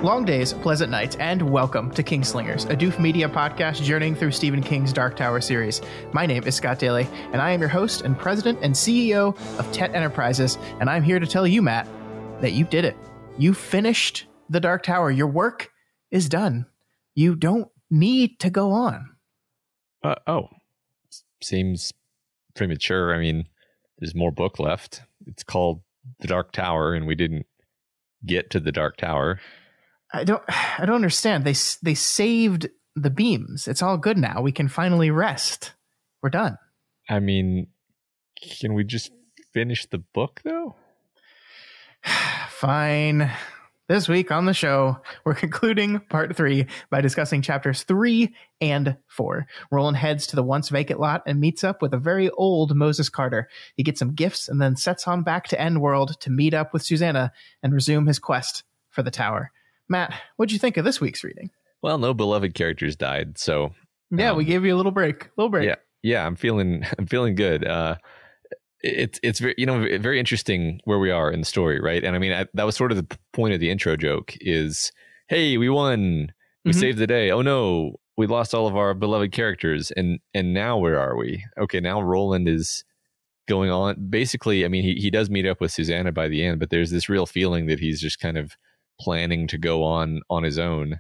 Long days, pleasant nights, and welcome to Kingslingers, a Doof Media podcast journeying through Stephen King's Dark Tower series. My name is Scott Daly, and I am your host and president and CEO of TET Enterprises, and I'm here to tell you, Matt, that you did it. You finished the Dark Tower. Your work is done. You don't need to go on. Seems premature. I mean, there's more book left. It's called The Dark Tower, and we didn't get to the Dark Tower. I don't understand. They saved the beams. It's all good now. We can finally rest. We're done. I mean, can we just finish the book, though? Fine. This week on the show, we're concluding part 3 by discussing chapters 3 and 4. Roland heads to the once vacant lot and meets up with a very old Moses Carter. He gets some gifts and then sets on back to Endworld to meet up with Susanna and resume his quest for the tower. Matt, what'd you think of this week's reading? Well, no beloved characters died, so yeah, we gave you a little break. Yeah, I'm feeling good. It's very, very interesting where we are in the story, right? And I mean, that was sort of the point of the intro joke is, hey, we won, we saved the day. Oh no, we lost all of our beloved characters, and now where are we? Okay, now Roland is going on. Basically, I mean, he does meet up with Susanna by the end, but there's this real feeling that he's just kind of planning to go on his own,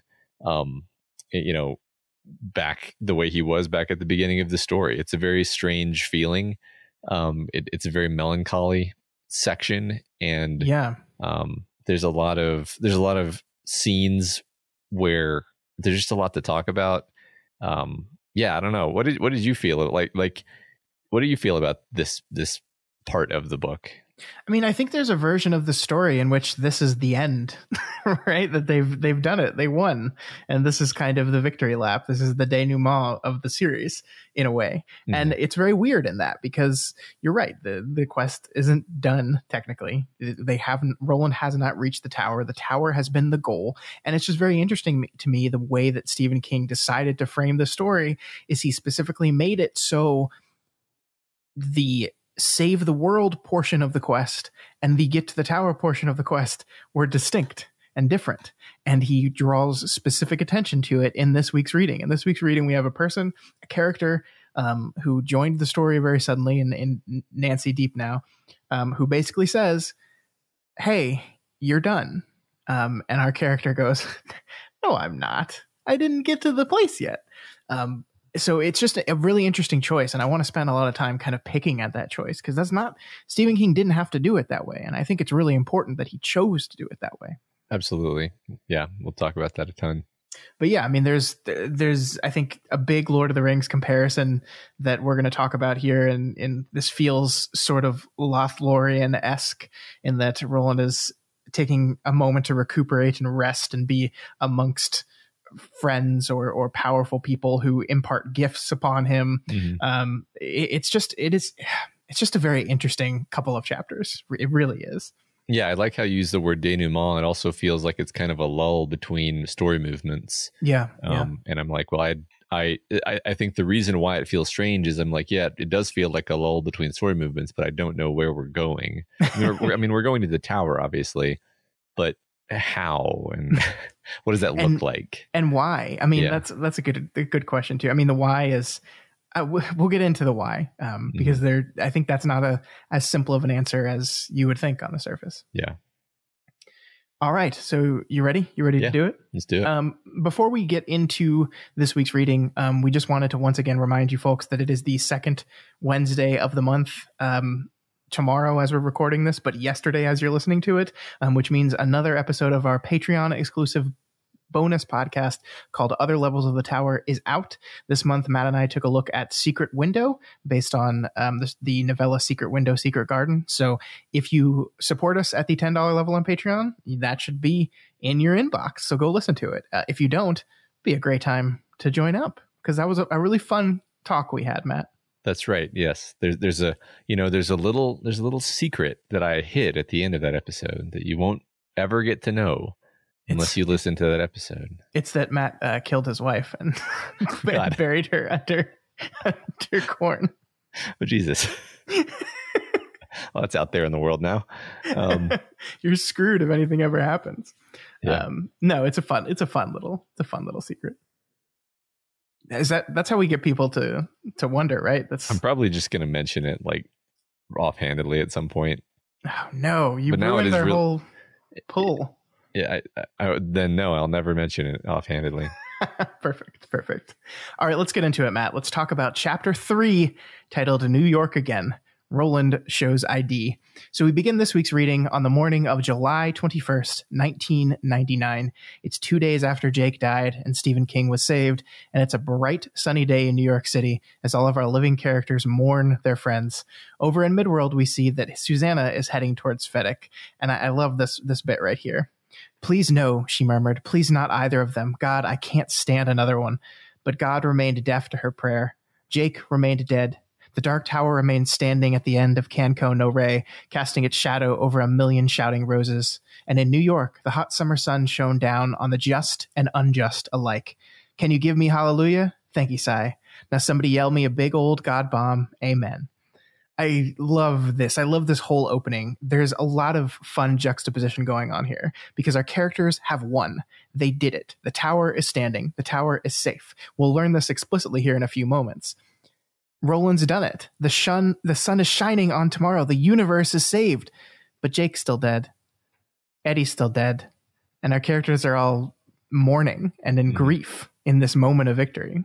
back the way he was back at the beginning of the story. It's a very strange feeling. It's a very melancholy section, and there's a lot of scenes where there's just a lot to talk about. I don't know. What did you feel like? What do you feel about this part of the book? I mean, I think there's a version of the story in which this is the end, right? That they've done it. They won. And this is kind of the victory lap. This is the denouement of the series in a way. Mm-hmm. And it's very weird in that because you're right. The quest isn't done technically. Roland has not reached the tower. The tower has been the goal. And it's just very interesting to me the way that Stephen King decided to frame the story is he specifically made it so the save the world portion of the quest and the get to the tower portion of the quest were distinct and different. And he draws specific attention to it in this week's reading. In this week's reading, we have a character who joined the story very suddenly in Nancy Deep Now, who basically says, hey, you're done. And our character goes, no, I'm not. I didn't get to the place yet. So it's just a really interesting choice. And I want to spend a lot of time kind of picking at that choice because Stephen King didn't have to do it that way. And I think it's really important that he chose to do it that way. Absolutely. Yeah. We'll talk about that a ton. But yeah, I mean, there's I think a big Lord of the Rings comparison that we're going to talk about here. And this feels sort of Lothlorien-esque in that Roland is taking a moment to recuperate and rest and be amongst friends or powerful people who impart gifts upon him. Mm-hmm. It's just a very interesting couple of chapters. It really is. Yeah, I like how you use the word denouement. It also feels like it's kind of a lull between story movements. Yeah. And I'm like, well, I think the reason why it feels strange is I'm like, yeah, it does feel like a lull between story movements, but I don't know where we're going. We're going to the tower, obviously, but how and what does that look like and why? I mean, that's a good question too. I mean, the why is we'll get into the why because I think that's not as simple of an answer as you would think on the surface. Yeah. All right. So you ready to do it? Let's do it. Before we get into this week's reading, we just wanted to once again remind you folks that it is the second Wednesday of the month. Tomorrow as we're recording this, but yesterday as you're listening to it, which means another episode of our Patreon exclusive bonus podcast called Other Levels of the Tower is out. This month, Matt and I took a look at Secret Window based on the novella Secret Window, Secret Garden. So if you support us at the $10 level on Patreon, that should be in your inbox. So go listen to it. If you don't, it'd be a great time to join up because that was a really fun talk we had, Matt. That's right. Yes. There's a little secret that I hid at the end of that episode that you won't ever get to know unless you listen to that episode. It's that Matt killed his wife and buried her under corn. Oh, Jesus. Well, it's out there in the world now. You're screwed if anything ever happens. Yeah. No, it's a fun little secret. That's how we get people to wonder, right? I'm probably just going to mention it like offhandedly at some point. Oh no, you ruined their whole pull. Yeah, then no, I'll never mention it offhandedly. Perfect. All right, let's get into it, Matt. Let's talk about chapter 3, titled New York Again. Roland shows ID. So we begin this week's reading on the morning of July 21st, 1999. It's 2 days after Jake died and Stephen King was saved, and it's a bright, sunny day in New York City as all of our living characters mourn their friends. Over in Midworld, we see that Susanna is heading towards Fedek, and I love this bit right here. "Please no," she murmured. "Please not either of them. God, I can't stand another one." But God remained deaf to her prayer. Jake remained dead. The dark tower remained standing at the end of Canco No Ray, casting its shadow over a million shouting roses. And in New York, the hot summer sun shone down on the just and unjust alike. "Can you give me hallelujah?" Thank you, Sai. Now somebody yell me a big old God bomb. Amen. I love this. I love this whole opening. There's a lot of fun juxtaposition going on here because our characters have won. They did it. The tower is standing. The tower is safe. We'll learn this explicitly here in a few moments. Roland's done it. The sun is shining on tomorrow. The universe is saved. But Jake's still dead. Eddie's still dead. And our characters are all mourning and in grief in this moment of victory.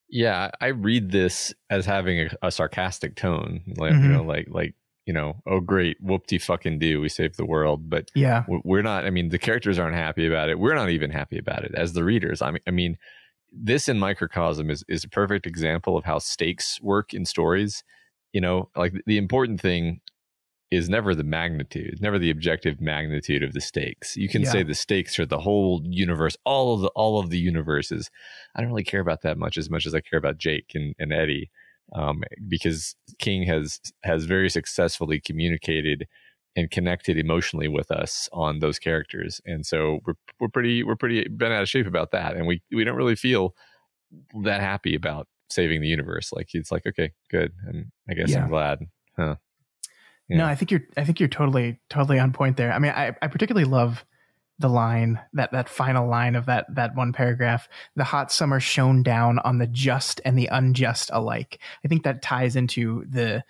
Yeah, I read this as having a sarcastic tone, like oh great, whoop-de fucking do, we saved the world. But yeah, we're not. I mean, the characters aren't happy about it. We're not even happy about it as the readers. I mean, this in microcosm is a perfect example of how stakes work in stories. Like the important thing is never the magnitude, never the objective magnitude of the stakes. You can say the stakes are the whole universe, all of the universes. I don't really care about that much as I care about Jake and Eddie, because King has very successfully communicated and connected emotionally with us on those characters, and so we're pretty bent out of shape about that, and we don't really feel that happy about saving the universe. Like it's like, okay, good, and I guess I'm glad, huh? Yeah. No, I think you're totally on point there. I mean, I particularly love the line, that final line of that one paragraph. "The hot summer shone down on the just and the unjust alike." I think that ties into the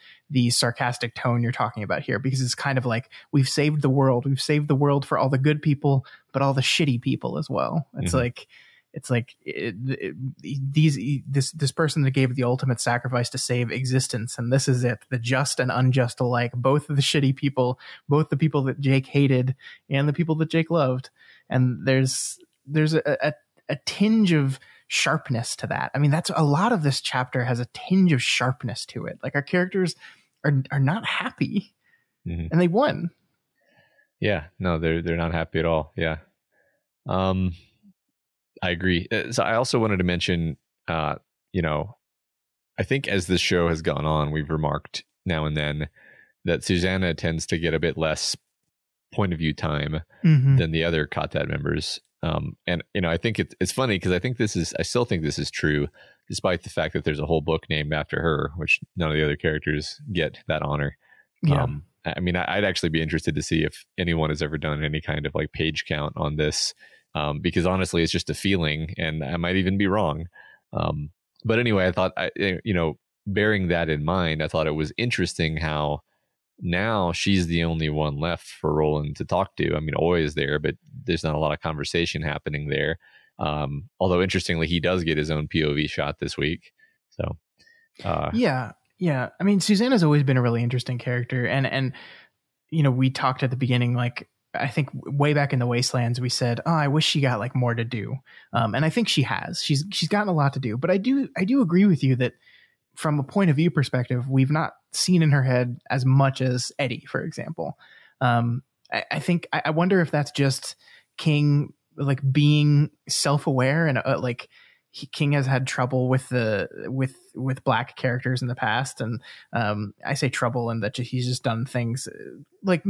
sarcastic tone you're talking about here, because it's kind of like we've saved the world. We've saved the world for all the good people, but all the shitty people as well. It's this person that gave the ultimate sacrifice to save existence, and this is it. The just and unjust alike, both of the shitty people, both the people that Jake hated and the people that Jake loved. And there's a tinge of sharpness to that. I mean, that's a lot of this chapter has a tinge of sharpness to it. Like our characters are not happy, and they won. Yeah, no, they're not happy at all. Yeah. I agree. So I also wanted to mention, I think as this show has gone on, we've remarked now and then that Susanna tends to get a bit less point of view time than the other Katat members. And I think it's funny because I still think this is true, despite the fact that there's a whole book named after her, which none of the other characters get that honor. Yeah. I mean, I'd actually be interested to see if anyone has ever done any kind of like page count on this. Because honestly, it's just a feeling, and I might even be wrong. But anyway, I thought, bearing that in mind, I thought it was interesting how now she's the only one left for Roland to talk to. I mean, Oy is there, but there's not a lot of conversation happening there. Although interestingly, he does get his own POV shot this week. So, yeah. I mean, Susanna's always been a really interesting character, and we talked at the beginning, like, I think way back in the Wastelands, we said, "Oh, I wish she got like more to do," and I think she has. She's gotten a lot to do. But I do agree with you that from a point of view perspective, we've not seen in her head as much as Eddie, for example. I think I wonder if that's just King like being self-aware, and King has had trouble with black characters in the past, and I say trouble in that he's just done things like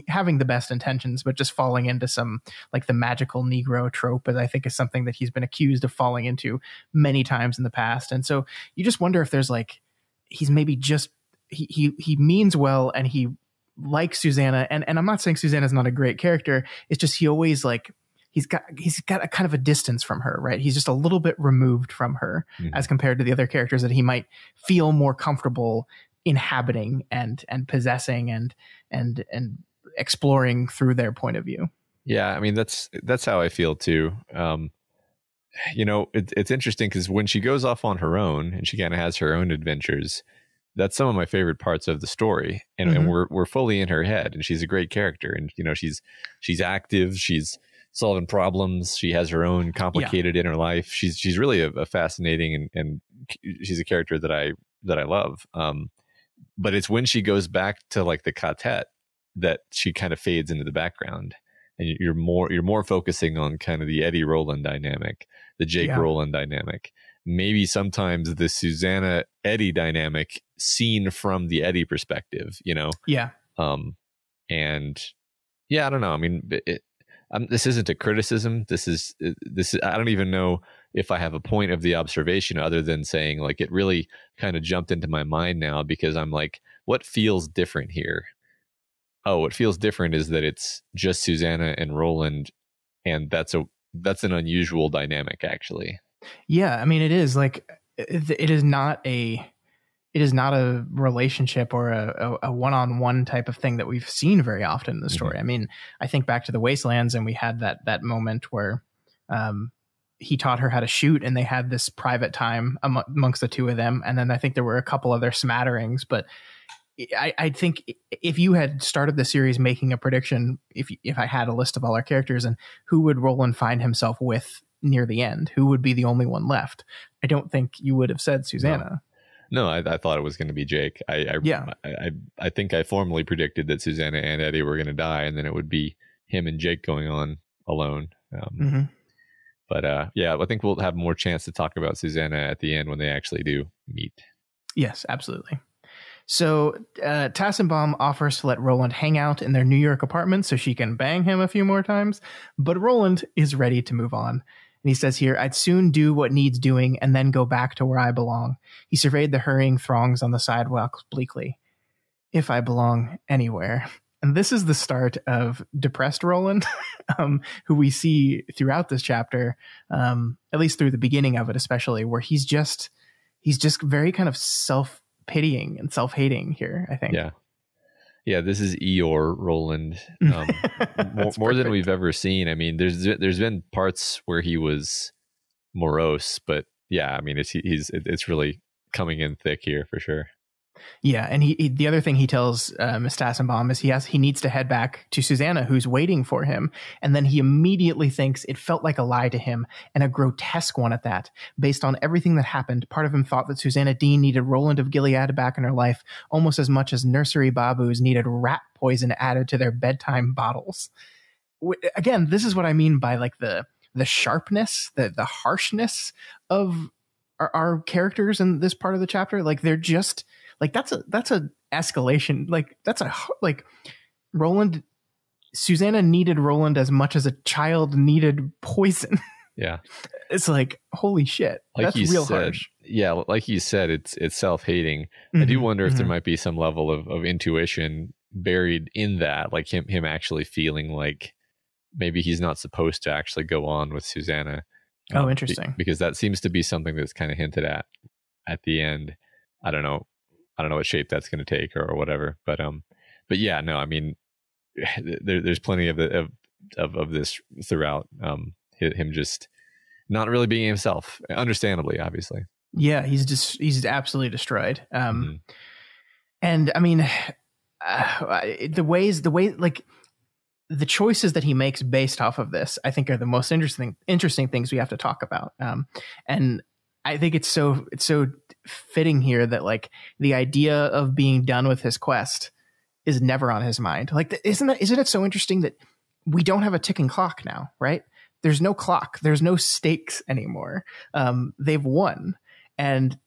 having the best intentions, but just falling into some like the magical Negro trope, as I think is something that he's been accused of falling into many times in the past. And so you just wonder if there's like he's maybe just he means well, and he likes Susanna, and I'm not saying Susanna's not a great character. It's just he always like he's got a kind of a distance from her, right? He's just a little bit removed from her as compared to the other characters that he might feel more comfortable inhabiting and possessing and exploring through their point of view. Yeah, I mean that's how I feel too. It's interesting because when she goes off on her own and she kind of has her own adventures, that's some of my favorite parts of the story, and we're fully in her head, and she's a great character, and she's active, she's solving problems, she has her own complicated inner life. She's really a fascinating and she's a character that I love. But it's when she goes back to like the quartet that she kind of fades into the background, and you're more focusing on kind of the Eddie Roland dynamic, the Jake Roland dynamic, maybe sometimes the Susanna Eddie dynamic seen from the Eddie perspective, I don't know. I mean, this isn't a criticism. This is I don't even know if I have a point of the observation other than saying like it really kind of jumped into my mind now, because I'm like, what feels different here? Oh, what feels different is that it's just Susanna and Roland, and that's an unusual dynamic, actually. Yeah, I mean, it is like it is not a relationship or a one-on-one type of thing that we've seen very often in the story. I mean, I think back to the Wastelands, and we had that moment where he taught her how to shoot, and they had this private time amongst the two of them. And then I think there were a couple other smatterings, but I think if you had started the series making a prediction, if I had a list of all our characters and who would Roland find himself with near the end, who would be the only one left, I don't think you would have said Susanna. No, I thought it was going to be Jake. I think I formally predicted that Susanna and Eddie were going to die, and then it would be him and Jake going on alone. But I think we'll have more chance to talk about Susanna at the end when they actually do meet. Yes, absolutely. So Tassenbaum offers to let Roland hang out in their New York apartment so she can bang him a few more times, but Roland is ready to move on. And he says here, "I'd soon do what needs doing and then go back to where I belong." He surveyed the hurrying throngs on the sidewalk bleakly. "If I belong anywhere." And this is the start of depressed Roland, who we see throughout this chapter, at least through the beginning of it especially, where he's just very kind of self-pitying and self-hating here, I think. Yeah, this is Eeyore Roland, more than we've ever seen. I mean, there's been parts where he was morose, but yeah, I mean, it's really coming in thick here for sure. Yeah, and he the other thing he tells Miss Tassenbaum is he needs to head back to Susanna, who's waiting for him, and then he immediately thinks it felt like a lie to him, and a grotesque one at that. Based on everything that happened, part of him thought that Susanna Dean needed Roland of Gilead back in her life almost as much as nursery babus needed rat poison added to their bedtime bottles. Again, this is what I mean by like the sharpness, the harshness of our characters in this part of the chapter. Like they're just like that's a escalation. Like Susanna needed Roland as much as a child needed poison. Yeah. It's like, holy shit. Like that's real harsh. Yeah, like you said, it's self-hating. I do wonder if there might be some level of intuition buried in that, like him actually feeling like maybe he's not supposed to actually go on with Susanna. Oh, interesting. Because that seems to be something that's kind of hinted at the end. I don't know what shape that's going to take or whatever, but yeah, no, I mean, there's plenty of this throughout. Him just not really being himself, understandably, obviously. Yeah, he's absolutely destroyed. And I mean, the choices that he makes based off of this, I think, are the most interesting things we have to talk about. And I think it's so fitting here that like the idea of being done with his quest is never on his mind. Like, isn't it so interesting that we don't have a ticking clock now, right? There's no clock. There's no stakes anymore. They've won. And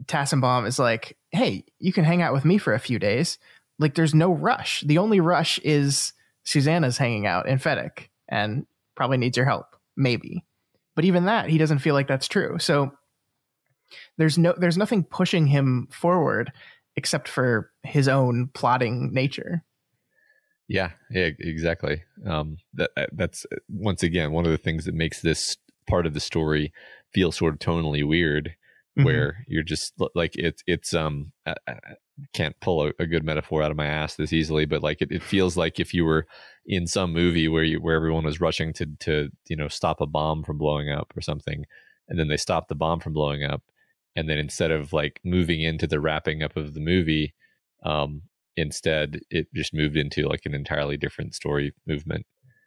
Tassenbaum is like, hey, you can hang out with me for a few days. Like, there's no rush. The only rush is Susanna's hanging out in Fedek and probably needs your help, maybe. But even that, he doesn't feel like that's true. So there's nothing pushing him forward. except for his own plotting nature. Yeah, exactly. That's once again one of the things that makes this part of the story feel sort of tonally weird, where you're just like it's I can't pull a good metaphor out of my ass this easily, but like it feels like if you were in some movie where everyone was rushing to stop a bomb from blowing up or something, and then they stopped the bomb from blowing up, and then instead of like moving into the wrapping up of the movie, instead it just moved into like an entirely different story movement.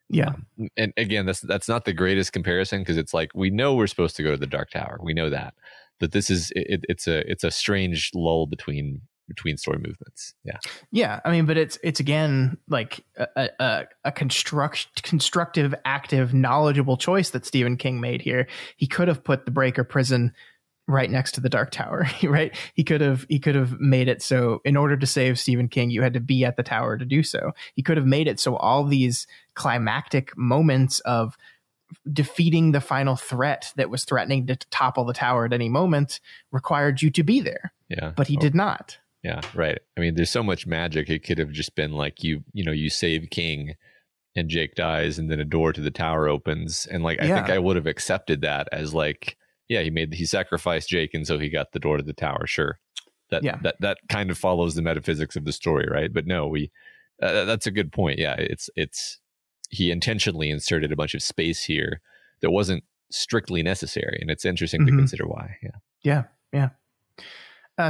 Yeah. And again, that's not the greatest comparison, because it's like, we know we're supposed to go to the Dark Tower, we know that, but this is it's a strange lull between story movements. Yeah, I mean, but it's again like a constructive, active, knowledgeable choice that Stephen King made here. He could have put the Breaker prison right next to the Dark Tower, right? He could have made it so in order to save Stephen King, you had to be at the tower to do so. He could have made it so all these climactic moments of defeating the final threat that was threatening to topple the tower at any moment required you to be there. Yeah. But he did not. Yeah, right. I mean, there's so much magic. It could have just been like you save King and Jake dies and then a door to the tower opens. And like, I think I would have accepted that as like, yeah, he sacrificed Jake and so he got the door to the tower. Sure. That kind of follows the metaphysics of the story, right? But no, that's a good point. Yeah, it's he intentionally inserted a bunch of space here that wasn't strictly necessary, and it's interesting to consider why. Yeah.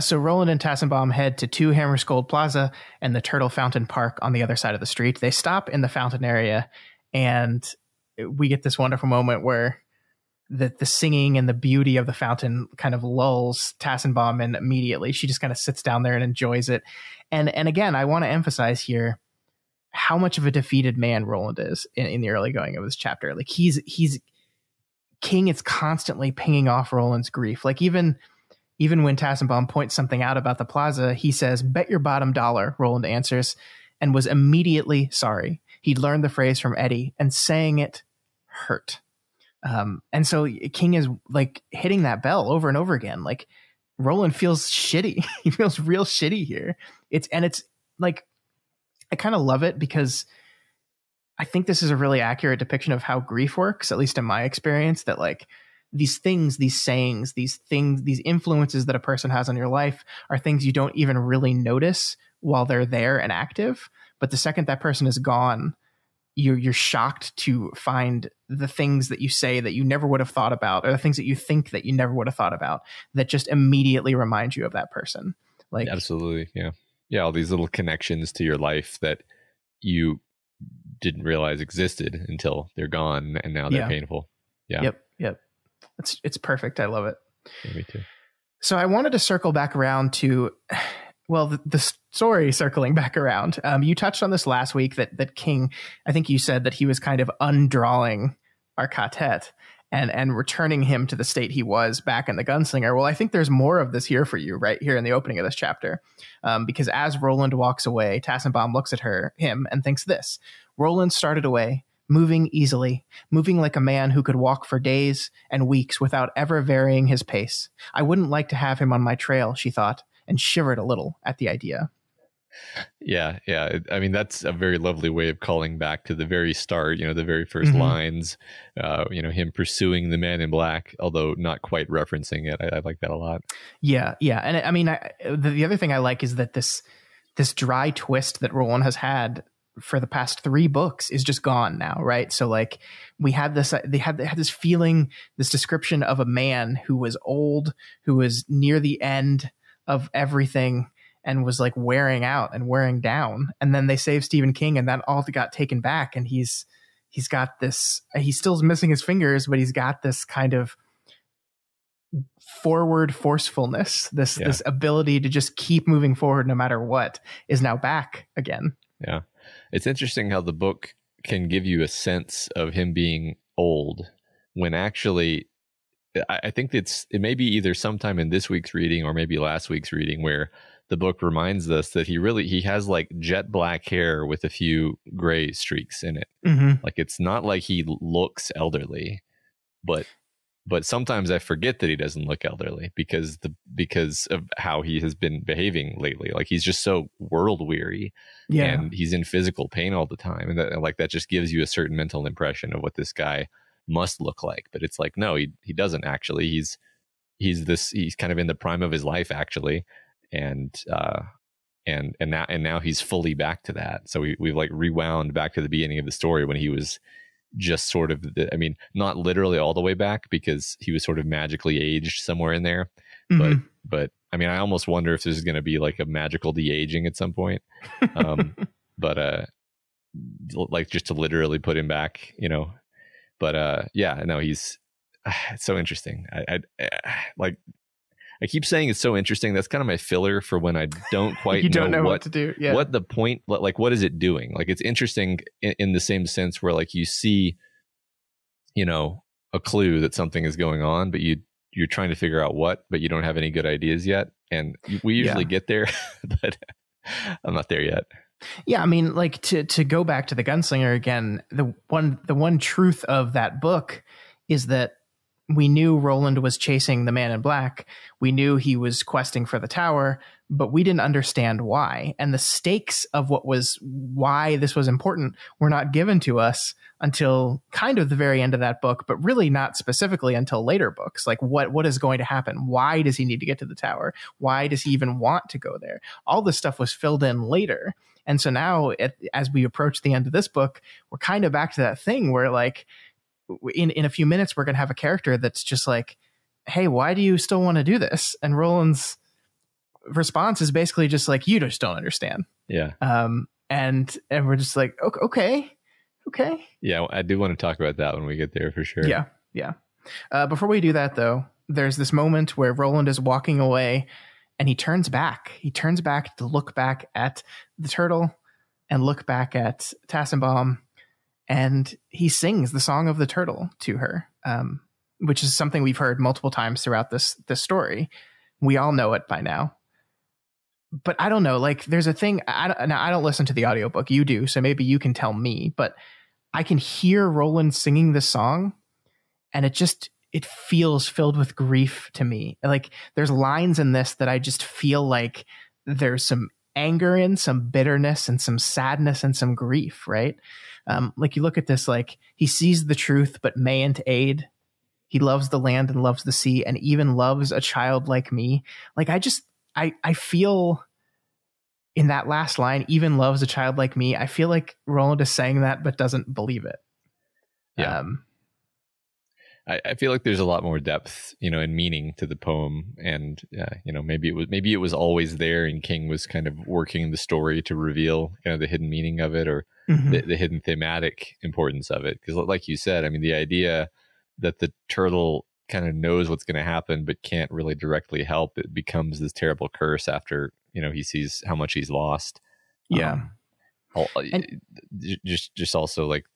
So Roland and Tassenbaum head to 2 Hammerscold Plaza and the Turtle Fountain Park on the other side of the street. They stop in the fountain area, and we get this wonderful moment where the singing and the beauty of the fountain kind of lulls Tassenbaum in immediately. She just kind of sits down there and enjoys it. And again, I want to emphasize here how much of a defeated man Roland is in the early going of this chapter. Like he's King is constantly pinging off Roland's grief. Like even when Tassenbaum points something out about the plaza, he says, "Bet your bottom dollar," Roland answers, and was immediately sorry. He'd learned the phrase from Eddie, and saying it hurt. And so King is like hitting that bell over and over again. Like Roland feels shitty. He feels real shitty here. It's like, I kind of love it because I think this is a really accurate depiction of how grief works, at least in my experience, that like these things, these sayings, these influences that a person has on your life are things you don't even really notice while they're there and active. But the second that person is gone, you're shocked to find the things that you say that you never would have thought about, or the things that you think that you never would have thought about, that just immediately remind you of that person. Like, absolutely. Yeah. All these little connections to your life that you didn't realize existed until they're gone, and now they're painful. Yeah. Yep. It's perfect. I love it. Yeah, me too. So I wanted to circle back around to, well, the story circling back around. You touched on this last week that King, I think you said that he was kind of undrawing our quartet and returning him to the state he was back in the Gunslinger. Well, I think there's more of this here for you right here in the opening of this chapter. Because as Roland walks away, Tassenbaum looks at him and thinks this: Roland started away, moving easily, moving like a man who could walk for days and weeks without ever varying his pace. I wouldn't like to have him on my trail, she thought, and shivered a little at the idea. Yeah. I mean, that's a very lovely way of calling back to the very start, the very first lines, him pursuing the man in black, although not quite referencing it. I like that a lot. Yeah. And I mean, the other thing I like is that this dry twist that Roland has had for the past 3 books is just gone now, right? So like we had this, they had this feeling, this description of a man who was old, who was near the end of everything and was like wearing out and wearing down. And then they saved Stephen King, and that all got taken back. And he's got this, he's still missing his fingers, but he's got this kind of forward forcefulness, this ability to just keep moving forward no matter what, is now back again. Yeah. It's interesting how the book can give you a sense of him being old when actually I think it may be either sometime in this week's reading or maybe last week's reading where the book reminds us that he has like jet black hair with a few gray streaks in it. Like it's not like he looks elderly, but but sometimes I forget that he doesn't look elderly because of how he has been behaving lately. Like he's just so world weary, and he's in physical pain all the time, and that just gives you a certain mental impression of what this guy must look like. But it's like, no, he doesn't actually. He's kind of in the prime of his life actually, and now he's fully back to that. So we've like rewound back to the beginning of the story when he was just sort of not literally all the way back, because he was sort of magically aged somewhere in there. But I mean, I almost wonder if there's going to be like a magical de-aging at some point. But like just to literally put him back, but he's it's so interesting. I keep saying it's so interesting. That's kind of my filler for when I don't quite know what to do. Yeah. What the point, like, what is it doing? Like, it's interesting in the same sense where like you see, a clue that something is going on, but you're trying to figure out what, but you don't have any good ideas yet. And we usually get there, but I'm not there yet. Yeah. I mean, like to go back to the Gunslinger again, the one truth of that book is that we knew Roland was chasing the man in black. We knew he was questing for the tower, but we didn't understand why. And the stakes of why this was important were not given to us until kind of the very end of that book, but really not specifically until later books. Like what is going to happen? Why does he need to get to the tower? Why does he even want to go there? All this stuff was filled in later. And so now as we approach the end of this book, we're kind of back to that thing where like, in a few minutes, we're going to have a character that's just like, hey, why do you still want to do this? And Roland's response is basically just like, you just don't understand. Yeah. And we're just like, okay. Yeah, I do want to talk about that when we get there for sure. Yeah. Before we do that, though, there's this moment where Roland is walking away and he turns back. He turns back to look back at the turtle and look back at Tassenbaum. And he sings the song of the turtle to her, which is something we've heard multiple times throughout this story. We all know it by now. But I don't know, like there's a thing, I don't listen to the audiobook. You do, so maybe you can tell me. But I can hear Roland singing this song, and it feels filled with grief to me. Like there's lines in this that I just feel like there's some anger in, some bitterness and some sadness and some grief, right? Like you look at this, like he sees the truth, but mayn't aid. He loves the land and loves the sea and even loves a child like me. Like I feel in that last line, even loves a child like me. I feel like Roland is saying that, but doesn't believe it. Yeah. I feel like there's a lot more depth, and meaning to the poem, and maybe it was always there, and King was kind of working the story to reveal kind of the hidden meaning of it, or the hidden thematic importance of it. Because, like you said, I mean, the idea that the turtle kind of knows what's going to happen but can't really directly help, it becomes this terrible curse after he sees how much he's lost. Yeah, and just also like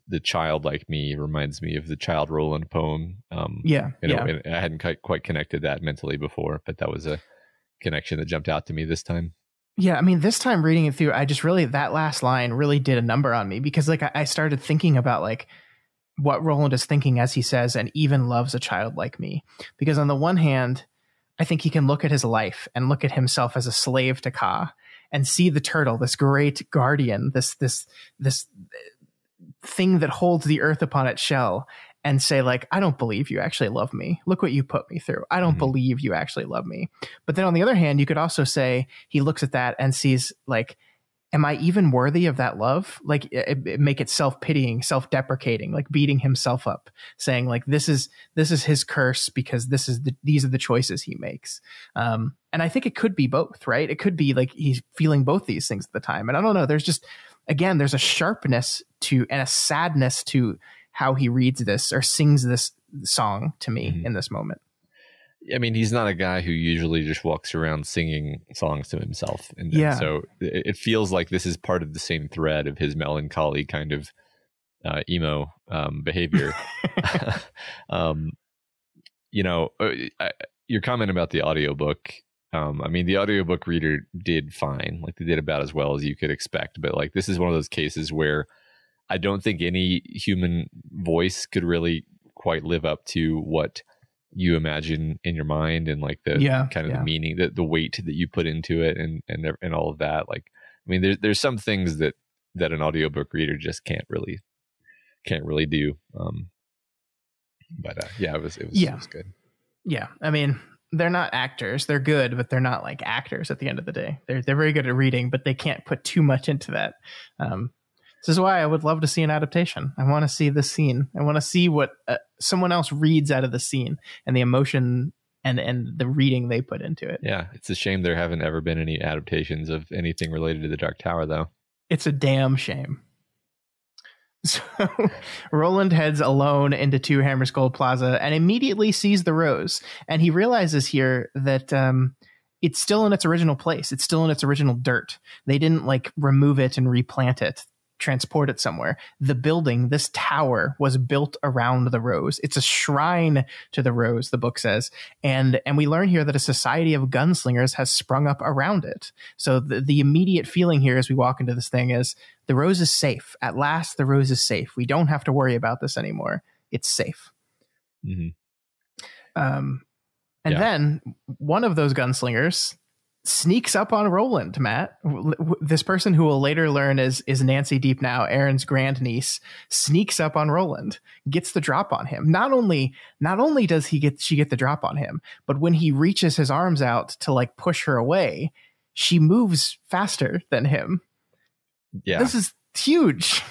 the child like me reminds me of the Child Roland poem. And I hadn't quite connected that mentally before, but that was a connection that jumped out to me this time. Yeah, I mean, this time reading it through, that last line really did a number on me, because like I started thinking about like what Roland is thinking as he says, and even loves a child like me. Because on the one hand, I think he can look at his life and look at himself as a slave to Ka and see the turtle, this great guardian, this thing that holds the earth upon its shell, and say like, I don't believe you actually love me. Look what you put me through. I don't believe you actually love me. But then on the other hand, you could also say he looks at that and sees like, am I even worthy of that love? Like make it self-pitying, self-deprecating, like beating himself up, saying like, this is his curse because these are the choices he makes. And I think it could be both, right? It could be like he's feeling both these things at the time. And I don't know, there's a sharpness to and a sadness to how he reads this or sings this song to me in this moment. I mean, he's not a guy who usually just walks around singing songs to himself. And so it feels like this is part of the same thread of his melancholy kind of emo behavior. Your comment about the audiobook, I mean, the audiobook reader did fine. Like they did about as well as you could expect. But like this is one of those cases where I don't think any human voice could really quite live up to what you imagine in your mind, and like the the meaning, the weight that you put into it, and all of that. Like, I mean, there's some things that an audiobook reader just can't really do. But it was good. Yeah, I mean, they're not actors. They're good, but they're not like actors at the end of the day. They're very good at reading, but they can't put too much into that. This is why I would love to see an adaptation. I want to see the scene. I want to see what someone else reads out of the scene and the emotion and the reading they put into it. Yeah, it's a shame there haven't ever been any adaptations of anything related to the Dark Tower, though. It's a damn shame. So Roland heads alone into Two Hammers Gold Plaza and immediately sees the rose. And he realizes here that it's still in its original place. It's still in its original dirt. They didn't like remove it and replant it, transport it somewhere. The building, this tower, was built around the rose. It's a shrine to the rose, the book says. And we learn here that a society of gunslingers has sprung up around it. So the immediate feeling here as we walk into this thing is the rose is safe. At last, the rose is safe. We don't have to worry about this anymore. It's safe. Mm-hmm. Then one of those gunslingers sneaks up on Roland, Matt. This person who will later learn is Nancy Deepnow, Aaron's grandniece, sneaks up on Roland, gets the drop on him. Not only does she get the drop on him, but when he reaches his arms out to like push her away, she moves faster than him. Yeah. This is huge.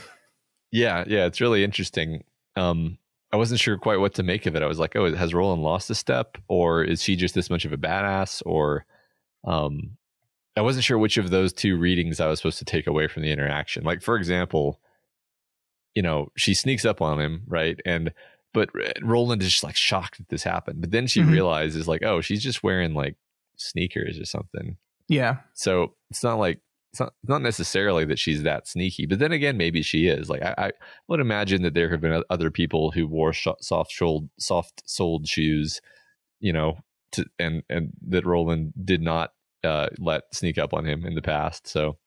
Yeah, it's really interesting. I wasn't sure quite what to make of it. I was like, oh, has Roland lost a step, or is she just this much of a badass, or I wasn't sure which of those two readings I was supposed to take away from the interaction. Like, for example, she sneaks up on him, right? But Roland is just like shocked that this happened. But then she realizes like, oh, she's just wearing like sneakers or something. Yeah. So it's not necessarily that she's that sneaky. But then again, maybe she is. Like, I would imagine that there have been other people who wore soft-soled shoes, and that Roland did not let sneak up on him in the past. So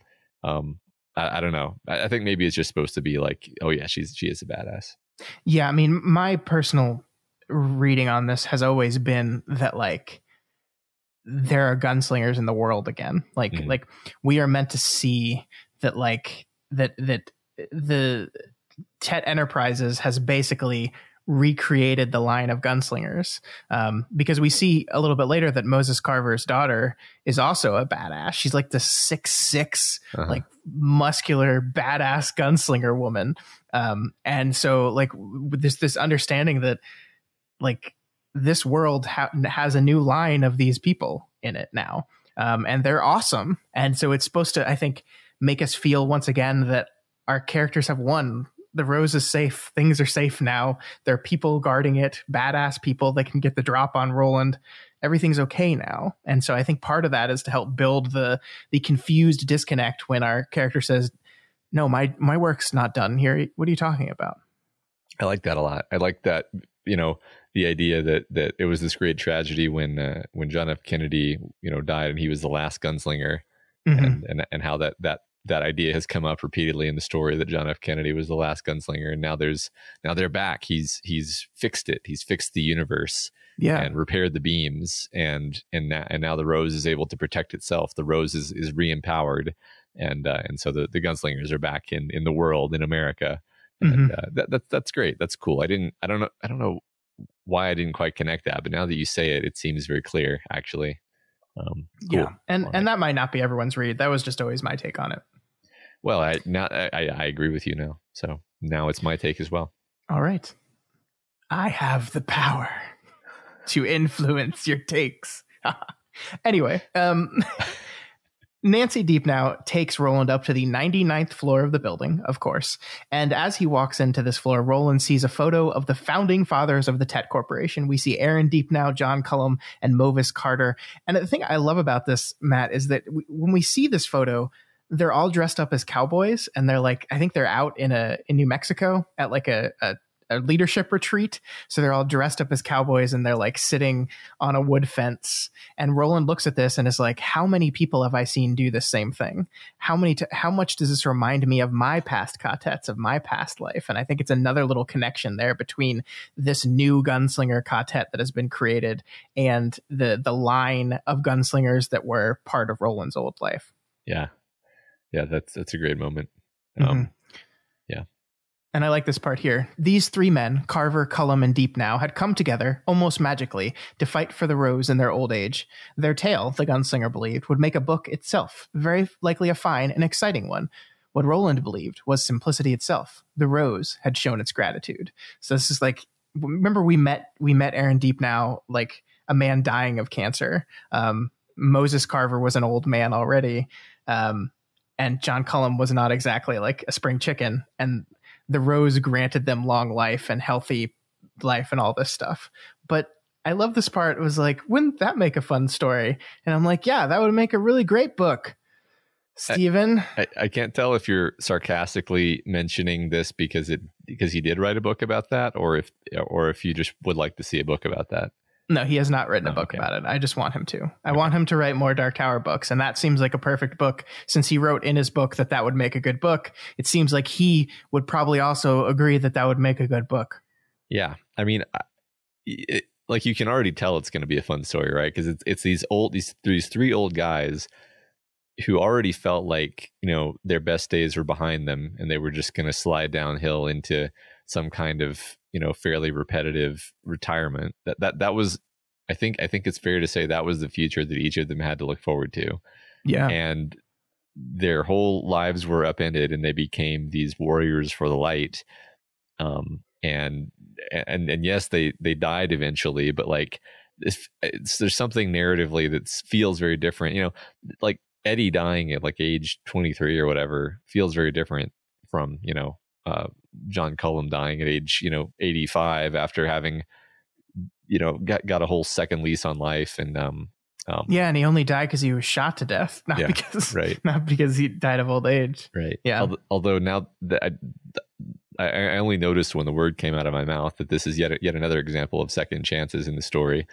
I don't know. I think maybe it's just supposed to be like, oh yeah, she is a badass. Yeah, I mean, my personal reading on this has always been that like there are gunslingers in the world again. Like we are meant to see that like that the Tet Enterprises has basically recreated the line of gunslingers, because we see a little bit later that Moses Carver's daughter is also a badass. She's like the 6'6", like muscular badass gunslinger woman, and so like this understanding that like this world has a new line of these people in it now, and they're awesome. And so it's supposed to, I think, make us feel once again that our characters have won. The rose is safe. Things are safe now. There are people guarding it, badass people that can get the drop on Roland. Everything's okay now. And so I think part of that is to help build the confused disconnect when our character says, no, my work's not done here. What are you talking about? I like that a lot. I like that, the idea that it was this great tragedy when John F. Kennedy, died, and he was the last gunslinger, and how that idea has come up repeatedly in the story that John F. Kennedy was the last gunslinger, and now they're back. He's fixed it. He's fixed the universe, and repaired the beams, and now the rose is able to protect itself. The rose is re-empowered, and so the gunslingers are back in the world, in America, and that's great. That's cool. I don't know why I didn't quite connect that, but now that you say it, it seems very clear, actually. Cool. Yeah, and that might not be everyone's read. That was just always my take on it. Well, I agree with you now. So now it's my take as well. All right. I have the power to influence your takes. Anyway, Nancy Deepnow takes Roland up to the 99th floor of the building, of course. And as he walks into this floor, Roland sees a photo of the founding fathers of the Tet Corporation. We see Aaron Deepnow, John Cullum, and Movis Carter. And the thing I love about this, Matt, is that when we see this photo, they're all dressed up as cowboys, and they're like, I think they're out in New Mexico at like a a leadership retreat. So they're all dressed up as cowboys and they're like sitting on a wood fence. And Roland looks at this and is like, how many people have I seen do the same thing? How much does this remind me of my past quartets, of my past life? And I think it's another little connection there between this new gunslinger quartet that has been created and the line of gunslingers that were part of Roland's old life. Yeah. Yeah, that's a great moment. Yeah. And I like this part here. These three men, Carver, Cullum, and Deepnow, had come together, almost magically, to fight for the rose in their old age. Their tale, the gunslinger believed, would make a book itself, very likely a fine and exciting one. What Roland believed was simplicity itself. The rose had shown its gratitude. So this is like, remember we met Aaron Deepnow, like a man dying of cancer. Moses Carver was an old man already. And John Cullum was not exactly like a spring chicken. And the rose granted them long life and healthy life and all this stuff. But I love this part. It was like, wouldn't that make a fun story? And I'm like, yeah, that would make a really great book. Stephen? I can't tell if you're sarcastically mentioning this because he did write a book about that, or if you just would like to see a book about that. No, he has not written a book about it. I just want him to. I want him to write more Dark Tower books, and that seems like a perfect book. Since he wrote in his book that would make a good book, it seems like he would probably also agree that would make a good book. Yeah. I mean, like you can already tell it's going to be a fun story, right? Because it's these three old guys who already felt like, their best days were behind them and they were just going to slide downhill into some kind of, fairly repetitive retirement. That was, I think it's fair to say that was the future that each of them had to look forward to. Yeah. And their whole lives were upended and they became these warriors for the light. And yes, they died eventually, but like there's something narratively that feels very different. Like Eddie dying at like age 23 or whatever feels very different from, John Cullum dying at age, 85 after having, got a whole second lease on life. And and he only died because he was shot to death, not because he died of old age. Right. Yeah. Although now that I only noticed when the word came out of my mouth that this is yet another example of second chances in the story,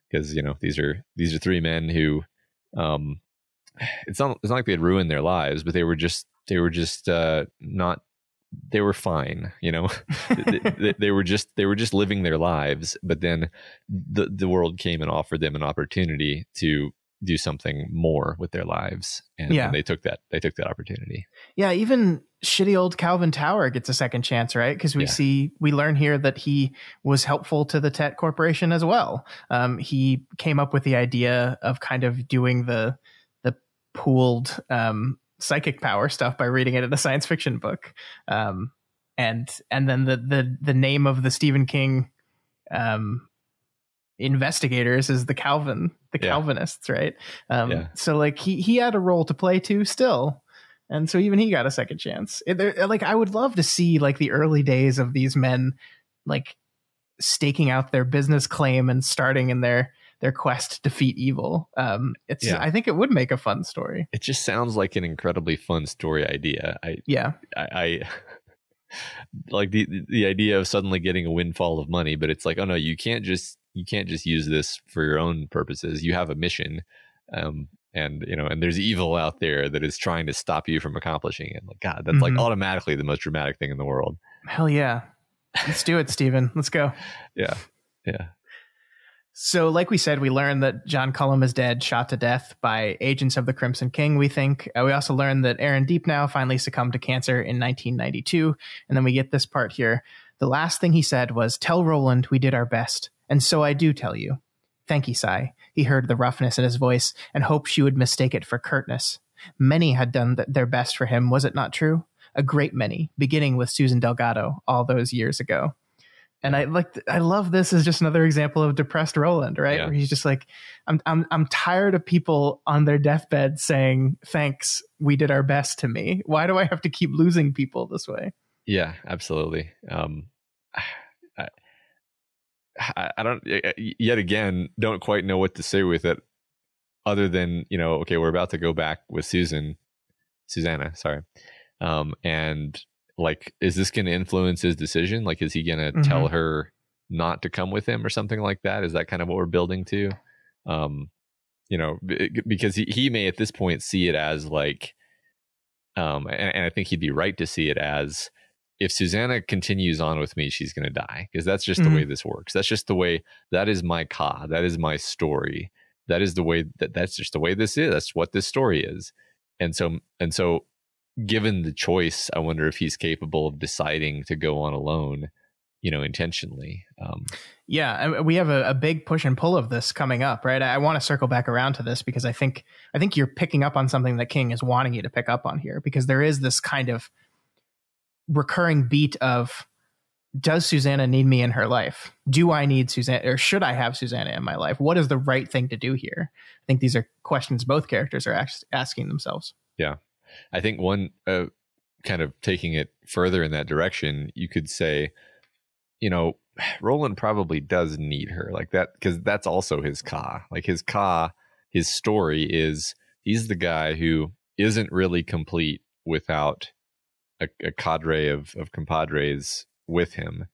because these are three men who, it's not like they had ruined their lives, but they were just not. They were fine, they were just living their lives, but then the world came and offered them an opportunity to do something more with their lives, and they took that opportunity. Yeah, even shitty old Calvin Tower gets a second chance, right? Because we learn here that he was helpful to the Tet Corporation as well. He came up with the idea of kind of doing the pooled psychic power stuff by reading it in a science fiction book, and then the name of the Stephen King investigators is the Calvinists, right? So like he had a role to play too still, and so even he got a second chance. Like I would love to see like the early days of these men like staking out their business claim and starting in their quest to defeat evil. I think it would make a fun story. It just sounds like an incredibly fun story idea. I like the idea of suddenly getting a windfall of money, but it's like, oh no, you can't just use this for your own purposes. You have a mission, and there's evil out there that is trying to stop you from accomplishing it. Like, God, that's like automatically the most dramatic thing in the world. Hell yeah, let's do it, Stephen. Let's go. Yeah. So like we said, we learned that John Cullum is dead, shot to death by agents of the Crimson King, we think. We also learned that Aaron Deepnow finally succumbed to cancer in 1992. And then we get this part here. The last thing he said was, "Tell Roland we did our best. And so I do tell you." "Thank you, Si." He heard the roughness in his voice and hoped she would mistake it for curtness. Many had done their best for him, was it not true? A great many, beginning with Susan Delgado all those years ago. And I love this as just another example of depressed Roland, right? Yeah. Where he's just like, I'm tired of people on their deathbed saying, "Thanks, we did our best" to me. Why do I have to keep losing people this way? Yeah, absolutely. I don't, yet again, don't quite know what to say with it other than, okay, we're about to go back with Susanna, sorry. And like, is this going to influence his decision? Like, is he going to tell her not to come with him or something like that? Is that kind of what we're building to? You know, because he may at this point see it as like, and I think he'd be right to see it as, if Susanna continues on with me, she's going to die, because that's just the way this works. That's just the way, that is my ka, that is my story. That is the way that's just the way this is. That's what this story is. And so given the choice, I wonder if he's capable of deciding to go on alone, you know, intentionally. Yeah, we have a big push and pull of this coming up, right? I want to circle back around to this because I think you're picking up on something that King is wanting you to pick up on here, because there is this kind of recurring beat of, does Susanna need me in her life? Do I need Susanna, or should I have Susanna in my life? What is the right thing to do here? I think these are questions both characters are asking themselves. Yeah. I think one, kind of taking it further in that direction, you could say, you know, Roland probably does need her like that, because that's also his ka. Like his ka, his story is, he's the guy who isn't really complete without a cadre of compadres with him.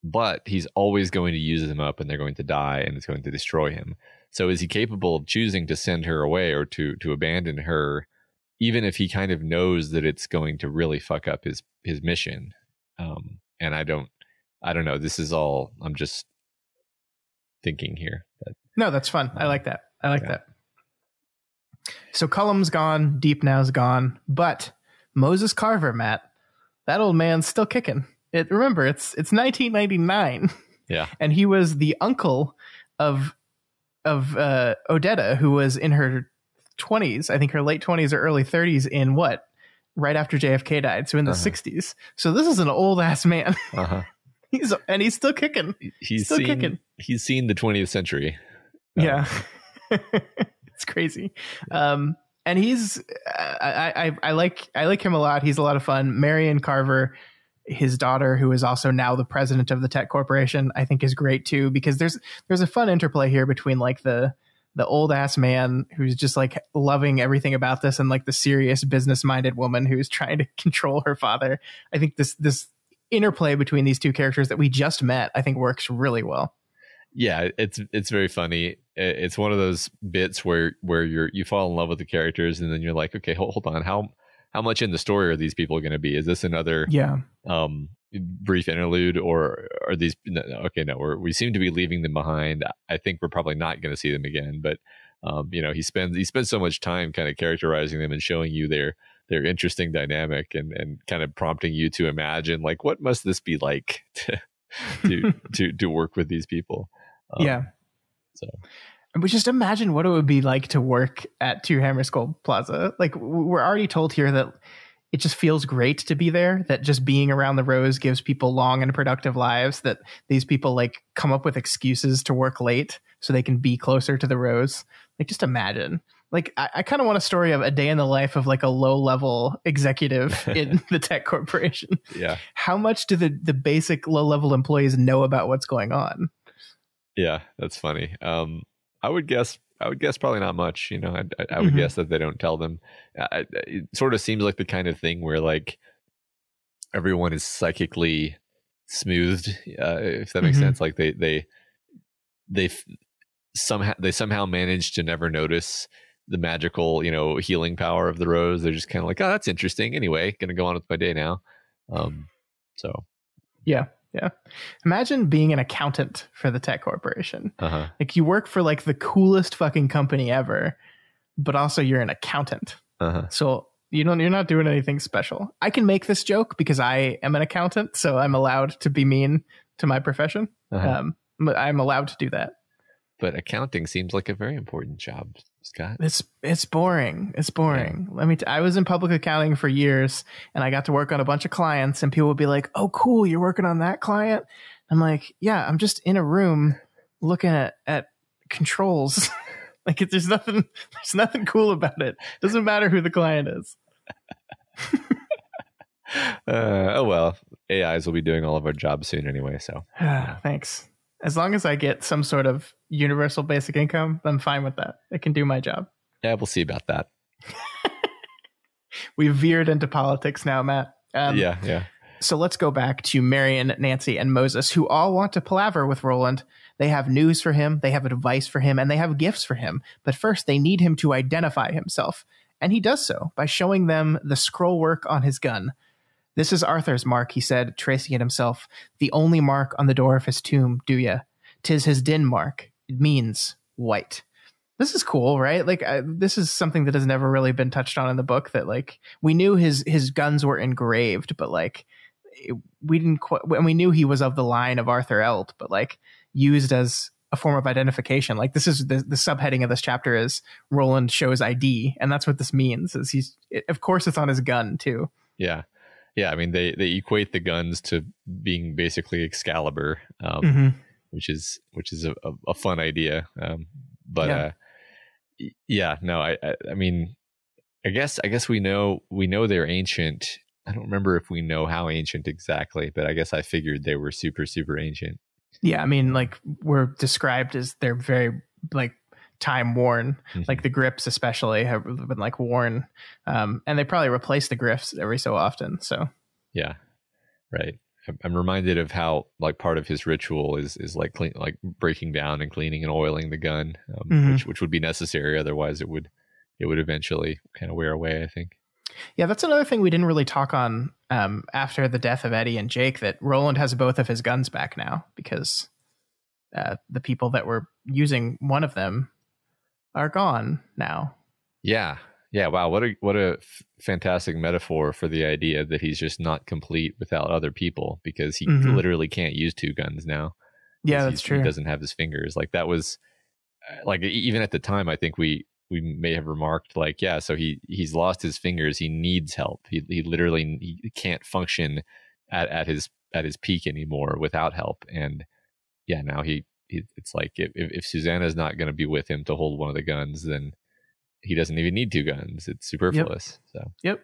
But he's always going to use them up, and they're going to die, and it's going to destroy him. So is he capable of choosing to send her away, or to abandon her, even if he kind of knows that it's going to really fuck up his mission? And I don't know. This is all, I'm just thinking here. But, no, that's fun. I like that. That. So Cullum's gone, Deep Now's gone, but Moses Carver, Matt, that old man's still kicking. Remember, it's 1999. Yeah. And he was the uncle of Odetta, who was in her 20s, I think her late 20s or early 30s, in what? Right after JFK died, so in the 60s. So this is an old ass man. He's still kicking. He's kicking. He's seen the 20th century. Yeah. It's crazy. And he's I like him a lot. He's a lot of fun. Marion Carver, his daughter, who is also now the president of the tech corporation, I think is great too, because there's a fun interplay here between like the old ass man who's just like loving everything about this, and like the serious business minded woman who's trying to control her father. I think this interplay between these two characters that we just met, I think works really well. Yeah, it's very funny. It's one of those bits where you fall in love with the characters, and then you're like, okay, hold on, how much in the story are these people going to be? Is this another brief interlude, or are these? Okay, no, we seem to be leaving them behind. I think we're probably not going to see them again. But you know, he spends so much time kind of characterizing them and showing you their interesting dynamic, and kind of prompting you to imagine, like, what must this be like to work with these people. But just imagine what it would be like to work at Two Hammerskull Plaza. Like, we're already told here that it just feels great to be there, that just being around the rows gives people long and productive lives, that these people like come up with excuses to work late so they can be closer to the rows. Like, just imagine. Like, I kind of want a story of a day in the life of like a low-level executive in the tech corporation. Yeah. How much do the basic low-level employees know about what's going on? Yeah, that's funny. I would guess probably not much. You know, I would guess that they don't tell them. It sort of seems like the kind of thing where like everyone is psychically smoothed, if that makes sense. Like they somehow manage to never notice the magical, you know, healing power of the rose. They're just kind of like, oh, that's interesting. Anyway, gonna go on with my day now. So yeah. Imagine being an accountant for the tech corporation. Like, you work for like the coolest fucking company ever, but also you're an accountant. So you're not doing anything special. I can make this joke because I am an accountant, so I'm allowed to be mean to my profession. I'm allowed to do that. But accounting seems like a very important job, Scott. It's boring. It's boring. Yeah. I was in public accounting for years, and I got to work on a bunch of clients, and people would be like, "Oh, cool, you're working on that client?" I'm like, "Yeah, I'm just in a room looking at controls." Like, there's nothing cool about it. Doesn't matter who the client is. Oh well, AIs will be doing all of our jobs soon anyway. So thanks. As long as I get some sort of universal basic income, I'm fine with that. It can do my job. Yeah, we'll see about that. We've veered into politics now, Matt. Yeah. So let's go back to Marion, Nancy, and Moses, who all want to palaver with Roland. They have news for him, they have advice for him, and they have gifts for him. But first, they need him to identify himself. And he does so by showing them the scroll work on his gun. "This is Arthur's mark," he said, tracing it himself. "The only mark on the door of his tomb, do ya? 'Tis his din mark. It means white." This is cool, right? Like, this is something that has never really been touched on in the book, that like we knew his guns were engraved, but like we didn't quite, and we knew he was of the line of Arthur Eld, but like used as a form of identification. Like, this is the subheading of this chapter is Roland shows ID, and that's what this means. Is of course it's on his gun too. Yeah. I mean, they equate the guns to being basically Excalibur, which is a fun idea. But I mean, I guess we know they're ancient. I don't remember if we know how ancient exactly, but I guess I figured they were super, super ancient. Yeah, I mean, like, we're described as they're very like time worn. Like the grips especially have been like worn, and they probably replace the grips every so often. So yeah, right. I'm reminded of how like part of his ritual is like breaking down and cleaning and oiling the gun, which would be necessary. Otherwise, it would eventually kind of wear away, I think. Yeah, that's another thing we didn't really talk on after the death of Eddie and Jake, that Roland has both of his guns back now because the people that were using one of them are gone now. Yeah. Wow. What a fantastic metaphor for the idea that he's just not complete without other people, because he literally can't use two guns now. Yeah, that's true. He doesn't have his fingers. Like, that was like, even at the time, I think we may have remarked like, yeah, so he's lost his fingers. He needs help. He literally he can't function at his peak anymore without help. And yeah, now it's like if Susanna's not going to be with him to hold one of the guns, then he doesn't even need two guns. It's superfluous. Yep.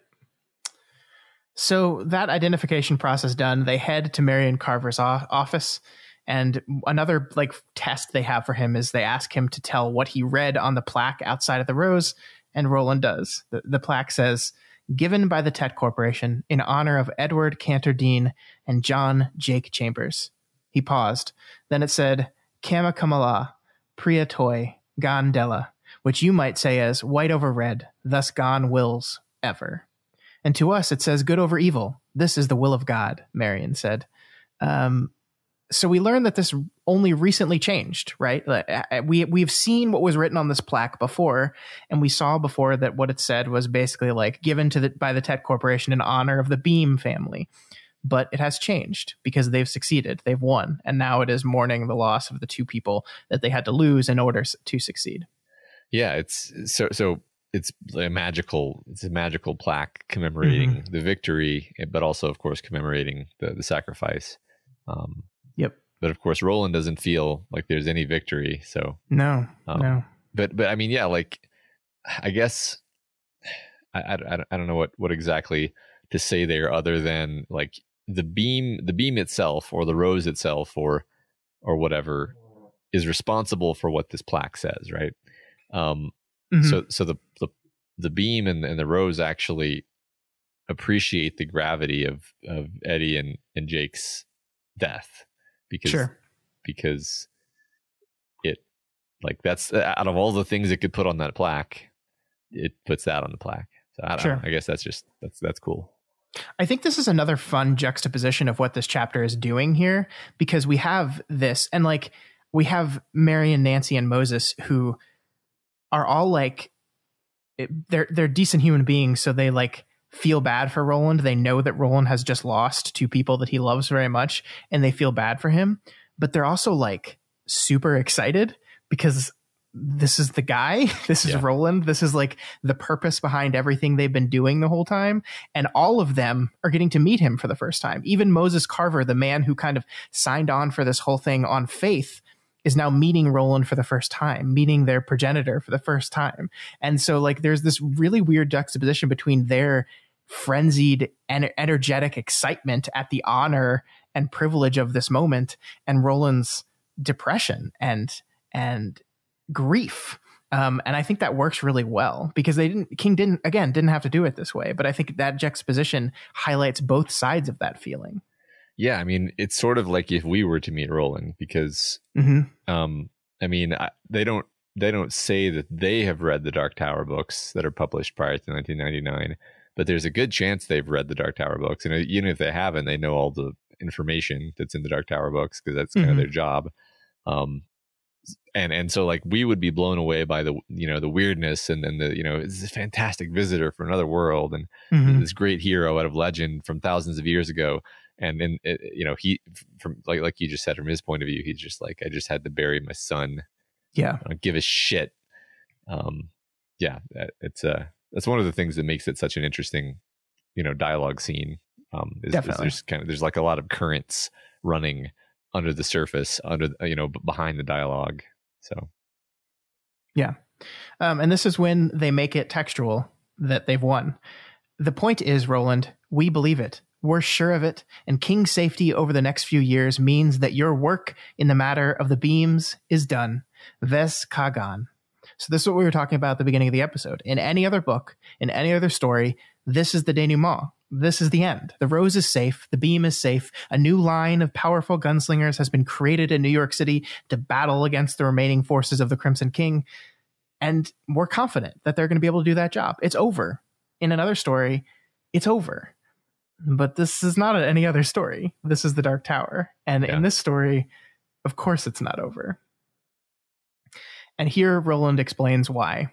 So that identification process done, they head to Marion Carver's office. And another like test they have for him is they ask him to tell what he read on the plaque outside of the rose. And Roland does. The plaque says, "Given by the Tet Corporation in honor of Edward Cantor Dean and John Jake Chambers." He paused. Then it said, "Kama Kamala, Priya Toy, Gan Della," which you might say as white over red, thus gone wills ever. "And to us it says good over evil. This is the will of God," Marion said. So we learned that this only recently changed, right? We've seen what was written on this plaque before, and we saw before that what it said was basically like given by the Tet Corporation in honor of the Beam family. But it has changed because they've succeeded. They've won. And now it is mourning the loss of the two people that they had to lose in order to succeed. Yeah, it's so it's a magical plaque commemorating the victory, but also, of course, commemorating the sacrifice. Yep. But of course, Roland doesn't feel like there's any victory. So no. But I mean, yeah, like, I guess I don't know what exactly to say there, other than like the beam itself, or the rose itself, or whatever, is responsible for what this plaque says, right? So the beam and the rose actually appreciate the gravity of Eddie and Jake's death, because it, like, that's out of all the things it could put on that plaque, it puts that on the plaque. So I don't know. I guess that's cool. I think this is another fun juxtaposition of what this chapter is doing here, because we have this, and like we have Marion, Nancy, and Moses, who are all like, they're decent human beings, so they like feel bad for Roland. They know that Roland has just lost two people that he loves very much, and they feel bad for him, but they're also like super excited because this is the guy. This is Roland. This is like the purpose behind everything they've been doing the whole time. And all of them are getting to meet him for the first time. Even Moses Carver, the man who kind of signed on for this whole thing on faith, is now meeting Roland for the first time, meeting their progenitor for the first time. And so like there's this really weird juxtaposition between their frenzied and energetic excitement at the honor and privilege of this moment and Roland's depression and grief And I think that works really well because King didn't have to do it this way. But I think that juxtaposition highlights both sides of that feeling. Yeah, I mean, it's sort of like if we were to meet Roland, because I mean, they don't say that they have read the Dark Tower books that are published prior to 1999, but there's a good chance they've read the Dark Tower books, and even if they haven't, they know all the information that's in the Dark Tower books because that's kind of their job. And so like we would be blown away by the the weirdness and then the it's a fantastic visitor from another world and this great hero out of legend from thousands of years ago. And then he, from like you just said, from his point of view, he's just like, I just had to bury my son. Yeah, I don't give a shit. Yeah, that's one of the things that makes it such an interesting dialogue scene. Definitely, there's like a lot of currents running under the surface, behind the dialogue. So yeah, and this is when they make it textual that they've won. The point is, Roland, we believe it. We're sure of it, and King's safety over the next few years means that your work in the matter of the beams is done. Ves Kagan. So this is what we were talking about at the beginning of the episode. In any other book, in any other story, this is the denouement. This is the end. The rose is safe. The beam is safe. A new line of powerful gunslingers has been created in New York City to battle against the remaining forces of the Crimson King. And we're confident that they're going to be able to do that job. It's over. In another story, it's over. But this is not any other story. This is the Dark Tower. And in this story, of course it's not over. And here Roland explains why.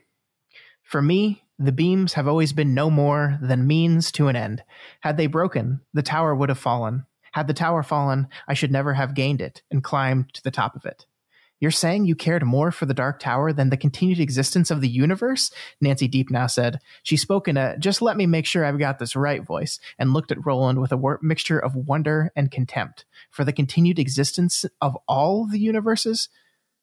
For me, the beams have always been no more than means to an end. Had they broken, the tower would have fallen. Had the tower fallen, I should never have gained it and climbed to the top of it. You're saying you cared more for the Dark Tower than the continued existence of the universe? Nancy Deepnow said. She spoke in a just let me make sure I've got this right voice and looked at Roland with a mixture of wonder and contempt. For the continued existence of all the universes?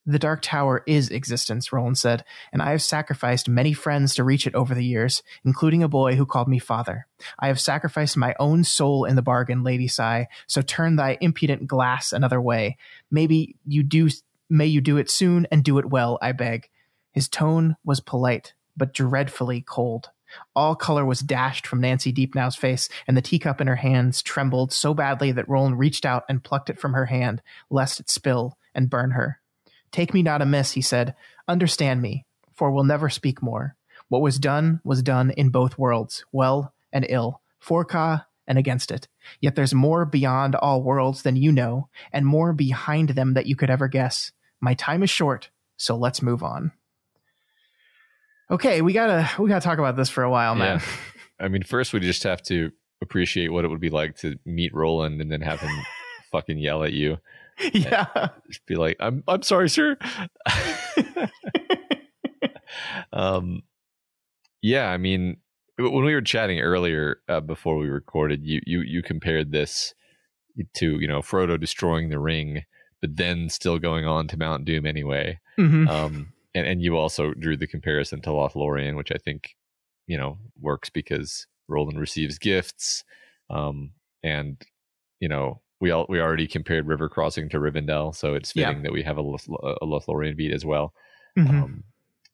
The Dark Tower is existence, Roland said, and I have sacrificed many friends to reach it over the years, including a boy who called me father. I have sacrificed my own soul in the bargain, Lady Sigh, so turn thy impudent glass another way. May you do it soon and do it well, I beg. His tone was polite, but dreadfully cold. All color was dashed from Nancy Deepnow's face, and the teacup in her hands trembled so badly that Roland reached out and plucked it from her hand, lest it spill and burn her. Take me not amiss, he said. Understand me, for we'll never speak more. What was done in both worlds, well and ill, for Ka and against it. Yet there's more beyond all worlds than you know, and more behind them that you could ever guess. My time is short, so let's move on. Okay, we gotta talk about this for a while, man. Yeah. I mean, first we just have to appreciate what it would be like to meet Roland and then have him fucking yell at you. Yeah, just be like, I'm sorry, sir. Yeah, I mean, when we were chatting earlier before we recorded, you compared this to Frodo destroying the ring, but then still going on to Mount Doom anyway. And you also drew the comparison to Lothlorien, which I think works because Roland receives gifts, and we already compared River Crossing to Rivendell, so it's fitting that we have a Lothlorien beat as well.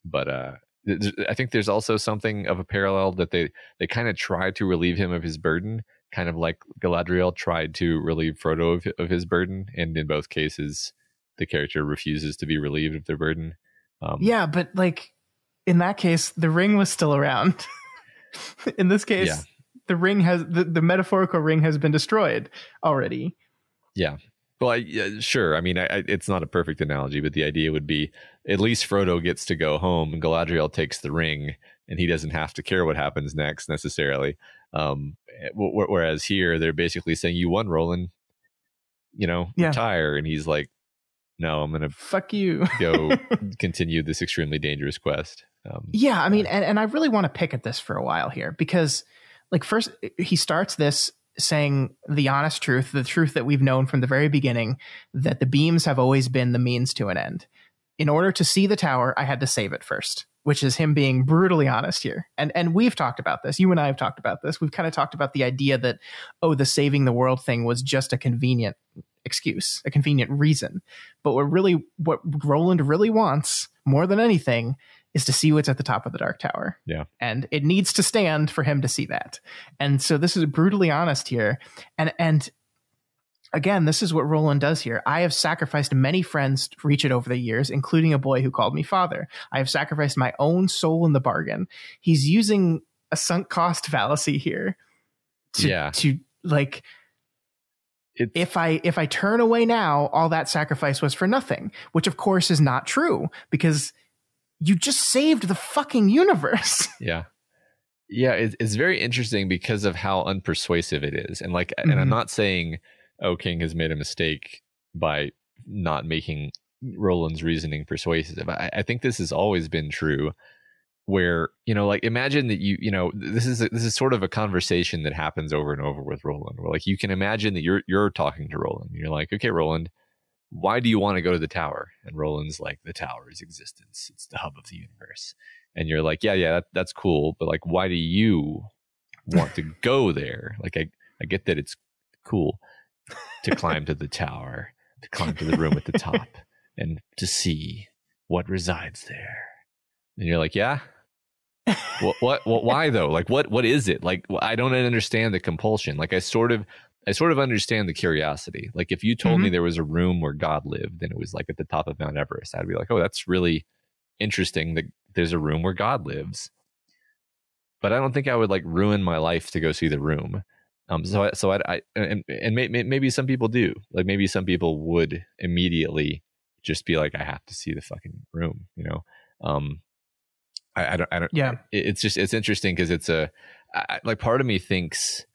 But I think there's also something of a parallel that they kind of try to relieve him of his burden, kind of like Galadriel tried to relieve Frodo of his burden, and in both cases, the character refuses to be relieved of their burden. Yeah, but like in that case, the ring was still around. In this case, the ring the metaphorical ring has been destroyed already. Yeah. Well, sure. I mean, it's not a perfect analogy, but the idea would be at least Frodo gets to go home and Galadriel takes the ring and he doesn't have to care what happens next necessarily. Whereas here, they're basically saying, you won, Roland, retire. And he's like, no, I'm going to fuck you. Go continue this extremely dangerous quest. I mean, and I really want to pick at this for a while here because like first he starts this saying the honest truth, the truth that we've known from the very beginning, that the beams have always been the means to an end. In order to see the tower, I had to save it first, which is him being brutally honest here. And we've talked about this. You and I have talked about this. We've kind of talked about the idea that, the saving the world thing was just a convenient excuse, a convenient reason. But what Roland really wants more than anything is to see what's at the top of the Dark Tower. Yeah. And it needs to stand for him to see that. And so this is brutally honest here. And again, this is what Roland does here. I have sacrificed many friends to reach it over the years, including a boy who called me father. I have sacrificed my own soul in the bargain. He's using a sunk cost fallacy here to like, if I turn away now, all that sacrifice was for nothing, which of course is not true, because you just saved the fucking universe. Yeah. Yeah. It's very interesting because of how unpersuasive it is. And like, and I'm not saying, King has made a mistake by not making Roland's reasoning persuasive. I think this has always been true, where, like, imagine that this is sort of a conversation that happens over and over with Roland, where like you can imagine that you're talking to Roland and you're like, okay, Roland, why do you want to go to the tower? And Roland's like, the tower's existence, it's the hub of the universe. And you're like, yeah, that's cool, but like, why do you want to go there? Like, I get that it's cool to climb to the tower, to climb to the room at the top, and to see what resides there. And you're like, yeah. What? Why though? Like, what is it? Like, I don't understand the compulsion. Like, I sort of understand the curiosity. Like, if you told me there was a room where God lived and it was like at the top of Mount Everest, I'd be like, oh, that's really interesting that there's a room where God lives. But I don't think I would like ruin my life to go see the room. Maybe some people do. Like, maybe some people would immediately just be like, I have to see the fucking room, I don't. Yeah. It's interesting because it's like part of me thinks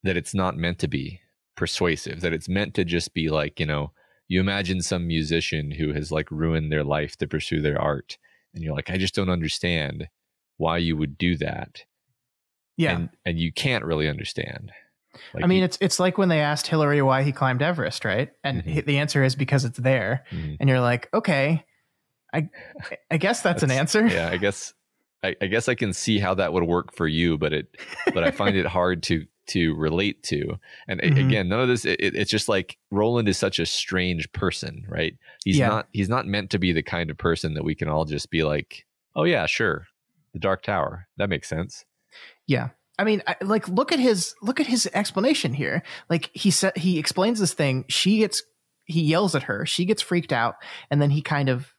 that it's not meant to be persuasive, that it's meant to just be like, you imagine some musician who has like ruined their life to pursue their art. And you're like, I just don't understand why you would do that. Yeah. And you can't really understand. Like, I mean, it's like when they asked Hillary why he climbed Everest, right? And the answer is because it's there. And you're like, okay, I guess that's an answer. Yeah, I guess I can see how that would work for you, but I find it hard to relate to. And again, none of this. It's just like Roland is such a strange person, right? He's not meant to be the kind of person that we can all just be like, oh yeah, sure, the Dark Tower, that makes sense. Yeah. I mean, look at his explanation here. Like, he explains this thing. He yells at her. She gets freaked out. And then he kind of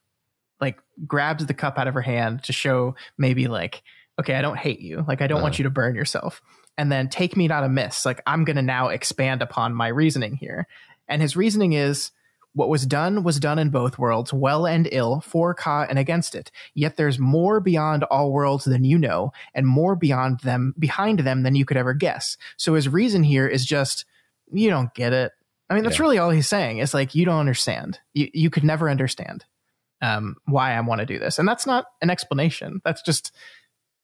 like grabs the cup out of her hand to show maybe like, okay, I don't hate you. Like, I don't want you to burn yourself. And then take me not amiss. Like, I'm going to now expand upon my reasoning here. And his reasoning is, what was done in both worlds, well and ill, for Ka and against it. Yet there's more beyond all worlds than you know, and more behind them than you could ever guess. So his reason here is just, you don't get it. I mean, that's really all he's saying. It's like, you don't understand. You could never understand why I want to do this. And that's not an explanation. That's just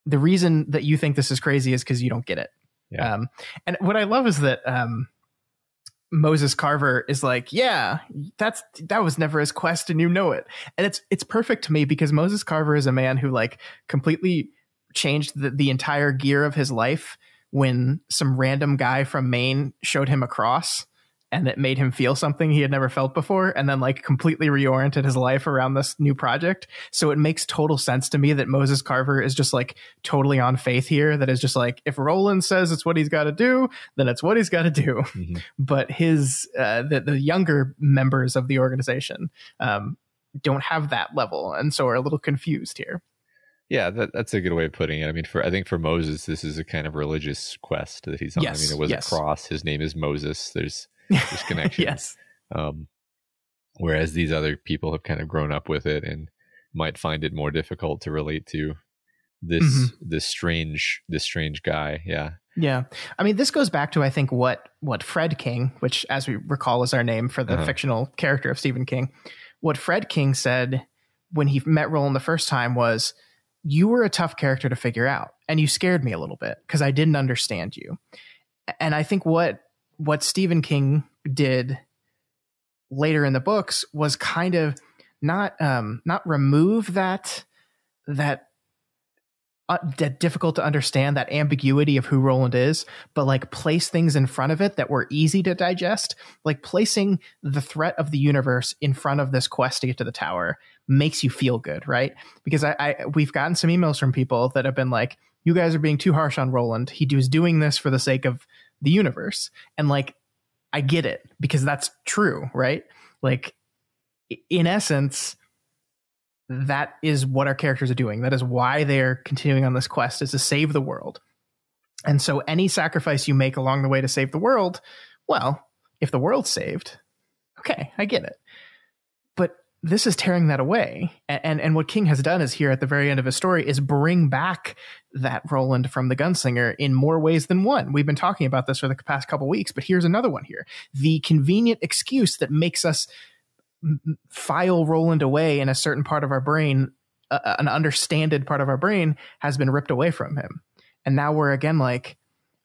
the reason that you think this is crazy is because you don't get it. Yeah. And what I love is that Moses Carver is like, yeah, that was never his quest, and you know it. And it's perfect to me because Moses Carver is a man who like completely changed the entire gear of his life when some random guy from Maine showed him a cross, and it made him feel something he had never felt before, and then like completely reoriented his life around this new project. So it makes total sense to me that Moses Carver is just like totally on faith here. That is just like, if Roland says it's what he's got to do, then it's what he's got to do. But his the younger members of the organization don't have that level, and so are a little confused here. Yeah, that's a good way of putting it. I mean, I think for Moses, this is a kind of religious quest that he's on. Yes, I mean, it was a cross. His name is Moses. There's connection. Yes. Whereas these other people have kind of grown up with it and might find it more difficult to relate to this strange guy. Yeah. Yeah. I mean, this goes back to, I think, what Fred King, which as we recall is our name for the fictional character of Stephen King, what Fred King said when he met Roland the first time was, you were a tough character to figure out, and you scared me a little bit because I didn't understand you. And I think what Stephen King did later in the books was kind of not remove that difficult to understand, that ambiguity of who Roland is, but like place things in front of it that were easy to digest. Like placing the threat of the universe in front of this quest to get to the tower makes you feel good, right? Because we've gotten some emails from people that have been like, you guys are being too harsh on Roland. He was doing this for the sake of the universe. And like, I get it, because that's true, right? Like, in essence, that is what our characters are doing. That is why they're continuing on this quest, is to save the world. And so any sacrifice you make along the way to save the world, well, if the world's saved, okay, I get it. But this is tearing that away. And what King has done is, here at the very end of his story, is bring back that Roland from the Gunslinger in more ways than one. We've been talking about this for the past couple weeks, but here's another one here. The convenient excuse that makes us file Roland away in a certain part of our brain, an understanded part of our brain, has been ripped away from him. And now we're again like,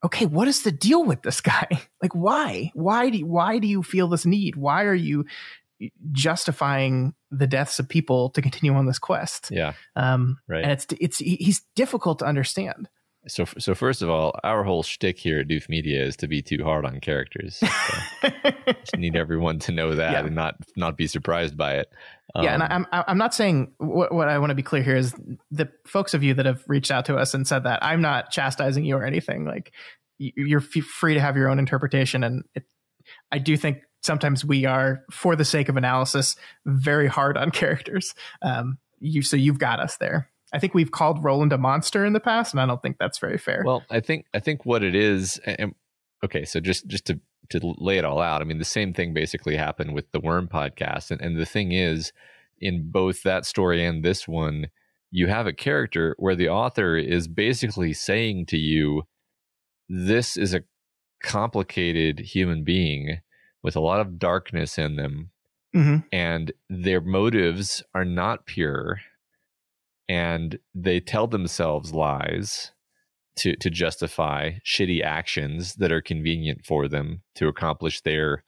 okay, what is the deal with this guy? Like, why do you feel this need? Why are you justifying the deaths of people to continue on this quest? Yeah. Right. And he's difficult to understand. So first of all, our whole shtick here at Doof Media is to be too hard on characters. So just need everyone to know that, and not be surprised by it. And I'm not saying, what I want to be clear here is, the folks of you that have reached out to us and said that, I'm not chastising you or anything. Like, you're free to have your own interpretation, and I do think sometimes we are, for the sake of analysis, very hard on characters. So you've got us there. I think we've called Roland a monster in the past, and I don't think that's very fair. Well, I think what it is, and okay, so just to lay it all out, I mean, the same thing basically happened with the Worm podcast, and the thing is, in both that story and this one, you have a character where the author is basically saying to you, this is a complicated human being with a lot of darkness in them, and their motives are not pure. And they tell themselves lies to justify shitty actions that are convenient for them to accomplish their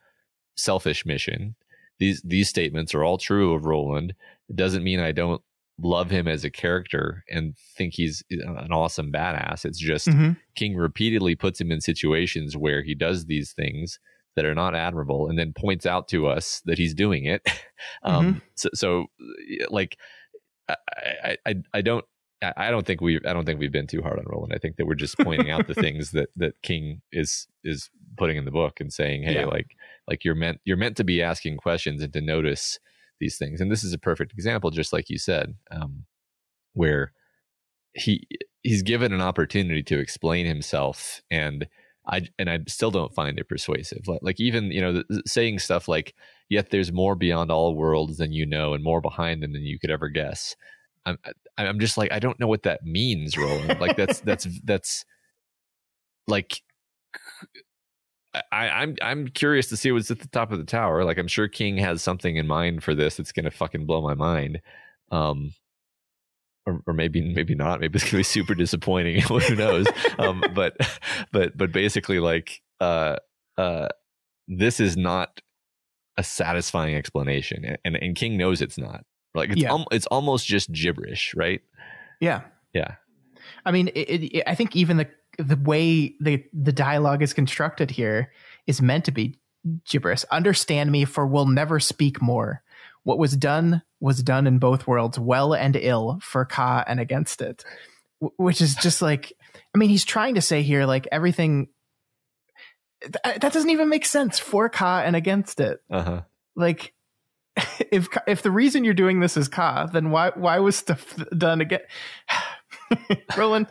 selfish mission. These statements are all true of Roland. It doesn't mean I don't love him as a character and think he's an awesome badass. It's just King repeatedly puts him in situations where he does these things that are not admirable, and then points out to us that he's doing it. So like, I don't think we've been too hard on Roland. I think that we're just pointing out the things that King is putting in the book and saying, hey, like you're meant to be asking questions and to notice these things. And this is a perfect example, just like you said, where he's given an opportunity to explain himself, and I still don't find it persuasive. Like even, saying stuff like, yet there's more beyond all worlds than you know, and more behind them than you could ever guess. I'm just like, I don't know what that means, Roland. Like that's like, I'm curious to see what's at the top of the tower. Like, I'm sure King has something in mind for this that's going to fucking blow my mind. Or maybe not. Maybe it's gonna be super disappointing. Who knows? But basically, like, this is not a satisfying explanation, and King knows it's not. Like, it's almost just gibberish, right? Yeah. I mean, I think even the way the dialogue is constructed here is meant to be gibberish. Understand me, for we'll never speak more. What was done in both worlds, well and ill, for Ka and against it. Which is just like, I mean, he's trying to say here, like, everything that doesn't even make sense, for Ka and against it. Like, if the reason you're doing this is Ka, then why was stuff done again? Roland.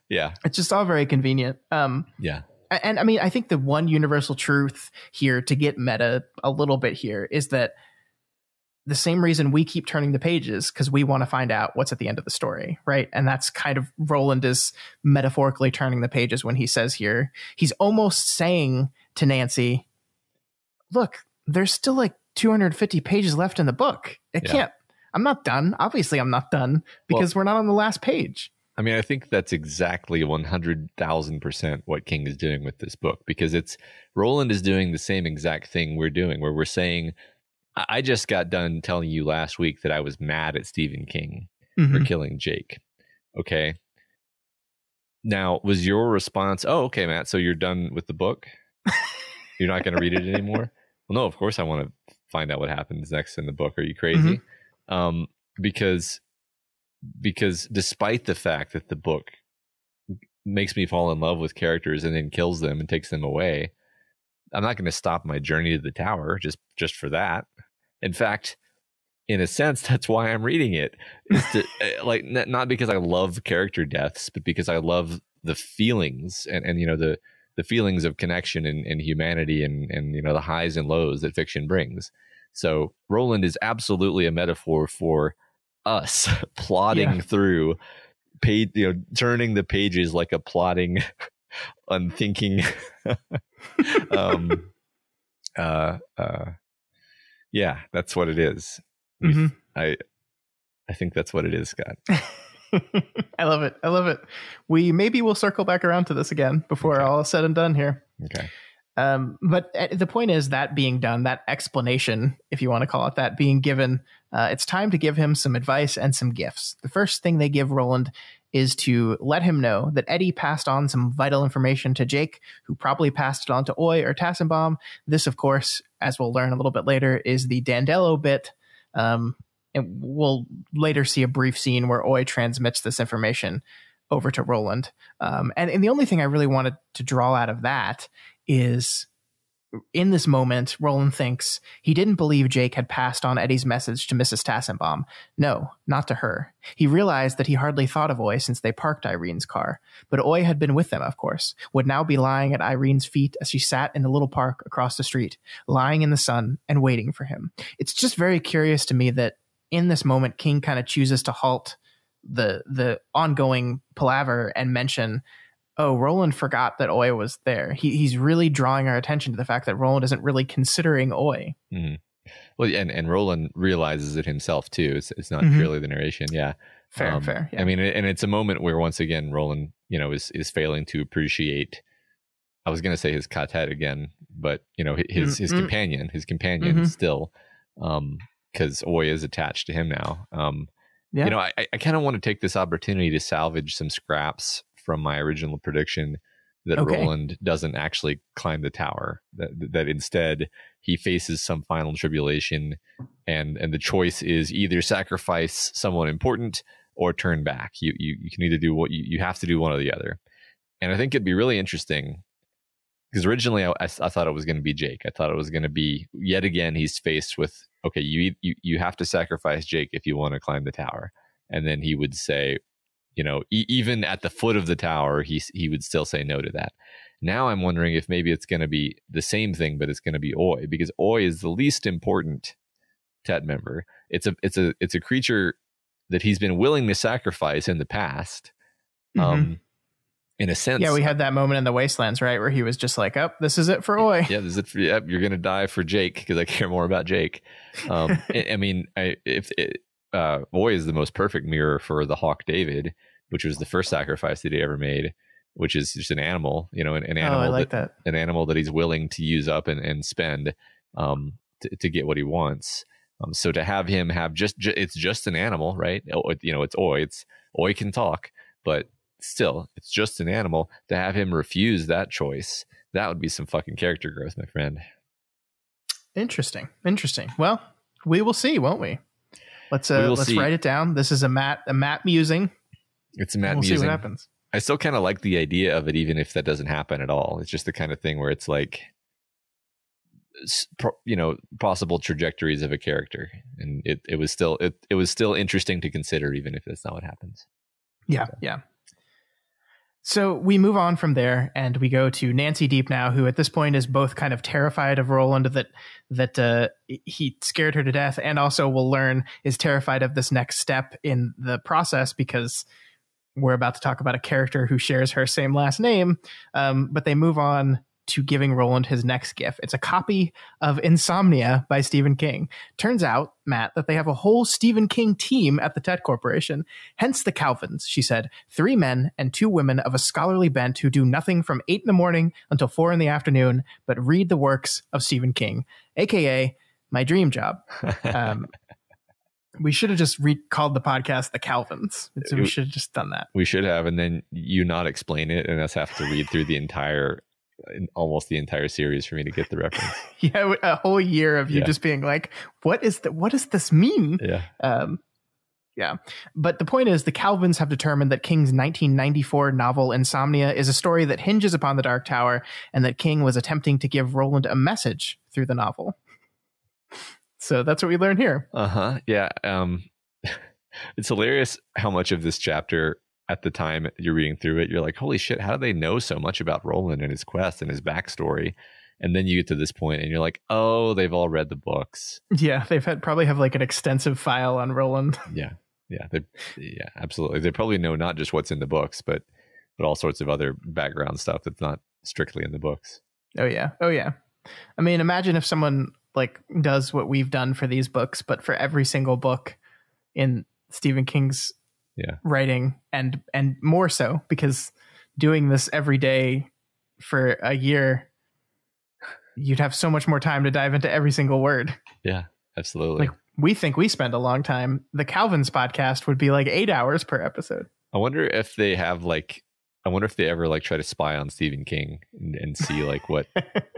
Yeah. It's just all very convenient. Yeah. And I mean, I think the one universal truth here, to get meta a little bit here, is that the same reason we keep turning the pages, because we want to find out what's at the end of the story, right? And that's kind of, Roland is metaphorically turning the pages when he says here, he's almost saying to Nancy, look, there's still like 250 pages left in the book. I'm not done. Obviously I'm not done, because we're not on the last page. I mean, I think that's exactly 100,000% what King is doing with this book, because Roland is doing the same exact thing we're doing, where we're saying, I just got done telling you last week that I was mad at Stephen King for killing Jake. Okay. Now, was your response, oh, okay, Matt, so you're done with the book? You're not going to read it anymore? Well, no, of course I want to find out what happens next in the book. Are you crazy? Because despite the fact that the book makes me fall in love with characters and then kills them and takes them away, I'm not going to stop my journey to the tower just for that. In fact, in a sense, that's why I'm reading it. Is to like not because I love character deaths, but because I love the feelings and you know the feelings of connection and humanity and you know the highs and lows that fiction brings. So Roland is absolutely a metaphor for us plodding through page, you know, turning the pages like a plodding, unthinking. Yeah, that's what it is. I think that's what it is, Scott. I love it. I love it. Maybe we'll circle back around to this again before all is said and done here. Okay. But the point is that being done, that explanation, if you want to call it that, being given, it's time to give him some advice and some gifts. The first thing they give Roland is to let him know that Eddie passed on some vital information to Jake, who probably passed it on to Oy or Tassenbaum. This, of course, as we'll learn a little bit later, is the Dandelo bit. And we'll later see a brief scene where Oy transmits this information over to Roland. And the only thing I really wanted to draw out of that is in this moment, Roland thinks he didn't believe Jake had passed on Eddie's message to Mrs. Tassenbaum. No, not to her. He realized that he hardly thought of Oy since they parked Irene's car. But Oy had been with them, of course, would now be lying at Irene's feet as she sat in the little park across the street, lying in the sun and waiting for him. It's just very curious to me that in this moment, King kind of chooses to halt the ongoing palaver and mention, oh, Roland forgot that Oy was there. He's really drawing our attention to the fact that Roland isn't really considering Oy. Well, and Roland realizes it himself too. It's not purely the narration. Yeah. Fair. Yeah. I mean, and it's a moment where once again, Roland, you know, is failing to appreciate, I was going to say his quartet again, but you know, his companion still, because Oy is attached to him now. You know, I kind of want to take this opportunity to salvage some scraps from my original prediction that Roland doesn't actually climb the tower, that instead he faces some final tribulation and the choice is either sacrifice someone important or turn back. You can either do what you have to do, one or the other. And I think it'd be really interesting because originally I thought it was going to be Jake. I thought it was going to be yet again he's faced with, okay, you have to sacrifice Jake if you want to climb the tower. And then he would say, you know, even at the foot of the tower, he would still say no to that. Now I'm wondering if maybe it's going to be the same thing, but it's going to be Oy, because Oy is the least important Tet member. It's a creature that he's been willing to sacrifice in the past. In a sense, yeah, we had that moment in the Wastelands, right, where he was just like, "Oh, this is it for Oy." Yeah, this is it for you're going to die for Jake because I care more about Jake. I mean, Oy is the most perfect mirror for the Hawk David, which was the first sacrifice that he ever made, which is just an animal, you know, an animal an animal that he's willing to use up and spend to get what he wants. So to have him have it's just an animal, right? You know, it's Oy can talk, but still, it's just an animal. To have him refuse that choice, that would be some fucking character growth, my friend. Interesting. Well, we will see, won't we? Let's write it down. This is a Matt musing. It's a Matt musing. We'll see what happens. I still kind of like the idea of it, even if that doesn't happen at all. It's just the kind of thing where it's like, you know, possible trajectories of a character, and it was still interesting to consider, even if that's not what happens. Yeah. So we move on from there and we go to Nancy Deep now, who at this point is both kind of terrified of Roland that he scared her to death, and also we'll learn is terrified of this next step in the process because we're about to talk about a character who shares her same last name. But they move on to giving Roland his next gift. It's a copy of Insomnia by Stephen King. Turns out, Matt, that they have a whole Stephen King team at the Tet Corporation. Hence the Calvins, she said, 3 men and 2 women of a scholarly bent who do nothing from 8 in the morning until 4 in the afternoon, but read the works of Stephen King, aka my dream job. We should have just called the podcast The Calvins. So we should have just done that. We should have, and then you not explain it and us have to read through almost the entire series for me to get the reference. Yeah, a whole year of you just being like, what does this mean? Yeah. Yeah. But the point is, the Calvins have determined that King's 1994 novel Insomnia is a story that hinges upon the Dark Tower, and that King was attempting to give Roland a message through the novel. So that's what we learn here. Yeah. It's hilarious how much of this chapter at the time you're reading through it, you're like, holy shit, how do they know so much about Roland and his quest and his backstory? And then you get to this point and you're like, oh, they've all read the books. Yeah, probably have like an extensive file on Roland. Yeah, absolutely. They probably know not just what's in the books, but all sorts of other background stuff that's not strictly in the books. Oh yeah. I mean, imagine if someone like does what we've done for these books, but for every single book in Stephen King's writing, and more so, because doing this every day for a year, you'd have so much more time to dive into every single word. Yeah, absolutely. Like, we think we spend a long time. The Calvins podcast would be like 8 hours per episode. I wonder if they have ever like try to spy on Stephen King and see like what,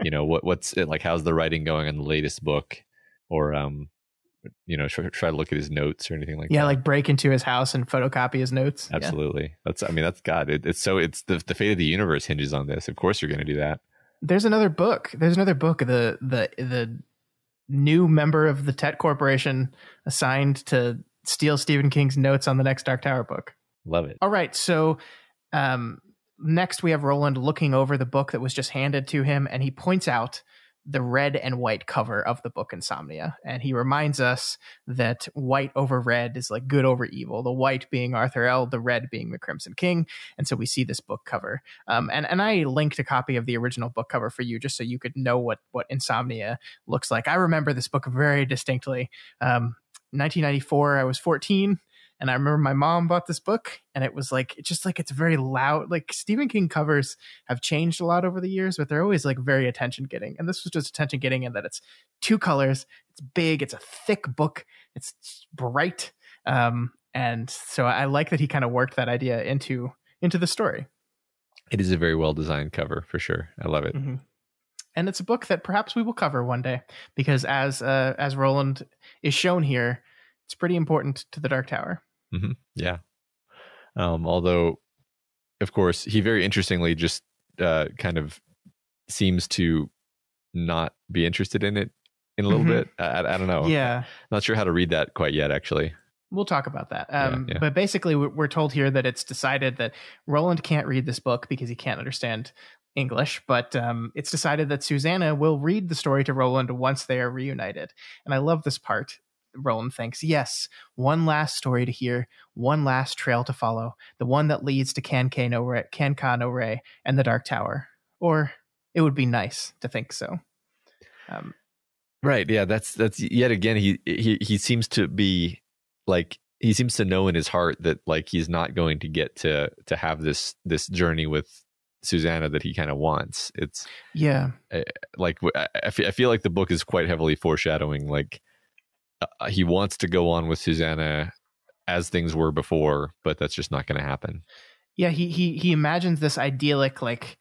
what's it like, how's the writing going on the latest book, or, try to look at his notes or anything like that. Yeah, like break into his house and photocopy his notes. Absolutely. Yeah. That's God. It's the fate of the universe hinges on this. Of course you're going to do that. There's another book. The new member of the Tet Corporation assigned to steal Stephen King's notes on the next Dark Tower book. Love it. All right. So next we have Roland looking over the book that was just handed to him, and he points out the red and white cover of the book Insomnia. And he reminds us that white over red is like good over evil, the white being Arthur L., the red being the Crimson King. And so we see this book cover. And I linked a copy of the original book cover for you just so you could know what Insomnia looks like. I remember this book very distinctly. 1994, I was 14. And I remember my mom bought this book, and it was like, it's very loud. Like, Stephen King covers have changed a lot over the years, but they're always like very attention getting. And this was just attention getting in that it's 2 colors, it's big, it's a thick book, it's bright. And so I like that he kind of worked that idea into the story. It is a very well designed cover for sure. I love it. Mm-hmm. And it's a book that perhaps we will cover one day, because as Roland is shown here, it's pretty important to the Dark Tower. Mm-hmm. Yeah. Although, of course, he very interestingly just kind of seems to not be interested in it in a little bit. I don't know. Yeah. Not sure how to read that quite yet, actually. We'll talk about that. But basically, we're told here that it's decided that Roland can't read this book because he can't understand English, but it's decided that Susanna will read the story to Roland once they are reunited. And I love this part. Roland thinks, yes, one last story to hear, one last trail to follow, the one that leads to Can-Ka-No-Re and the Dark Tower. Or it would be nice to think so. Right. Yeah. That's yet again, he seems to be like, he seems to know in his heart that like he's not going to get to have this journey with Susanna that he kind of wants. It's like I feel like the book is quite heavily foreshadowing like he wants to go on with Susanna as things were before, but that's just not going to happen. Yeah, he imagines this idyllic like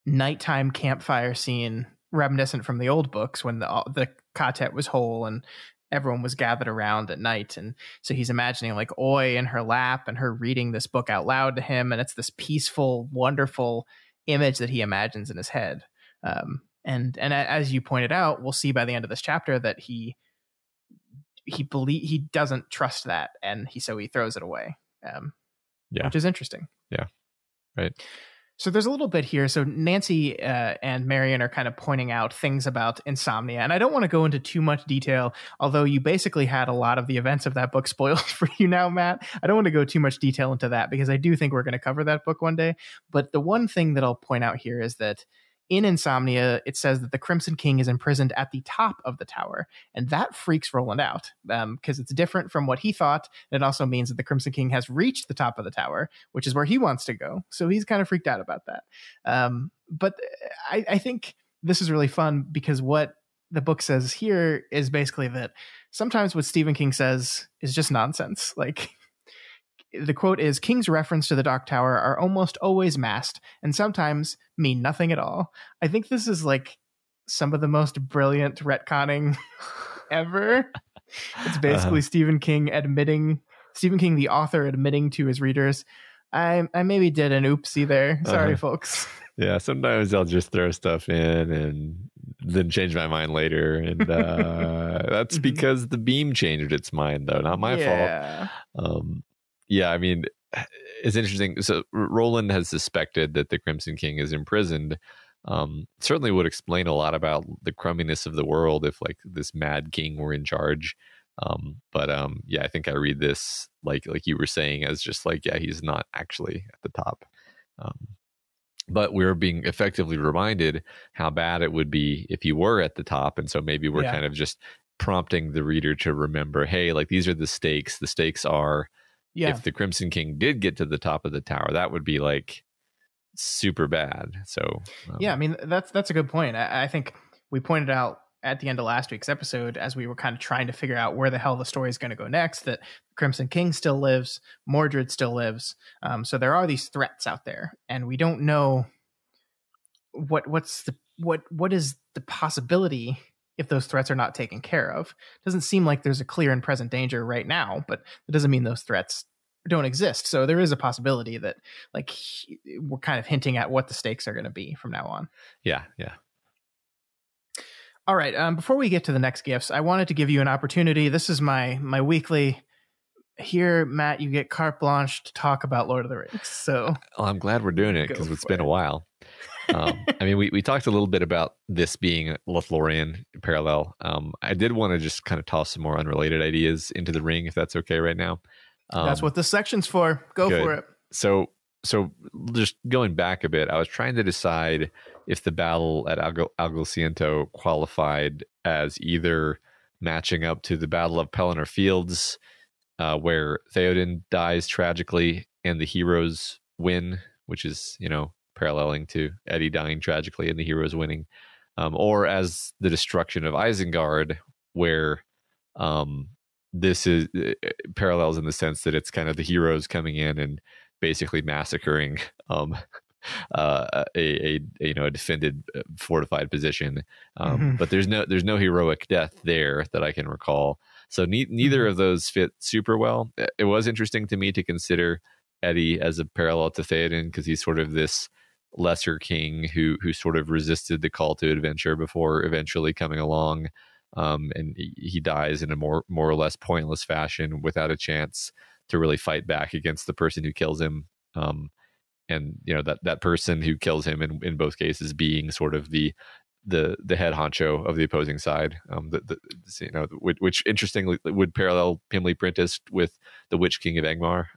nighttime campfire scene reminiscent from the old books when the quartet was whole and everyone was gathered around at night. And so he's imagining like Oy in her lap and her reading this book out loud to him. And it's this peaceful, wonderful image that he imagines in his head. And as you pointed out, we'll see by the end of this chapter that he doesn't trust that, and he throws it away. Which is interesting. Yeah, right. So there's a little bit here. So Nancy and Marion are kind of pointing out things about Insomnia, and I don't want to go into too much detail, although you basically had a lot of the events of that book spoiled for you now, Matt. I don't want to go too much detail into that because I do think we're going to cover that book one day. But the one thing that I'll point out here is that in Insomnia, it says that the Crimson King is imprisoned at the top of the tower, and that freaks Roland out because it's different from what he thought. And it also means that the Crimson King has reached the top of the tower, which is where he wants to go. So he's kind of freaked out about that. But I think this is really fun because what the book says here is basically that sometimes what Stephen King says is just nonsense. Like, the quote is, King's reference to the Dark Tower are almost always masked and sometimes mean nothing at all. I think this is like some of the most brilliant retconning ever. It's basically Stephen King, the author, admitting to his readers, I maybe did an oopsie there. Sorry, folks. Yeah, sometimes I'll just throw stuff in and then change my mind later. And that's because the beam changed its mind, though, not my fault. Yeah, I mean, it's interesting. So Roland has suspected that the Crimson King is imprisoned. Certainly would explain a lot about the crumminess of the world if like this mad king were in charge. But yeah, I think I read this like you were saying as just like, yeah, he's not actually at the top. But we're being effectively reminded how bad it would be if he were at the top. And so maybe we're kind of just prompting the reader to remember, hey, like these are the stakes. The stakes are if the Crimson King did get to the top of the tower, that would be like super bad. So yeah, I mean, that's a good point. I think we pointed out at the end of last week's episode, as we were kind of trying to figure out where the hell the story is going to go next, that Crimson King still lives, Mordred still lives. So there are these threats out there, and we don't know what is the possibility if those threats are not taken care of. It doesn't seem like there's a clear and present danger right now, but it doesn't mean those threats don't exist. So there is a possibility that like we're kind of hinting at what the stakes are going to be from now on. Yeah. All right. Before we get to the next gifts, I wanted to give you an opportunity. This is my weekly. Here, Matt, you get carte blanche to talk about Lord of the Rings. So I'm glad we're doing it because it's been a while. I mean, we talked a little bit about this being a Lothlorien parallel. I did want to just kind of toss some more unrelated ideas into the ring, if that's okay right now. That's what this section's for. Go for it. So just going back a bit, I was trying to decide if the battle at Algolciento qualified as either matching up to the Battle of Pelennor Fields, where Theoden dies tragically and the heroes win, which is, paralleling to Eddie dying tragically and the heroes winning, or as the destruction of Isengard, where this is parallels in the sense that it's kind of the heroes coming in and basically massacring a defended fortified position, but there's no heroic death there that I can recall. So neither of those fit super well. It was interesting to me to consider Eddie as a parallel to Theoden because he's sort of this lesser king who sort of resisted the call to adventure before eventually coming along, and he dies in a more or less pointless fashion without a chance to really fight back against the person who kills him. And that person who kills him in both cases being sort of the head honcho of the opposing side, which interestingly would parallel Pimli Prentice with the Witch King of Angmar,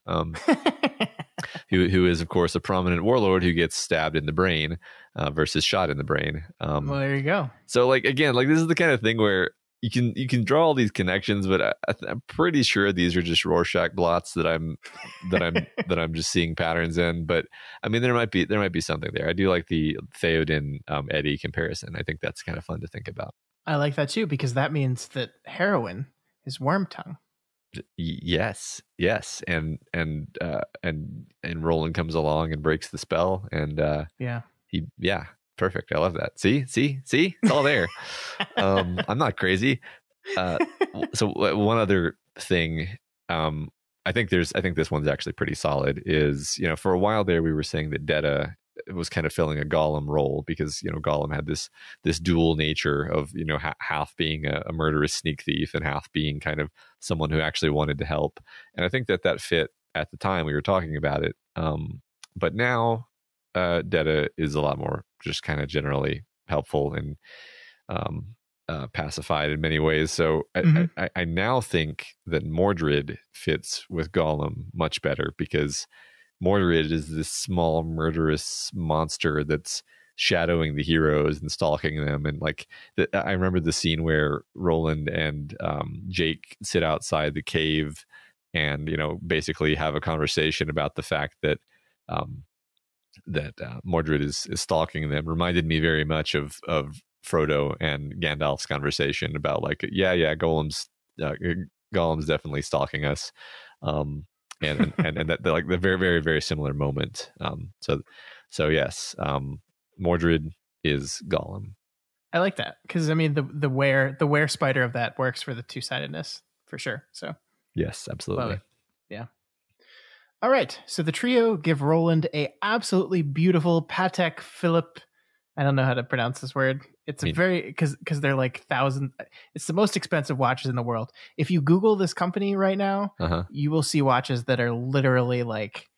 who is of course a prominent warlord who gets stabbed in the brain versus shot in the brain. Well, there you go. So again, this is the kind of thing where you can draw all these connections, but I'm pretty sure these are just Rorschach blots that I'm just seeing patterns in. But I mean, there might be something there. I do like the Theoden Eddie comparison. I think that's kind of fun to think about. I like that too, because that means that heroin is Wormtongue. Yes, and Roland comes along and breaks the spell, and perfect. I love that. See, it's all there. I'm not crazy. So one other thing, I think this one's actually pretty solid. Is for a while there we were saying that Detta was kind of filling a Gollum role because Gollum had this dual nature of half being a murderous sneak thief and half being kind of someone who actually wanted to help. And I think that fit at the time we were talking about it. But now Detta is a lot more just kind of generally helpful and pacified in many ways. So I now think that Mordred fits with Gollum much better because Mordred is this small murderous monster that's shadowing the heroes and stalking them. And I remember the scene where Roland and Jake sit outside the cave and basically have a conversation about the fact that Mordred is stalking them. Reminded me very much of Frodo and Gandalf's conversation about like, yeah, Gollum's definitely stalking us, and that like the very very very similar moment. So yes, Mordred is Gollum. I like that because I mean the were spider of that works for the two-sidedness for sure. So yes, absolutely. Yeah. All right. So the trio give Roland a absolutely beautiful Patek Philippe. I don't know how to pronounce this word. It's a very because they're like thousand. It's the most expensive watches in the world. If you Google this company right now, you will see watches that are literally like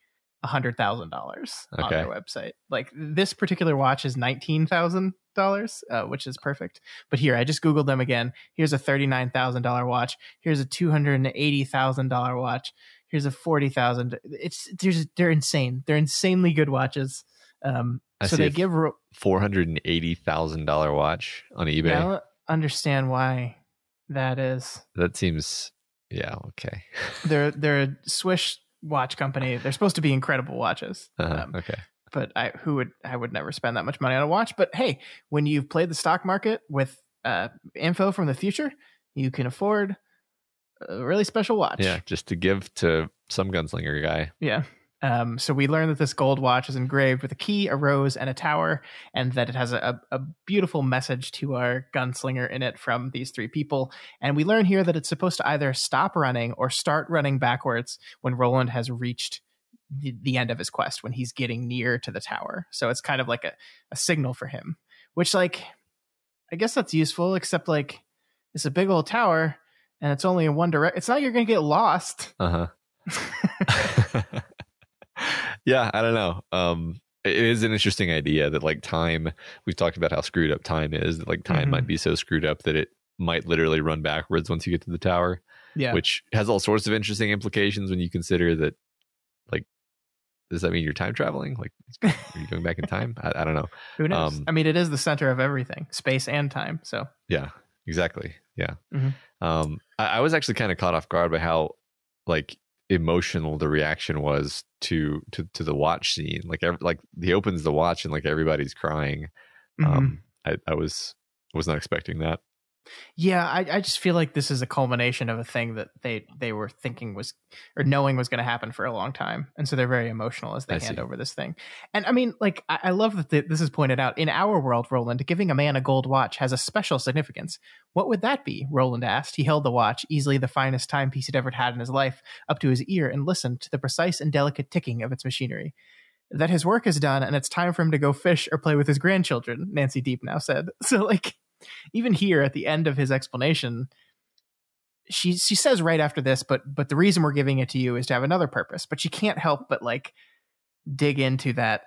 $100,000 on their website. Like this particular watch is $19,000, which is perfect. But here, I just Googled them again. Here's a $39,000 watch. Here's a $280,000 watch. Here's a $40,000. They're insane. They're insanely good watches. So they give $480,000 watch on eBay. Yeah, I don't understand why that is. That seems okay. They're a Swiss watch company. They're supposed to be incredible watches. Okay. But I would never spend that much money on a watch. But hey, when you've played the stock market with info from the future, you can afford a really special watch. Yeah, just to give to some gunslinger guy. Yeah. So we learn that this gold watch is engraved with a key, a rose, and a tower, and that it has a beautiful message to our gunslinger in it from these three people. And we learn here that it's supposed to either stop running or start running backwards when Roland has reached the end of his quest, when he's getting near to the tower. So it's kind of like a signal for him, which, like, I guess that's useful, except like it's a big old tower and it's only in one direction. It's not like you're going to get lost. Yeah, I don't know. It is an interesting idea that like time, we've talked about how screwed up time is, that like time might be so screwed up that it might literally run backwards once you get to the tower. Yeah. Which has all sorts of interesting implications when you consider that, like, does that mean you're time traveling? Like, are you going back in time? I don't know. Who knows? I mean, it is the center of everything, space and time. So yeah, exactly. Yeah. I was actually kind of caught off guard by how like emotional the reaction was to the watch scene. Like he opens the watch and like everybody's crying. I was not expecting that. Yeah, I just feel like this is a culmination of a thing that they were thinking was, or knowing was going to happen for a long time. And so they're very emotional as they hand over this thing. And I mean, like, I love that this is pointed out. In our world, Roland, giving a man a gold watch has a special significance. What would that be? Roland asked. He held the watch, easily the finest timepiece he'd ever had in his life, up to his ear and listened to the precise and delicate ticking of its machinery. That his work is done and it's time for him to go fish or play with his grandchildren, Nancy Deep now said. So, like, even here at the end of his explanation, she says right after this, but the reason we're giving it to you is to have another purpose. But she can't help but like dig into that.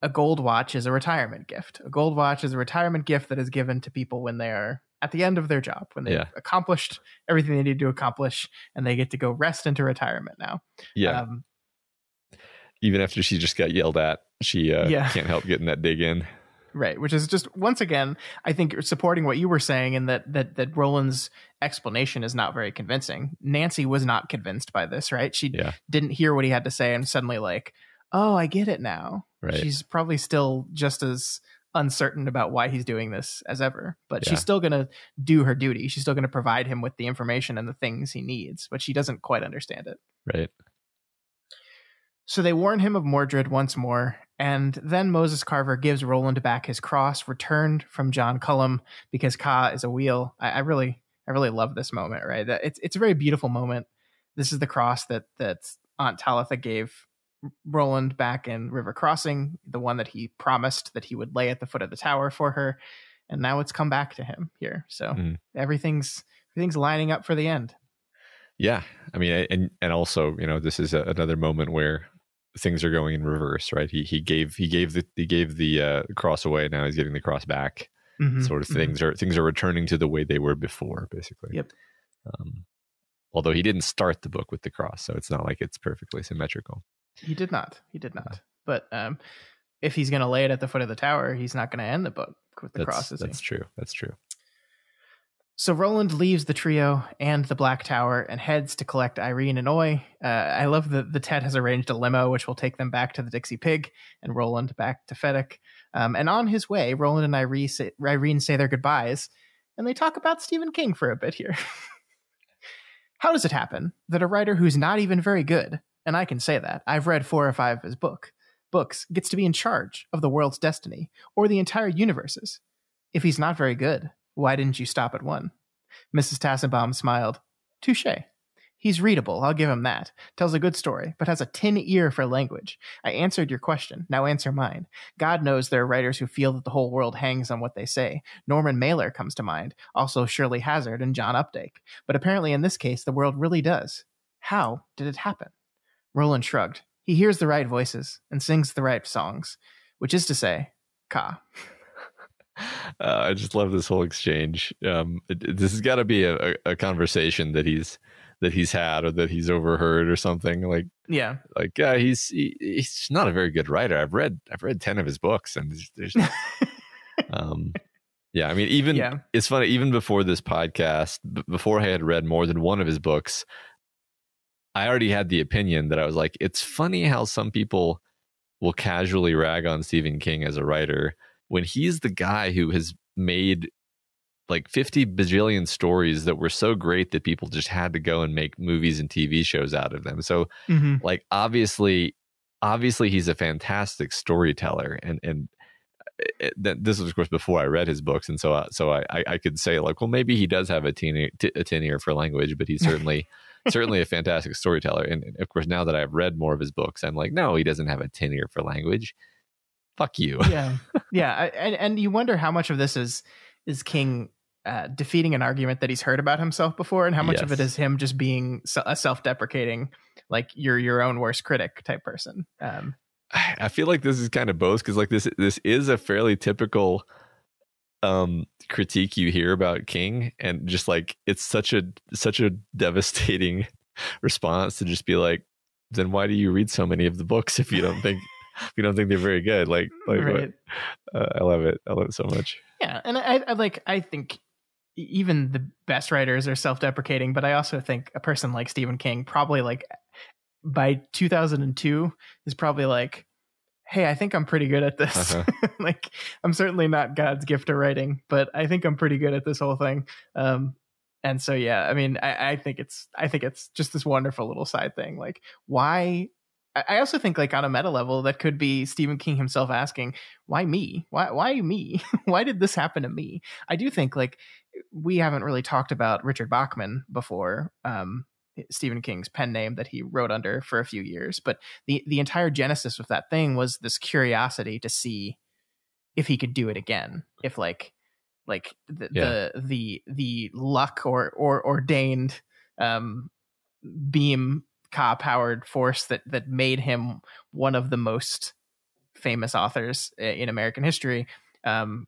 A gold watch is a retirement gift. A gold watch is a retirement gift that is given to people when they are at the end of their job, when they've accomplished everything they need to accomplish and they get to go rest into retirement now. Yeah. Even after she just got yelled at, she can't help getting that dig in. Right, which is just, once again, I think supporting what you were saying, in that Roland's explanation is not very convincing. Nancy was not convinced by this, right? She didn't hear what he had to say and suddenly like, oh, I get it now. Right. She's probably still just as uncertain about why he's doing this as ever, but she's still going to do her duty. She's still going to provide him with the information and the things he needs, but she doesn't quite understand it. Right. So they warn him of Mordred once more, and then Moses Carver gives Roland back his cross, returned from John Cullum, because Ka is a wheel. I really love this moment, right? It's a very beautiful moment. This is the cross that Aunt Talitha gave Roland back in River Crossing, the one that he promised that he would lay at the foot of the tower for her, and now it's come back to him here. So everything's lining up for the end. Yeah, I mean, and also, you know, this is another moment where things are going in reverse, right? He gave the cross away. Now he's getting the cross back. Sort of things are returning to the way they were before, basically. Yep. Although he didn't start the book with the cross, so it's not like it's perfectly symmetrical. He did not. But if he's going to lay it at the foot of the tower, he's not going to end the book with the cross. That's true. So Roland leaves the trio and the Black Tower and heads to collect Irene and Oy. I love that the Tet has arranged a limo which will take them back to the Dixie Pig and Roland back to Fedek. And on his way, Roland and Irene say their goodbyes, and they talk about Stephen King for a bit here. How does it happen that a writer who's not even very good, and I can say that, I've read 4 or 5 of his books, gets to be in charge of the world's destiny, or the entire universe's? If he's not very good, why didn't you stop at 1? Mrs. Tassenbaum smiled. Touché. He's readable, I'll give him that. Tells a good story, but has a tin ear for language. I answered your question, now answer mine. God knows there are writers who feel that the whole world hangs on what they say. Norman Mailer comes to mind, also Shirley Hazard and John Updike. But apparently in this case, the world really does. How did it happen? Roland shrugged. He hears the right voices and sings the right songs, which is to say, Ka. I just love this whole exchange. This has got to be a conversation that he's had or that he's overheard or something. Yeah, he's not a very good writer. I've read 10 of his books, and there's yeah. I mean, it's funny. Even before this podcast, before I had read more than one of his books, I already had the opinion that I was like, it's funny how some people will casually rag on Stephen King as a writer when he's the guy who has made like 50 bajillion stories that were so great that people just had to go and make movies and TV shows out of them. So like, obviously he's a fantastic storyteller. And this was, of course, before I read his books. And so I could say like, well, maybe he does have a tin ear for language, but he's certainly a fantastic storyteller. And of course, now that I've read more of his books, I'm like, no, he doesn't have a tin ear for language. Fuck you. Yeah. And you wonder how much of this is King defeating an argument that he's heard about himself before, and how much of it is him just being a self-deprecating, like you're your own worst critic type person. I feel like this is kind of both, because like this is a fairly typical critique you hear about King, and just like it's such a devastating response to just be like, then why do you read so many of the books if you don't think they're very good? Like right. I love it so much. Yeah, and I think even the best writers are self-deprecating, but I also think a person like Stephen King probably, like, by 2002 is probably like, hey, I think I'm pretty good at this. Like, I'm certainly not God's gift to writing, but I think I'm pretty good at this whole thing. And so, yeah, I mean, I think it's just this wonderful little side thing. Like, why? I also think, like, on a meta level, that could be Stephen King himself asking, why me? Why me? Why did this happen to me? I do think, like, we haven't really talked about Richard Bachman before, Stephen King's pen name that he wrote under for a few years. But the entire genesis of that thing was this curiosity to see if he could do it again. If the luck or ordained beam powered force that made him one of the most famous authors in American history,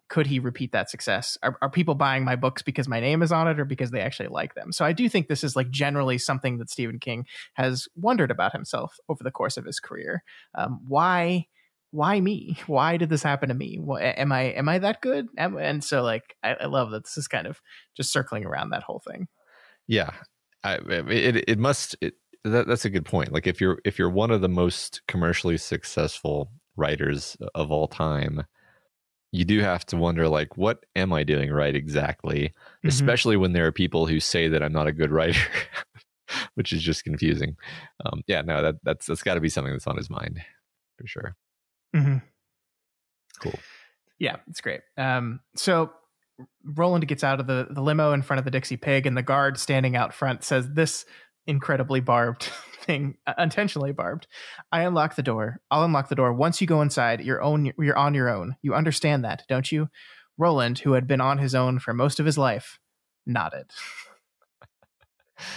could he repeat that success? Are people buying my books because my name is on it, or because they actually like them? So I do think this is, like, generally something that Stephen King has wondered about himself over the course of his career. Why me? Why did this happen to me? Am I that good? And so, like, I love that this is kind of just circling around that whole thing. Yeah, that's a good point. Like, if you're one of the most commercially successful writers of all time, you do have to wonder, like, what am I doing right exactly? Especially when there are people who say that I'm not a good writer, which is just confusing. That's got to be something that's on his mind for sure. Cool. Yeah, it's great. So Roland gets out of the limo in front of the Dixie Pig, and the guard standing out front says this incredibly barbed thing, intentionally barbed. I'll unlock the door. Once you go inside, you're on your own. You understand that, don't you? Roland, who had been on his own for most of his life, nodded.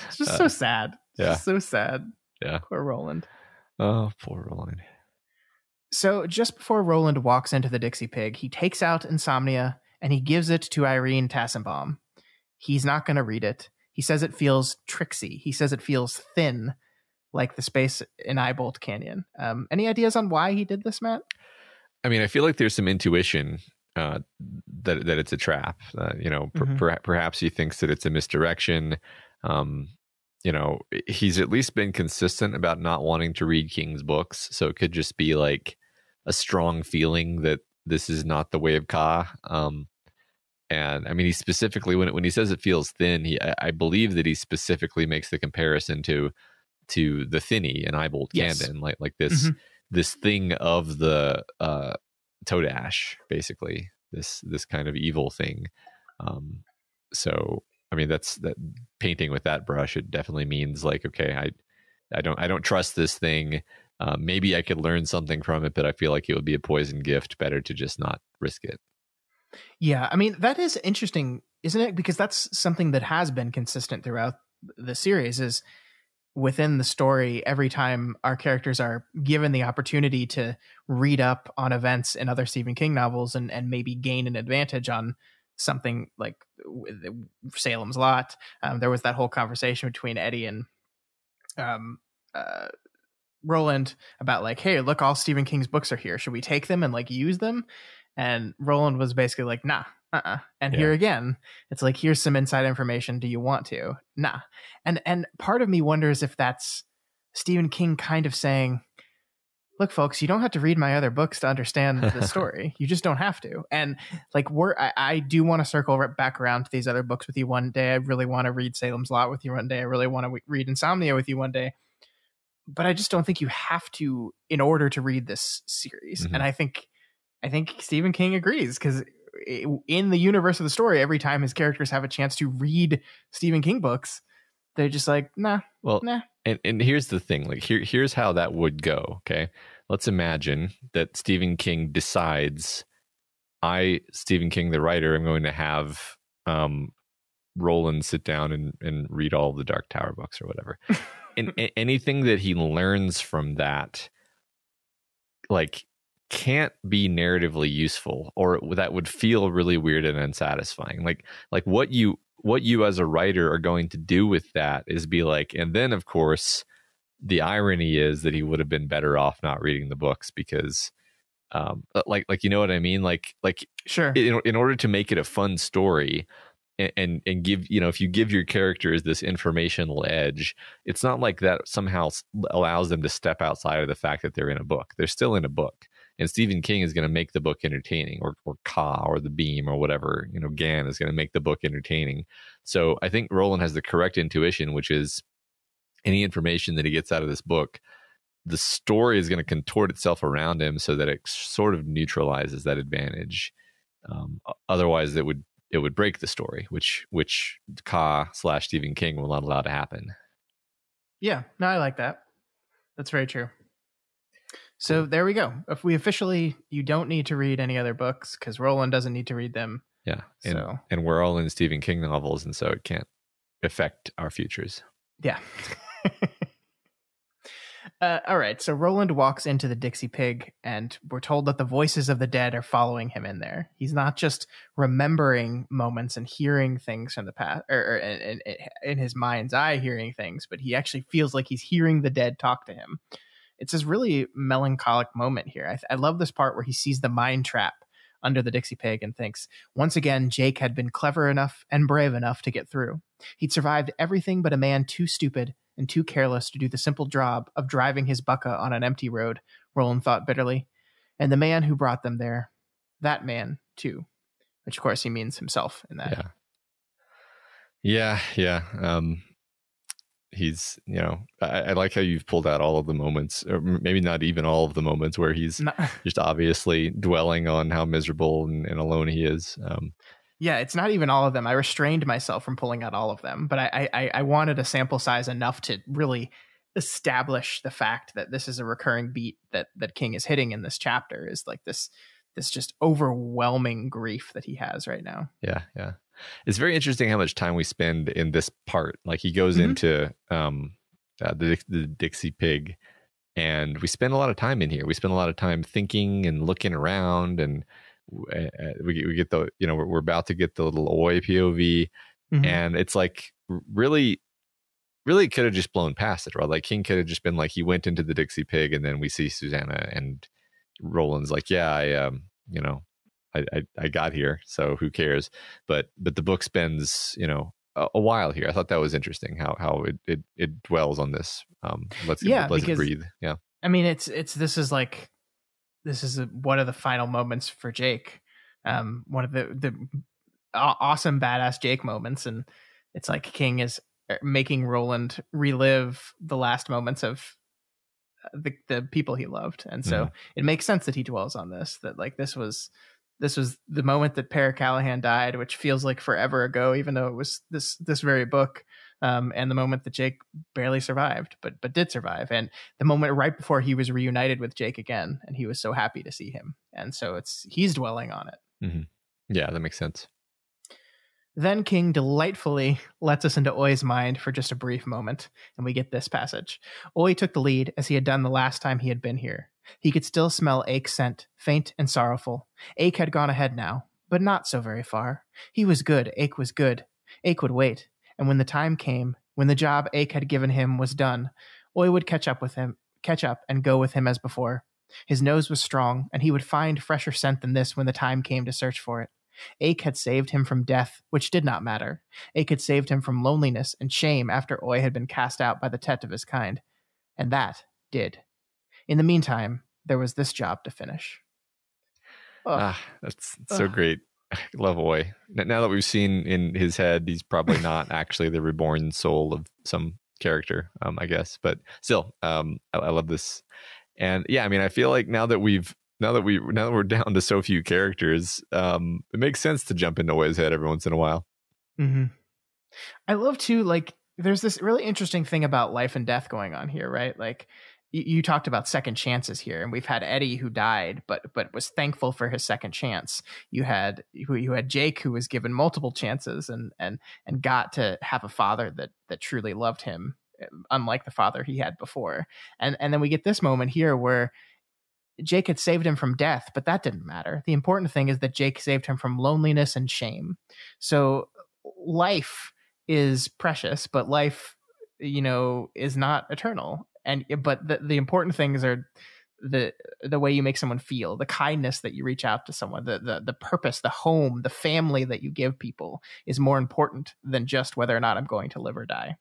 It's just so sad. Just so sad. Yeah. Poor Roland. Oh, poor Roland. So just before Roland walks into the Dixie Pig, he takes out Insomnia and he gives it to Irene Tassenbaum. He's not going to read it. He says it feels tricksy. He says it feels thin, like the space in Eyebolt Canyon. Any ideas on why he did this, Matt? I mean, I feel like there's some intuition uh, that it's a trap. Mm-hmm. Perhaps he thinks that it's a misdirection. Um, he's at least been consistent about not wanting to read King's books, so it could just be like a strong feeling that this is not the way of Ka. And I mean, he specifically, when he says it feels thin, I believe that he specifically makes the comparison to the Thinny in Eyebolt Yes. canon, like this Mm-hmm. this thing of the Toadash, basically this kind of evil thing. So I mean, that painting with that brush, it definitely means like, okay, I don't trust this thing. Maybe I could learn something from it, but I feel like it would be a poison gift. Better to just not risk it. Yeah, I mean, that is interesting, isn't it? Because that's something that has been consistent throughout the series, is within the story, every time our characters are given the opportunity to read up on events in other Stephen King novels and maybe gain an advantage on something like Salem's Lot, there was that whole conversation between Eddie and um, uh, Roland about like, hey, look, all Stephen King's books are here. Should we take them and like use them? And Roland was basically like, nah, And here again, it's like, here's some inside information. Do you want to? Nah. And part of me wonders if that's Stephen King kind of saying, look, folks, you don't have to read my other books to understand the story. You just don't have to. And like, I do want to circle back around to these other books with you one day. I really want to read Salem's Lot with you one day. I really want to read Insomnia with you one day. But I just don't think you have to in order to read this series. Mm-hmm. And I think Stephen King agrees, because in the universe of the story, every time his characters have a chance to read Stephen King books, they're just like, nah. And here's the thing, like here's how that would go. Okay, let's imagine that Stephen King decides, Stephen King the writer, I'm going to have Roland sit down and read all of the Dark Tower books or whatever. And anything that he learns from that, like, can't be narratively useful, or that would feel really weird and unsatisfying. Like what you as a writer are going to do with that is be like, and then of course the irony is that he would have been better off not reading the books, because like you know what I mean, like sure, in order to make it a fun story and give, if you give your characters this informational edge, it's not like that somehow allows them to step outside of the fact that they're in a book. They're still in a book. And Stephen King is going to make the book entertaining, or Ka or the Beam or whatever, Gan is going to make the book entertaining. So I think Roland has the correct intuition, which is any information that he gets out of this book, the story is going to contort itself around him so that it sort of neutralizes that advantage. Otherwise, it would break the story, which Ka/Stephen King will not allow to happen. Yeah, no, I like that. That's very true. So there we go. If we officially, you don't need to read any other books because Roland doesn't need to read them. Yeah. And we're all in Stephen King novels, and so it can't affect our futures. Yeah. All right. So Roland walks into the Dixie Pig, and we're told that the voices of the dead are following him in there. He's not just remembering moments and hearing things from the past, or in his mind's eye hearing things, but he actually feels like he's hearing the dead talk to him. It's this really melancholic moment here. I love this part where he sees the mine trap under the Dixie Pig and thinks, once again, Jake had been clever enough and brave enough to get through. He'd survived everything but a man too stupid and too careless to do the simple job of driving his bucka on an empty road, Roland thought bitterly. And the man who brought them there, that man too, which of course he means himself in that. Yeah. He's, I like how you've pulled out all of the moments, or maybe not even all of the moments, where he's just obviously dwelling on how miserable and alone he is. Yeah, it's not even all of them. I restrained myself from pulling out all of them, but I wanted a sample size enough to really establish the fact that this is a recurring beat that King is hitting in this chapter, is like this just overwhelming grief that he has right now. Yeah. It's very interesting how much time we spend in this part. Like he goes into the Dixie Pig, and we spend a lot of time in here. We spend a lot of time thinking and looking around, and we get the, we're about to get the little Oi POV, and it's like really could have just blown past it, right? Like King could have just been like, he went into the Dixie Pig, and then we see Susanna, and Roland's like, yeah, I got here, so who cares? But the book spends, a while here. I thought that was interesting how it dwells on this. Lets it breathe. Yeah. I mean, this is one of the final moments for Jake. One of the awesome badass Jake moments, and it's like King is making Roland relive the last moments of the people he loved, and so it makes sense that he dwells on this. That like this was the moment that Per Callahan died, which feels like forever ago, even though it was this very book. And the moment that Jake barely survived, but did survive, and the moment right before he was reunited with Jake again, and he was so happy to see him, and so he's dwelling on it. Mm-hmm. Yeah, that makes sense. Then King delightfully lets us into Oi's mind for just a brief moment, and we get this passage. Oi took the lead as he had done the last time he had been here. He could still smell Ake's scent, faint and sorrowful. Ake had gone ahead now, but not so very far. He was good, Ake was good. Ake would wait, and when the time came, when the job Ake had given him was done, Oi would catch up and go with him as before. His nose was strong, and he would find fresher scent than this when the time came to search for it. Ake had saved him from death, which did not matter. Ake had saved him from loneliness and shame after Oi had been cast out by the Tet of his kind. And that did. In the meantime, there was this job to finish. That's so great. Love Oi. Now that we've seen in his head, he's probably not actually the reborn soul of some character, I guess. But still, I love this. And yeah, I mean, I feel like now that we're down to so few characters, it makes sense to jump into Oi's head every once in a while. Mm-hmm. I love too, like, there's this really interesting thing about life and death going on here, right? Like, you talked about second chances here, and we've had Eddie who died, but was thankful for his second chance. You had Jake who was given multiple chances and got to have a father that truly loved him, unlike the father he had before. And then we get this moment here where Jake had saved him from death, but that didn't matter. The important thing is that Jake saved him from loneliness and shame. So life is precious, but life, is not eternal. But the important things are the way you make someone feel, the kindness that you reach out to someone, the purpose, the home, the family that you give people is more important than just whether or not I'm going to live or die.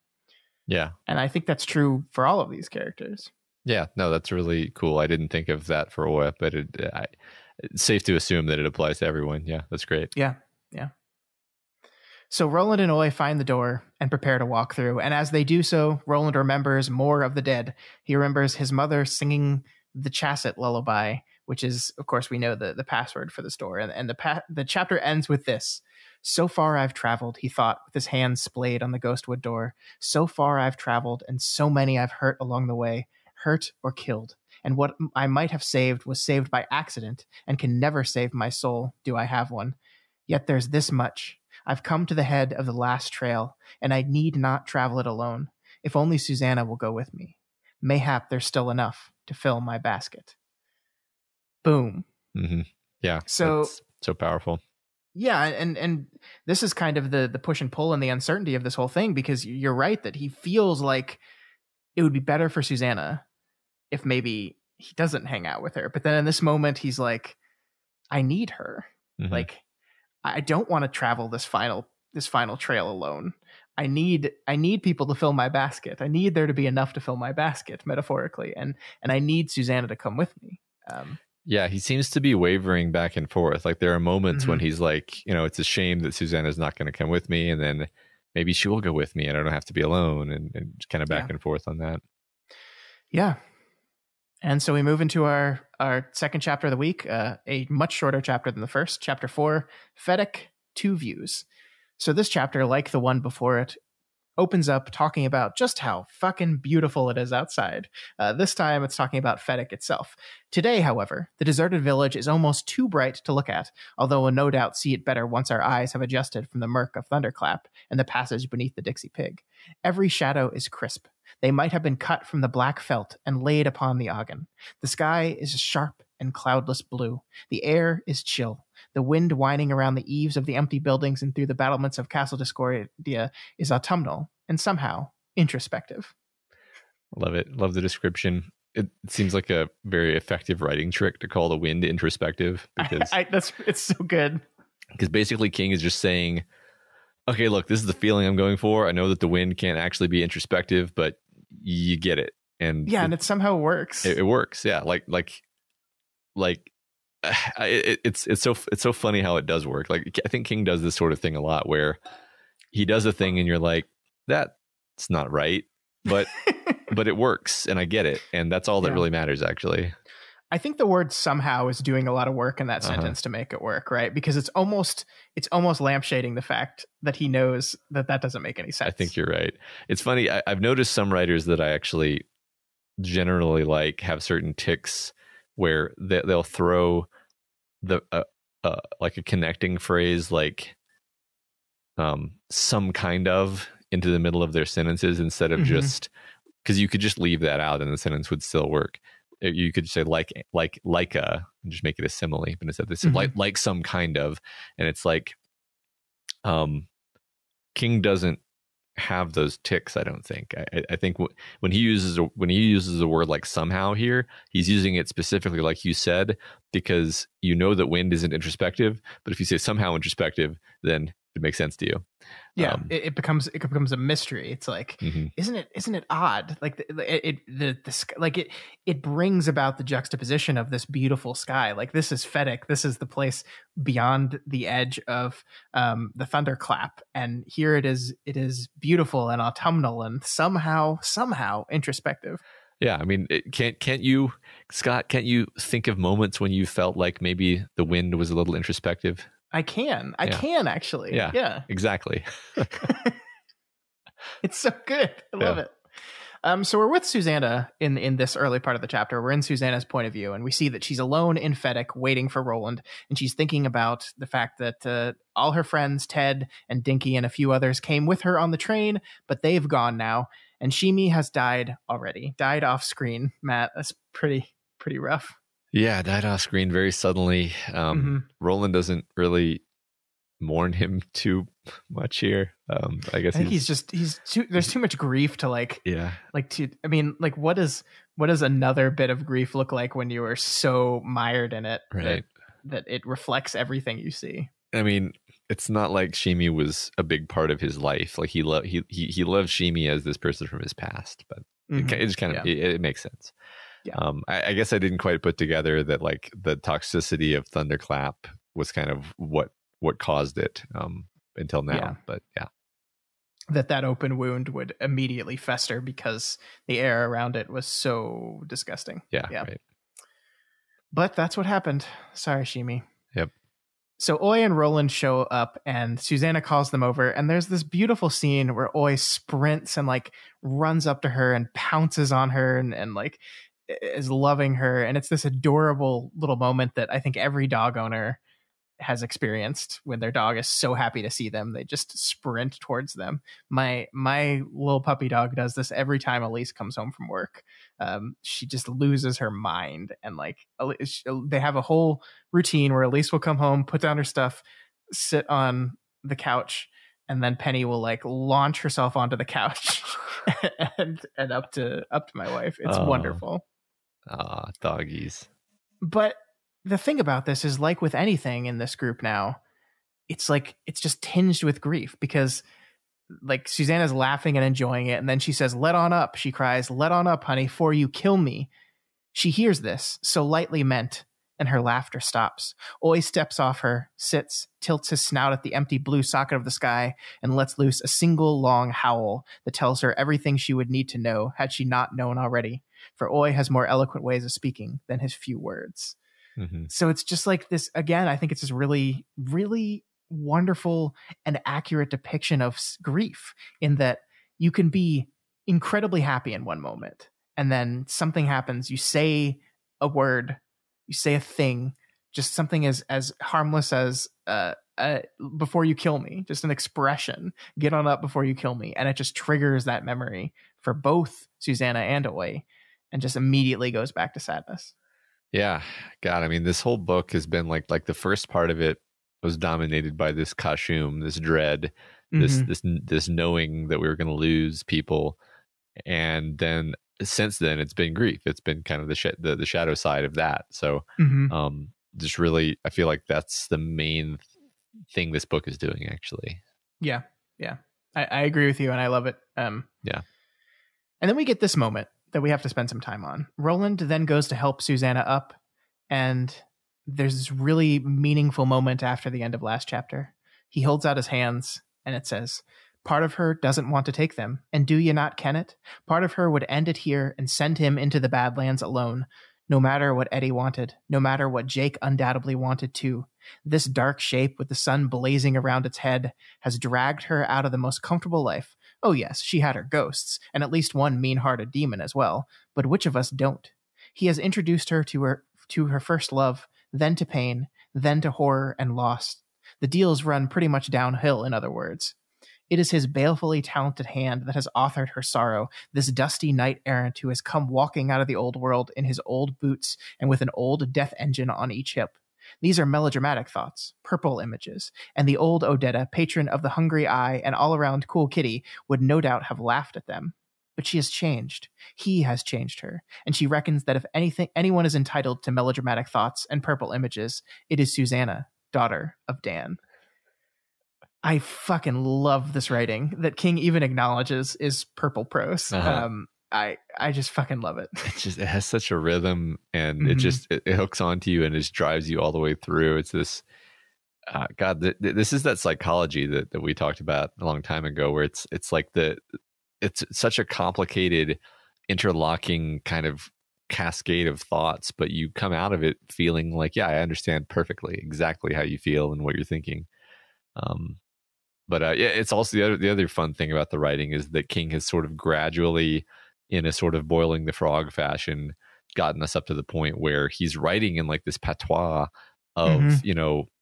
Yeah. And I think that's true for all of these characters. Yeah, no, that's really cool. I didn't think of that for Oya, but it's safe to assume that it applies to everyone. Yeah, that's great. Yeah. So Roland and Oi find the door and prepare to walk through. And as they do so, Roland remembers more of the dead. He remembers his mother singing the Chasset lullaby, which is, of course, we know the password for the store. And the chapter ends with this. So far I've traveled, he thought, with his hand splayed on the ghostwood door. So far I've traveled, and so many I've hurt along the way, hurt or killed. And what I might have saved was saved by accident, and can never save my soul, do I have one. Yet there's this much. I've come to the head of the last trail, and I need not travel it alone. If only Susanna will go with me. Mayhap there's still enough to fill my basket. Boom. Mm-hmm. Yeah. So powerful. Yeah, and this is kind of the push and pull and the uncertainty of this whole thing, because you're right that he feels like it would be better for Susanna if maybe he doesn't hang out with her. But then in this moment, he's like, I need her. Mm-hmm. Like, I don't want to travel this final trail alone. I need people to fill my basket. I need there to be enough to fill my basket, metaphorically, and I need Susanna to come with me. Yeah, he seems to be wavering back and forth. Like, there are moments when he's like, it's a shame that Susanna's not going to come with me, and then maybe she will go with me, and I don't have to be alone, and kind of back and forth on that. Yeah. And so we move into our second chapter of the week, a much shorter chapter than the first, chapter 4, Fedek, Two Views. So this chapter, like the one before it, opens up talking about just how fucking beautiful it is outside. This time it's talking about Fedek itself. Today, however, the deserted village is almost too bright to look at, although we'll no doubt see it better once our eyes have adjusted from the murk of Thunderclap and the passage beneath the Dixie Pig. Every shadow is crisp. They might have been cut from the black felt and laid upon the ogden. The sky is sharp and cloudless blue. The air is chill. The wind whining around the eaves of the empty buildings and through the battlements of Castle Discordia is autumnal and somehow introspective. Love it. Love the description. it seems like a very effective writing trick to call the wind introspective, because it's so good. Because basically King is just saying, okay, look, this is the feeling I'm going for. I know that the wind can't actually be introspective, but you get it. And yeah, and it somehow works. It works. Yeah. It's so funny how it does work. Like, I think King does this sort of thing a lot, where he does a thing and you're like, that's not right, but but it works and I get it, and that's all that really matters, actually. I think the word somehow is doing a lot of work in that sentence to make it work, right? Because it's almost lampshading the fact that he knows that doesn't make any sense. I think you're right. It's funny. I've noticed some writers that I actually generally like have certain tics where they'll throw the like a connecting phrase, like some kind of, into the middle of their sentences, instead of just, because you could just leave that out and the sentence would still work. You could say like a, and just make it a simile, but instead this like some kind of, and it's like King doesn't have those tics, I don't think. I think when he uses the word like somehow here, he's using it specifically, like you said, because you know that wind isn't introspective, but if you say somehow introspective, then it makes sense to you. Yeah, it becomes a mystery. It's like, isn't it odd? Like it brings about the juxtaposition of this beautiful sky. Like, this is Fedek. This is the place beyond the edge of the thunderclap, and here it is beautiful and autumnal and somehow introspective. Yeah, I mean, can't you, Scott? Can't you think of moments when you felt like maybe the wind was a little introspective? I can actually. Yeah. Exactly. It's so good. I love it. So we're with Susanna in this early part of the chapter. We're in Susanna's point of view, and we see that she's alone in Fedek waiting for Roland, and she's thinking about the fact that all her friends, Ted and Dinky and a few others, came with her on the train, but they've gone now, and Shimi has died off screen. Matt, that's pretty rough. Yeah, died off screen very suddenly. Roland doesn't really mourn him too much here. I guess there's too much grief to what does another bit of grief look like when you are so mired in it, right? That it reflects everything you see. I mean, it's not like Shimi was a big part of his life. Like, he loved Shimi as this person from his past, but it just kind of it makes sense. Yeah. I guess I didn't quite put together that, like, the toxicity of Thunderclap was kind of what caused it until now. Yeah. But yeah, that open wound would immediately fester because the air around it was so disgusting. Yeah. Right. But that's what happened. Sorry, Shimi. Yep. So Oi and Roland show up, and Susanna calls them over, and there's this beautiful scene where Oi sprints and like runs up to her and pounces on her and like is loving her, and it's this adorable little moment that I think every dog owner has experienced when their dog is so happy to see them. They just sprint towards them. My little puppy dog does this every time Elise comes home from work. She just loses her mind, and like they have a whole routine where Elise will come home, put down her stuff, sit on the couch, and then Penny will like launch herself onto the couch and up to my wife. It's wonderful. Doggies. But the thing about this is, like with anything in this group now, it's just tinged with grief, because like Susanna's laughing and enjoying it, and then she says, "Let on up," she cries, "Let on up, honey, for you kill me." She hears this, so lightly meant, and her laughter stops. Oi steps off her, sits, tilts his snout at the empty blue socket of the sky, and lets loose a single long howl that tells her everything she would need to know had she not known already. For Oi has more eloquent ways of speaking than his few words. So it's just like this, again, I think it's this really, really wonderful and accurate depiction of grief, in that you can be incredibly happy in one moment, and then something happens. You say a word, you say a thing, just something as harmless as before you kill me, just an expression, get on up before you kill me, and it just triggers that memory for both Susanna and Oi, and just immediately goes back to sadness. Yeah, God, I mean, this whole book has been like the first part of it was dominated by this kashum, this dread, this knowing that we were going to lose people, and then since then it's been grief. It's been kind of the shadow side of that. So just really, I feel like that's the main thing this book is doing, actually. Yeah. I agree with you, and I love it. Yeah. And then we get this moment that we have to spend some time on. Roland then goes to help Susanna up, and there's this really meaningful moment after the end of last chapter. He holds out his hands, and it says, "Part of her doesn't want to take them, and do ye not ken it? Part of her would end it here and send him into the Badlands alone, no matter what Eddie wanted, no matter what Jake undoubtedly wanted too. This dark shape with the sun blazing around its head has dragged her out of the most comfortable life. Oh yes, she had her ghosts, and at least one mean-hearted demon as well, but which of us don't? He has introduced her to her first love, then to pain, then to horror and loss. The deals run pretty much downhill, in other words. It is his balefully talented hand that has authored her sorrow, this dusty knight-errant who has come walking out of the old world in his old boots and with an old death engine on each hip. These are melodramatic thoughts, purple images, and the old Odetta, patron of the hungry eye and all-around cool kitty, would no doubt have laughed at them. But she has changed. He has changed her, and she reckons that if anyone is entitled to melodramatic thoughts and purple images, it is Susanna, daughter of Dan." I fucking love this writing that King even acknowledges is purple prose. I just fucking love it. It has such a rhythm, and it hooks onto you and just drives you all the way through. It's this, this is that psychology that we talked about a long time ago, where it's like it's such a complicated, interlocking kind of cascade of thoughts, but you come out of it feeling like, yeah, I understand perfectly exactly how you feel and what you're thinking. But it's also the other fun thing about the writing is that King has sort of gradually, in a sort of boiling the frog fashion, gotten us up to the point where he's writing in like this patois of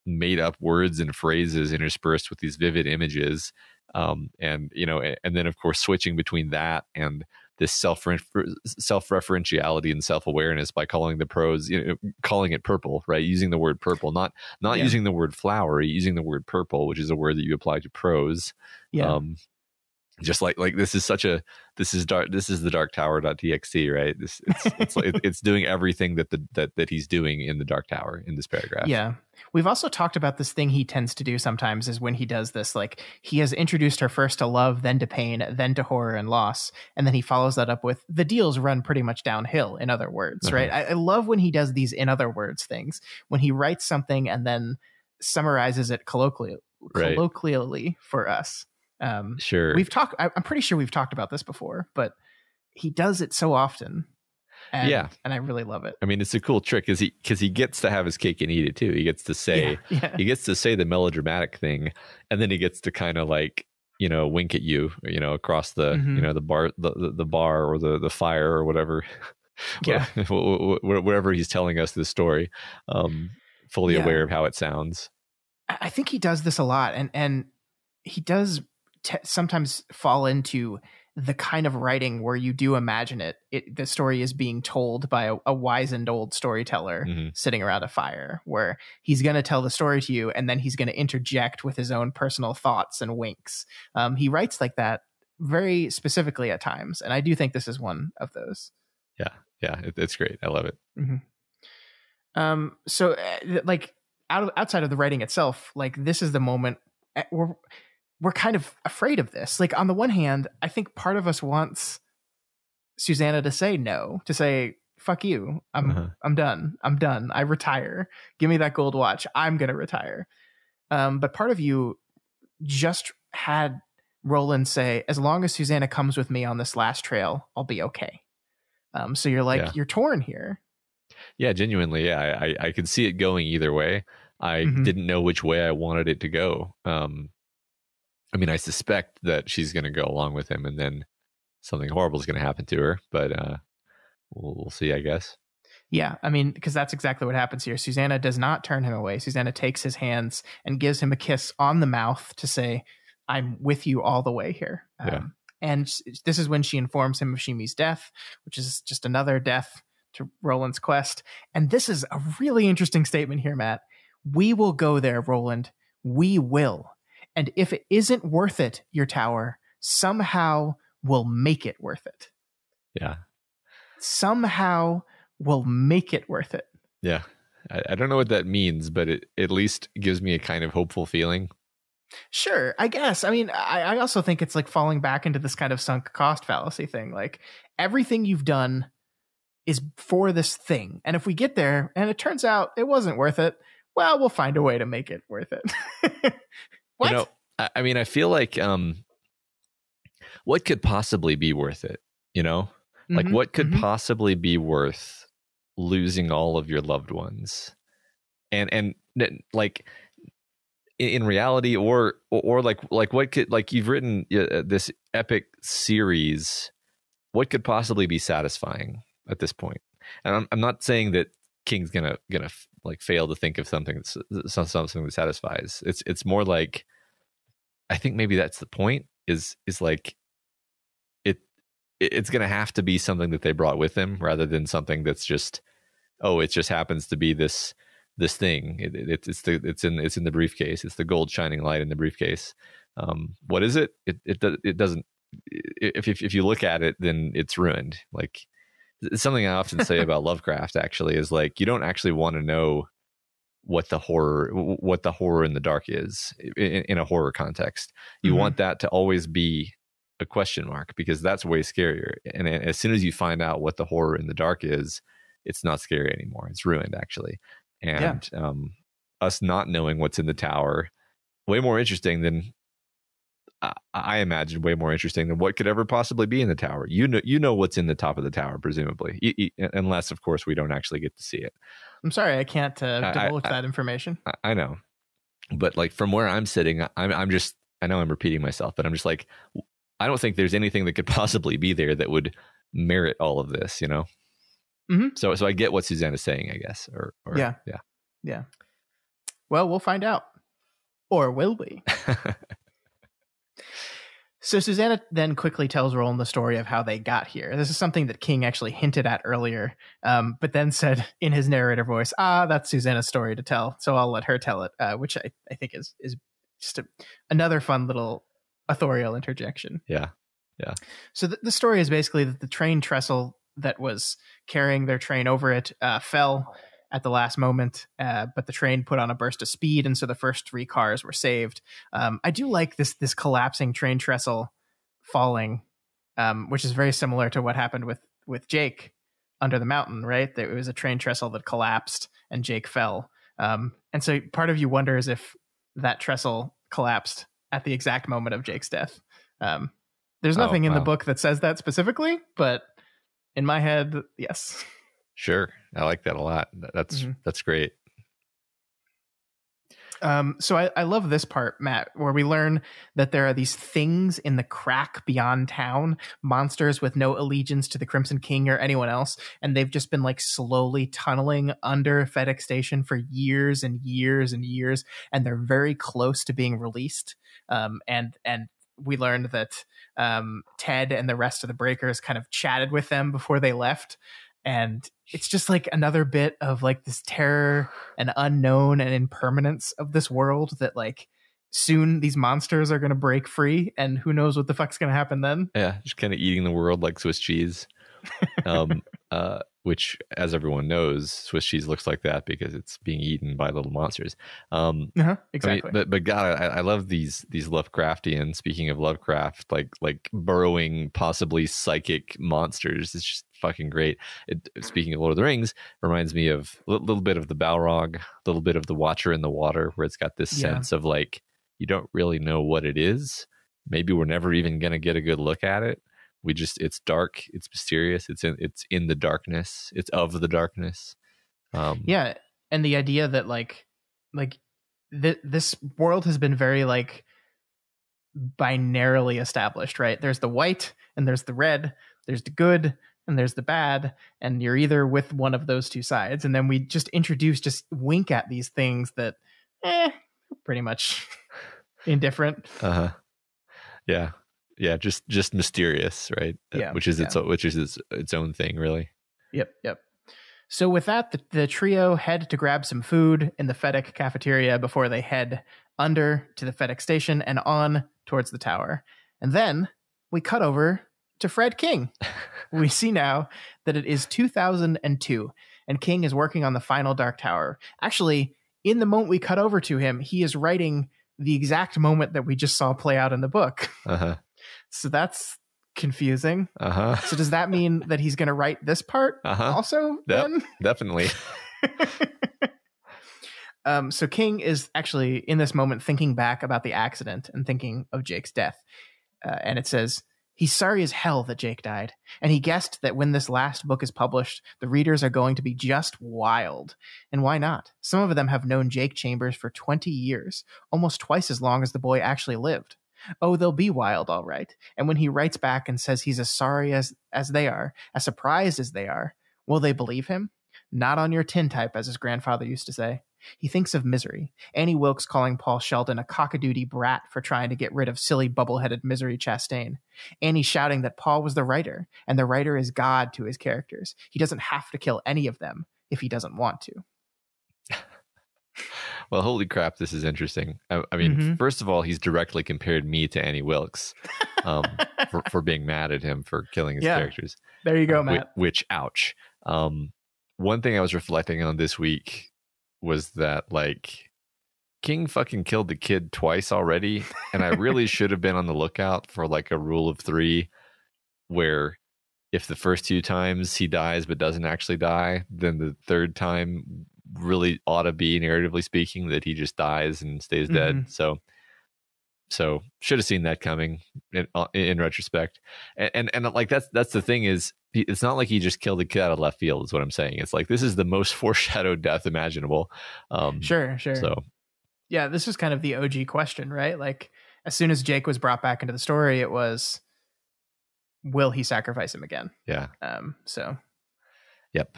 made up words and phrases interspersed with these vivid images, and then of course switching between that and this self-referentiality and self-awareness by calling the prose, calling it purple, right? Using the word purple, not using the word flowery, using the word purple, which is a word that you apply to prose. Yeah. Just like this is the Dark Tower.txt, right? It's doing everything that he's doing in the Dark Tower in this paragraph. Yeah. We've also talked about this thing he tends to do sometimes is when he does this, like he has introduced her first to love, then to pain, then to horror and loss. And then he follows that up with the deals run pretty much downhill, in other words, right? I love when he does these in other words things, when he writes something and then summarizes it colloquially for us. Sure. I'm pretty sure we've talked about this before, but he does it so often. And I really love it. I mean, it's a cool trick because he gets to have his cake and eat it too. He gets to say he gets to say the melodramatic thing, and then he gets to kind of like wink at you, across the the bar or the fire or whatever. Yeah, wherever he's telling us this story, fully aware of how it sounds. I think he does this a lot, and he does sometimes fall into the kind of writing where you do imagine the story is being told by a wizened old storyteller sitting around a fire, where he's going to tell the story to you and then he's going to interject with his own personal thoughts and winks. He writes like that very specifically at times, and I do think this is one of those. Yeah, it's great. I love it. So like outside of the writing itself, like this is the moment where we're kind of afraid of this. Like on the one hand, I think part of us wants Susanna to say no, to say, fuck you. I'm done. I retire. Give me that gold watch. I'm going to retire. But part of you just had Roland say, as long as Susanna comes with me on this last trail, I'll be okay. So you're like, you're torn here. Yeah, genuinely. Yeah. I could see it going either way. I didn't know which way I wanted it to go. I mean, I suspect that she's going to go along with him and then something horrible is going to happen to her, but we'll see, I guess. Yeah, I mean, because that's exactly what happens here. Susanna does not turn him away. Susanna takes his hands and gives him a kiss on the mouth to say, I'm with you all the way here. And this is when she informs him of Shimi's death, which is just another death to Roland's quest. And this is a really interesting statement here, Matt. We will go there, Roland. We will. And if it isn't worth it, your tower, somehow we'll make it worth it. Yeah. somehow will make it worth it. Yeah. I don't know what that means, but it at least gives me a kind of hopeful feeling. Sure, I guess. I mean, I also think it's like falling back into this kind of sunk cost fallacy thing. Like, everything you've done is for this thing. And if we get there and it turns out it wasn't worth it, well, we'll find a way to make it worth it. What? You know, I mean, I feel like what could possibly be worth it? You know, like what could possibly be worth losing all of your loved ones? And like in reality, or like what could, like, you've written this epic series, what could possibly be satisfying at this point? And I'm not saying that King's gonna like fail to think of something that satisfies. It's more like, I think maybe that's the point, is like it's gonna have to be something that they brought with them, rather than something that's just, oh, it just happens to be this thing. It's in the briefcase. It's the gold shining light in the briefcase. What is it? It doesn't. If you look at it, then it's ruined. Like, it's something I often say about Lovecraft, actually, is like, you don't actually want to know what the horror in the dark is in a horror context. You want that to always be a question mark, because that's way scarier. And as soon as you find out what the horror in the dark is, it's not scary anymore. It's ruined, actually. And us not knowing what's in the tower, way more interesting than, I imagine, way more interesting than what could ever possibly be in the tower. You know what's in the top of the tower, presumably, unless, of course, we don't actually get to see it. I'm sorry, I can't divulge that information. I know, but like, from where I'm sitting, I'm just, I know I'm repeating myself, but I'm just like, I don't think there's anything that could possibly be there that would merit all of this, you know? So I get what Suzanne is saying, I guess. Or yeah. Well, we'll find out, or will we? So Susanna then quickly tells Roland the story of how they got here. This is something that King actually hinted at earlier, but then said in his narrator voice, that's Susanna's story to tell, so I'll let her tell it, which I think is just another fun little authorial interjection. Yeah. So the story is basically that the train trestle that was carrying their train over it fell at the last moment, but the train put on a burst of speed, and so the first 3 cars were saved. I do like this collapsing train trestle falling, which is very similar to what happened with Jake under the mountain, right? There was a train trestle that collapsed and Jake fell. And so part of you wonders if that trestle collapsed at the exact moment of Jake's death. There's nothing in the book that says that specifically, but in my head, yes. Sure. I like that a lot. That's great. So I love this part, Matt, where we learn that there are these things in the crack beyond town, monsters with no allegiance to the Crimson King or anyone else, and they've just been like slowly tunneling under FedEx Station for years and years and years, and they're very close to being released. And we learned that Ted and the rest of the Breakers kind of chatted with them before they left. And it's just like another bit of like this terror and unknown and impermanence of this world, that like soon these monsters are going to break free, and who knows what the fuck's going to happen then. Yeah, just kind of eating the world like Swiss cheese. Which, as everyone knows, Swiss cheese looks like that because it's being eaten by little monsters. Exactly. I mean, but God, I love these Lovecraftian. Speaking of Lovecraft, like burrowing, possibly psychic monsters. It's just fucking great. Speaking of Lord of the Rings, reminds me of a little bit of the Balrog, a little bit of the Watcher in the Water, where it's got this sense of like, you don't really know what it is. Maybe we're never even going to get a good look at it. It's dark, it's mysterious, it's in the darkness, it's of the darkness. And the idea that like this world has been very like binarily established, right? There's the white and there's the red, there's the good and there's the bad, and you're either with one of those two sides. And then we just wink at these things that pretty much indifferent. Yeah, just mysterious, right? Which is its own thing, really. Yep. So with that, the trio head to grab some food in the FedEx cafeteria before they head under to the FedEx station and on towards the tower. And then we cut over to Fred King. We see now that it is 2002, and King is working on the final Dark Tower. Actually, in the moment we cut over to him, he is writing the exact moment that we just saw play out in the book. So that's confusing. So does that mean that he's going to write this part also? Then? Definitely. So King is actually in this moment thinking back about the accident and thinking of Jake's death. And it says, he's sorry as hell that Jake died. And he guessed that when this last book is published, the readers are going to be just wild. And why not? Some of them have known Jake Chambers for 20 years, almost twice as long as the boy actually lived. Oh, they'll be wild, all right. And when he writes back and says he's as sorry as they are, as surprised as they are, will they believe him? Not on your tin type, as his grandfather used to say. He thinks of Misery. Annie Wilkes calling Paul Sheldon a cockadoodie brat for trying to get rid of silly bubble-headed Misery Chastain. Annie shouting that Paul was the writer, and the writer is God to his characters. He doesn't have to kill any of them if he doesn't want to. Well, holy crap, this is interesting. I mean, first of all, he's directly compared me to Annie Wilkes for being mad at him for killing his characters. There you go, Matt. Which, ouch. One thing I was reflecting on this week was that, like, King fucking killed the kid twice already, and I really should have been on the lookout for, like, a rule of 3 where if the first 2 times he dies but doesn't actually die, then the third time really ought to be, narratively speaking, that he just dies and stays dead. So should have seen that coming in retrospect. And like that's the thing is, it's not like he just killed the kid out of left field, is what I'm saying. It's like, this is the most foreshadowed death imaginable. Sure. So yeah, this is kind of the OG question, right? Like, as soon as Jake was brought back into the story, it was, will he sacrifice him again? Yeah. So. Yep.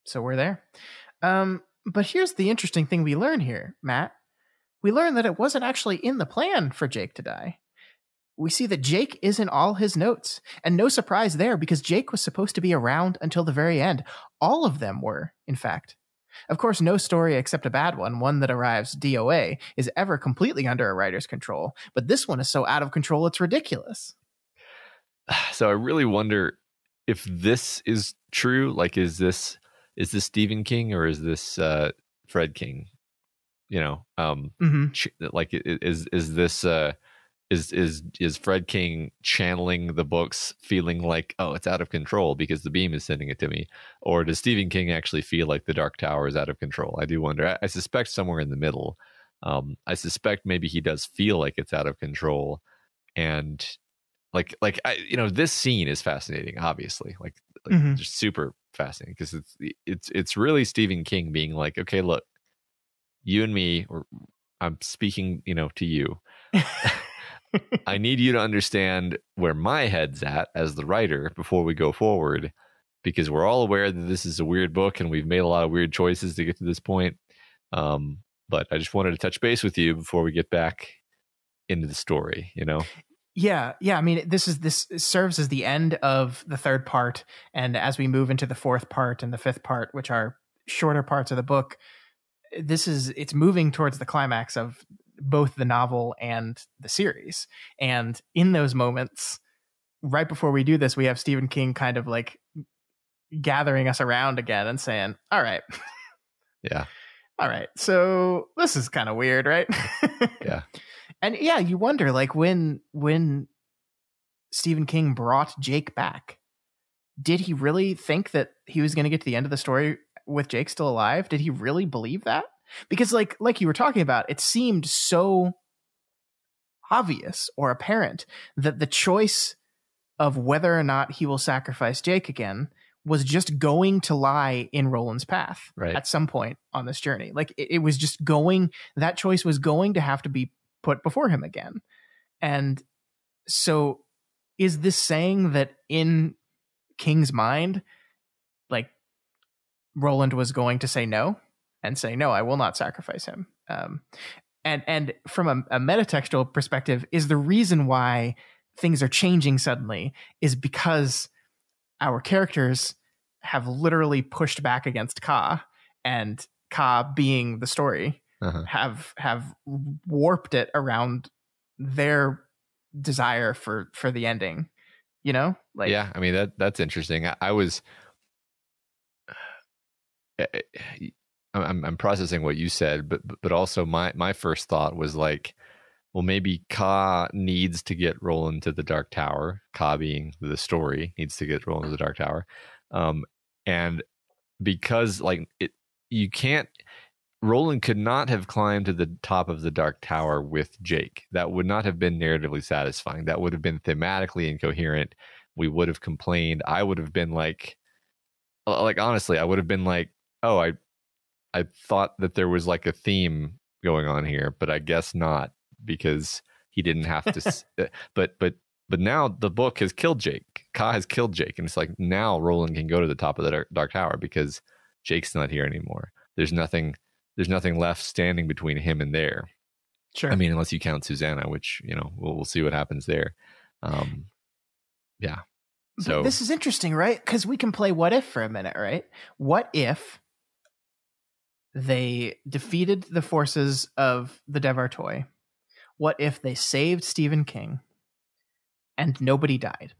So we're there. But here's the interesting thing we learn here, Matt. We learn that it wasn't actually in the plan for Jake to die. We see that Jake is in all his notes, and no surprise there, because Jake was supposed to be around until the very end. All of them were, in fact. Of course, no story except a bad one that arrives DOA, is ever completely under a writer's control, but this one is so out of control it's ridiculous. So I really wonder if this is true. Like, is this Stephen King or is this Fred King? You know, like, is this is Fred King channeling the books, feeling like, oh, it's out of control because the beam is sending it to me? Or does Stephen King actually feel like the Dark Tower is out of control? I do wonder. I suspect somewhere in the middle. I suspect maybe he does feel like it's out of control. And this scene is fascinating, obviously, like just super fascinating, because it's really Stephen King being like, okay, look, you and me, or I'm speaking, to you. I need you to understand where my head's at as the writer before we go forward, because we're all aware that this is a weird book and we've made a lot of weird choices to get to this point. But I just wanted to touch base with you before we get back into the story, Yeah. I mean, this serves as the end of the third part. And as we move into the fourth part and the fifth part, which are shorter parts of the book, it's moving towards the climax of both the novel and the series. And in those moments, right before we do this, we have Stephen King kind of like gathering us around again and saying, all right. Yeah. All right. So this is kind of weird, right? Yeah. And yeah, you wonder, like, when Stephen King brought Jake back, did he really think that he was going to get to the end of the story with Jake still alive? Did he really believe that? Because like you were talking about, it seemed so obvious or apparent that the choice of whether or not he will sacrifice Jake again was just going to lie in Roland's path at some point on this journey. Like, it was just that choice was going to have to be put before him again. And so is this saying that in King's mind, like, Roland was going to say no and say, no, I will not sacrifice him. And from a metatextual perspective, is the reason why things are changing suddenly is because our characters have literally pushed back against Ka, and Ka, being the story, have warped it around their desire for the ending, you know? Like, yeah, I mean that's interesting. I was I'm processing what you said, but also my first thought was like, well, maybe Ka needs to get Roland to the Dark Tower. Ka being the story needs to get Roland to the Dark Tower, and because like you can't. Roland could not have climbed to the top of the Dark Tower with Jake. That would not have been narratively satisfying. That would have been thematically incoherent. We would have complained. I would have been like honestly, I would have been like, oh, I thought that there was like a theme going on here, but I guess not, because he didn't have to. But now the book has killed Jake. Ka has killed Jake, and it's like now Roland can go to the top of the Dark Tower because Jake's not here anymore. There's nothing left standing between him and there. sure. I mean, unless you count Susanna, which, we'll see what happens there. Yeah. So But this is interesting, right? Because we can play what if for a minute, right? What if they defeated the forces of the Devartoy? What if they saved Stephen King and nobody died?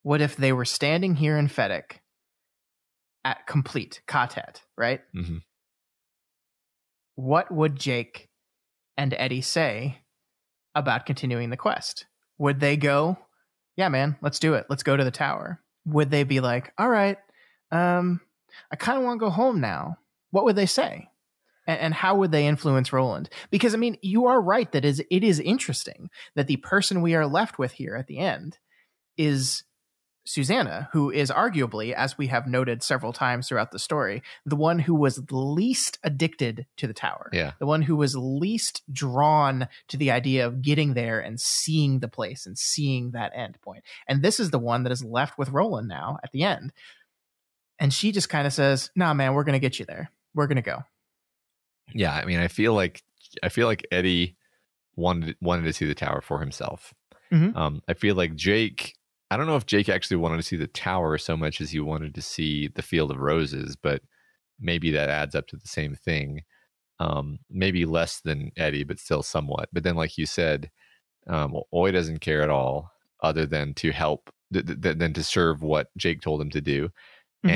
What if they were standing here in Fedek at complete Katet, right? mm-hmm. What would Jake and Eddie say about continuing the quest? Would they go, yeah, man, let's do it. Let's go to the tower. Would they be like, all right, I kind of want to go home now. What would they say? And how would they influence Roland? Because, I mean, you are right that it is interesting that the person we are left with here at the end is Susanna, who is arguably, as we have noted several times throughout the story, the one who was least addicted to the tower. Yeah. The one who was least drawn to the idea of getting there and seeing the place and seeing that end point. And this is the one that is left with Roland now at the end. And she just kind of says, nah, man, we're going to get you there. We're going to go. Yeah. I mean, I feel like Eddie wanted to see the tower for himself. Mm-hmm. I feel like Jake, I don't know if Jake actually wanted to see the tower so much as he wanted to see the Field of Roses, but maybe that adds up to the same thing. Maybe less than Eddie, but still somewhat. But then, like you said, Oy doesn't care at all, other than to help, than to serve what Jake told him to do. Mm-hmm.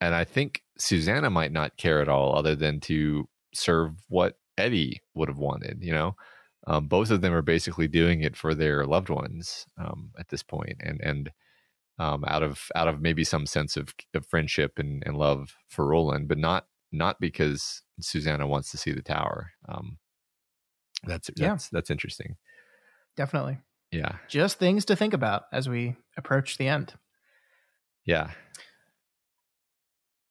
And I think Susanna might not care at all, other than to serve what Eddie would have wanted. Both of them are basically doing it for their loved ones at this point, and out of maybe some sense of friendship and love for Roland, but not because Susanna wants to see the tower. That's interesting. Definitely. Yeah. Just things to think about as we approach the end. Yeah.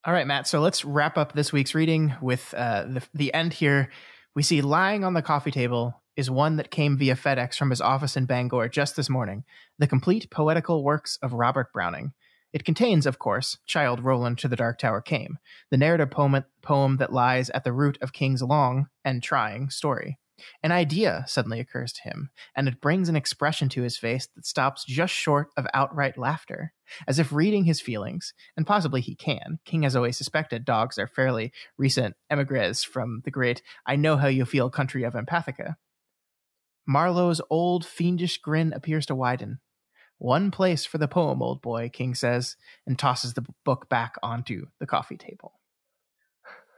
All right, Matt. So let's wrap up this week's reading with the end here. We see lying on the coffee table is one that came via FedEx from his office in Bangor just this morning, the complete poetical works of Robert Browning. It contains, of course, Child Roland to the Dark Tower Came, the narrative poem that lies at the root of King's long and trying story. An idea suddenly occurs to him, and it brings an expression to his face that stops just short of outright laughter. As if reading his feelings, and possibly he can, King has always suspected dogs are fairly recent emigres from the great I Know How You Feel country of Empathica. Marlowe's old fiendish grin appears to widen. One place for the poem, old boy, King says, and tosses the book back onto the coffee table.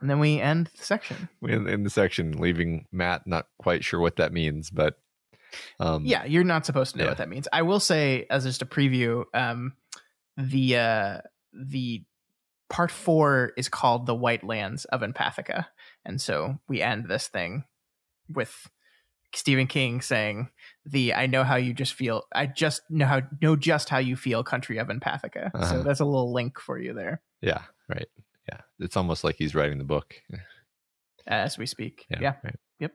And then we end the section. We end the section, leaving Matt not quite sure what that means, but yeah, you're not supposed to know what that means. I will say, as just a preview, the part 4 is called The White Lands of Empathica, and so we end this thing with Stephen King saying I know how you just feel. I just know just how you feel country of Empathica. Uh-huh. So that's a little link for you there. Yeah. Right. Yeah. It's almost like he's writing the book as we speak. Yeah. Right. Yep.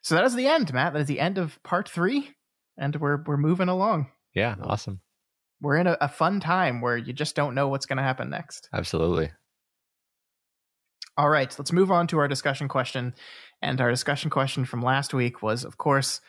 So that is the end, Matt. That is the end of part 3. And we're moving along. Yeah. Awesome. We're in a fun time where you just don't know what's going to happen next. Absolutely. All right, let's move on to our discussion question. And our discussion question from last week was, of course,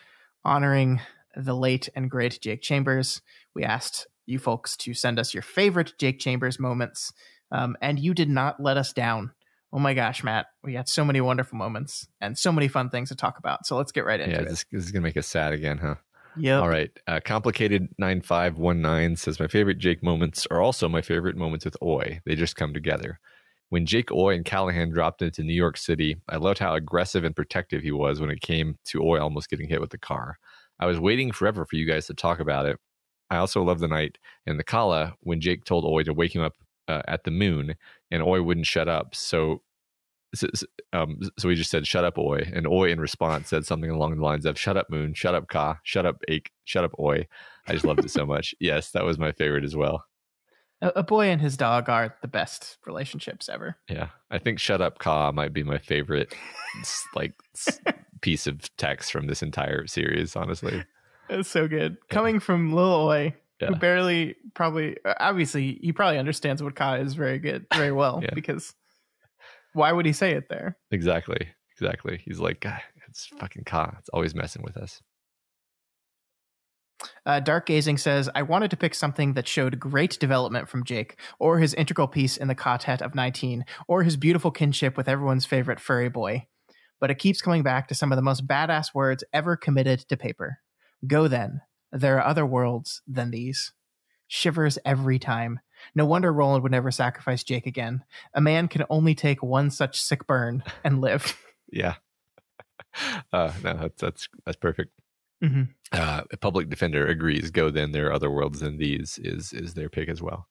honoring the late and great Jake Chambers. We asked you folks to send us your favorite Jake Chambers moments, and you did not let us down. Oh my gosh, Matt, we had so many wonderful moments and so many fun things to talk about. So let's get right into it. This is going to make us sad again, huh? Yep. All right. Complicated 9519 says, my favorite Jake moments are also my favorite moments with Oi. They just come together. When Jake, Oi, and Callahan dropped into New York City, I loved how aggressive and protective he was when it came to Oi almost getting hit with the car. I was waiting forever for you guys to talk about it. I also love the night in the Kala when Jake told Oi to wake him up at the moon, and Oi wouldn't shut up. So he just said, shut up, Oi. And Oi in response said something along the lines of, shut up, moon, shut up, Ka, shut up, Ache, shut up, Oi. I just loved it so much. Yes, that was my favorite as well. A boy and his dog are the best relationships ever. Yeah, I think shut up, Ka might be my favorite piece of text from this entire series, honestly. It's so good. Yeah. Coming from Lil Oi, who barely obviously he probably understands what Ka is very well, because why would he say it there? Exactly. He's like, it's fucking Ka. It's always messing with us. Dark Gazing says, I wanted to pick something that showed great development from Jake, or his integral piece in the Quartet of 19, or his beautiful kinship with everyone's favorite furry boy. But it keeps coming back to some of the most badass words ever committed to paper. Go then. There are other worlds than these. Shivers every time. No wonder Roland would never sacrifice Jake again. A man can only take one such sick burn and live. Yeah. No, that's perfect. Mm-hmm. A public defender agrees. Go then. There are other worlds than these is their pick as well.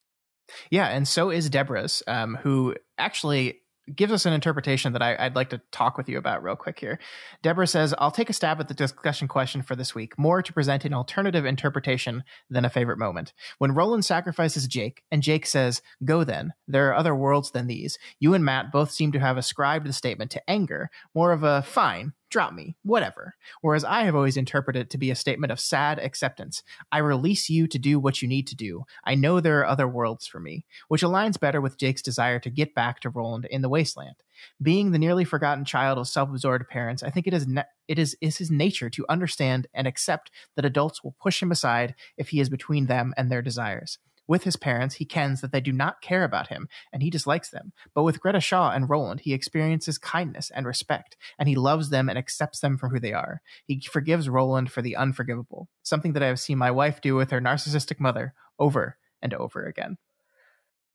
Yeah, and so is Deborah's, who actually gives us an interpretation that I'd like to talk with you about real quick here. Deborah says, I'll take a stab at the discussion question for this week, more to present an alternative interpretation than a favorite moment. When Roland sacrifices Jake, and Jake says, go then, there are other worlds than these, you and Matt both seem to have ascribed the statement to anger, more of a fine, drop me, whatever. Whereas I have always interpreted it to be a statement of sad acceptance. I release you to do what you need to do. I know there are other worlds for me, which aligns better with Jake's desire to get back to Roland in the wasteland. Being the nearly forgotten child of self-absorbed parents, I think it is his nature to understand and accept that adults will push him aside if he is between them and their desires. With his parents, he kens that they do not care about him, and he dislikes them. But with Greta Shaw and Roland, he experiences kindness and respect, and he loves them and accepts them for who they are. He forgives Roland for the unforgivable, something that I have seen my wife do with her narcissistic mother over and over again.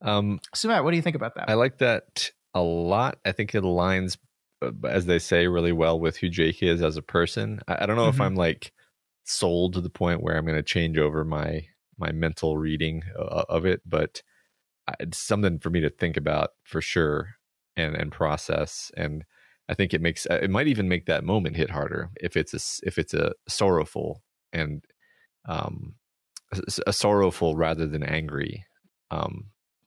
So Matt, what do you think about that? I like that a lot. I think it aligns, as they say, really well with who Jake is as a person. I don't know if I'm like sold to the point where I'm going to change over my mental reading of it, but it's something for me to think about for sure and process. And I think it might even make that moment hit harder if it's a sorrowful and a sorrowful rather than angry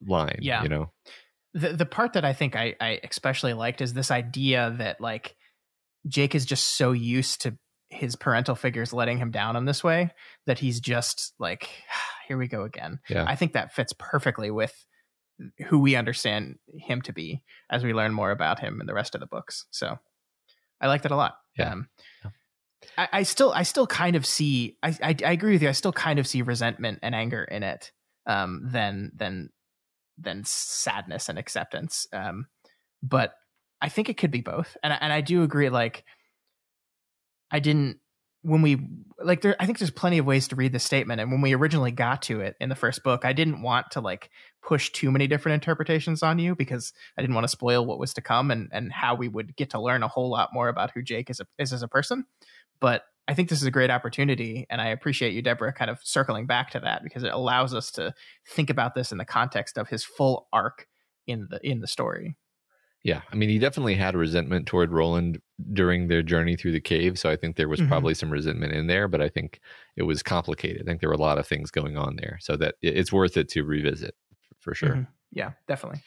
line. Yeah. You know, the part that I think I especially liked is this idea that like Jake is just so used to his parental figures letting him down in this way that he's just like, here we go again. Yeah. I think that fits perfectly with who we understand him to be as we learn more about him in the rest of the books. So I liked it a lot. Yeah. I still kind of see, I agree with you. I still kind of see resentment and anger in it, than sadness and acceptance. But I think it could be both. And I do agree. Like, I think there's plenty of ways to read this statement. And when we originally got to it in the first book, I didn't want to like push too many different interpretations on you because I didn't want to spoil what was to come and how we would get to learn a whole lot more about who Jake is as a person. But I think this is a great opportunity. And I appreciate you, Deborah, kind of circling back to that because it allows us to think about this in the context of his full arc in the story. Yeah, I mean, he definitely had resentment toward Roland during their journey through the cave, so I think there was probably some resentment in there, but I think it was complicated. I think there were a lot of things going on there, so that it's worth it to revisit, for sure. Yeah, definitely.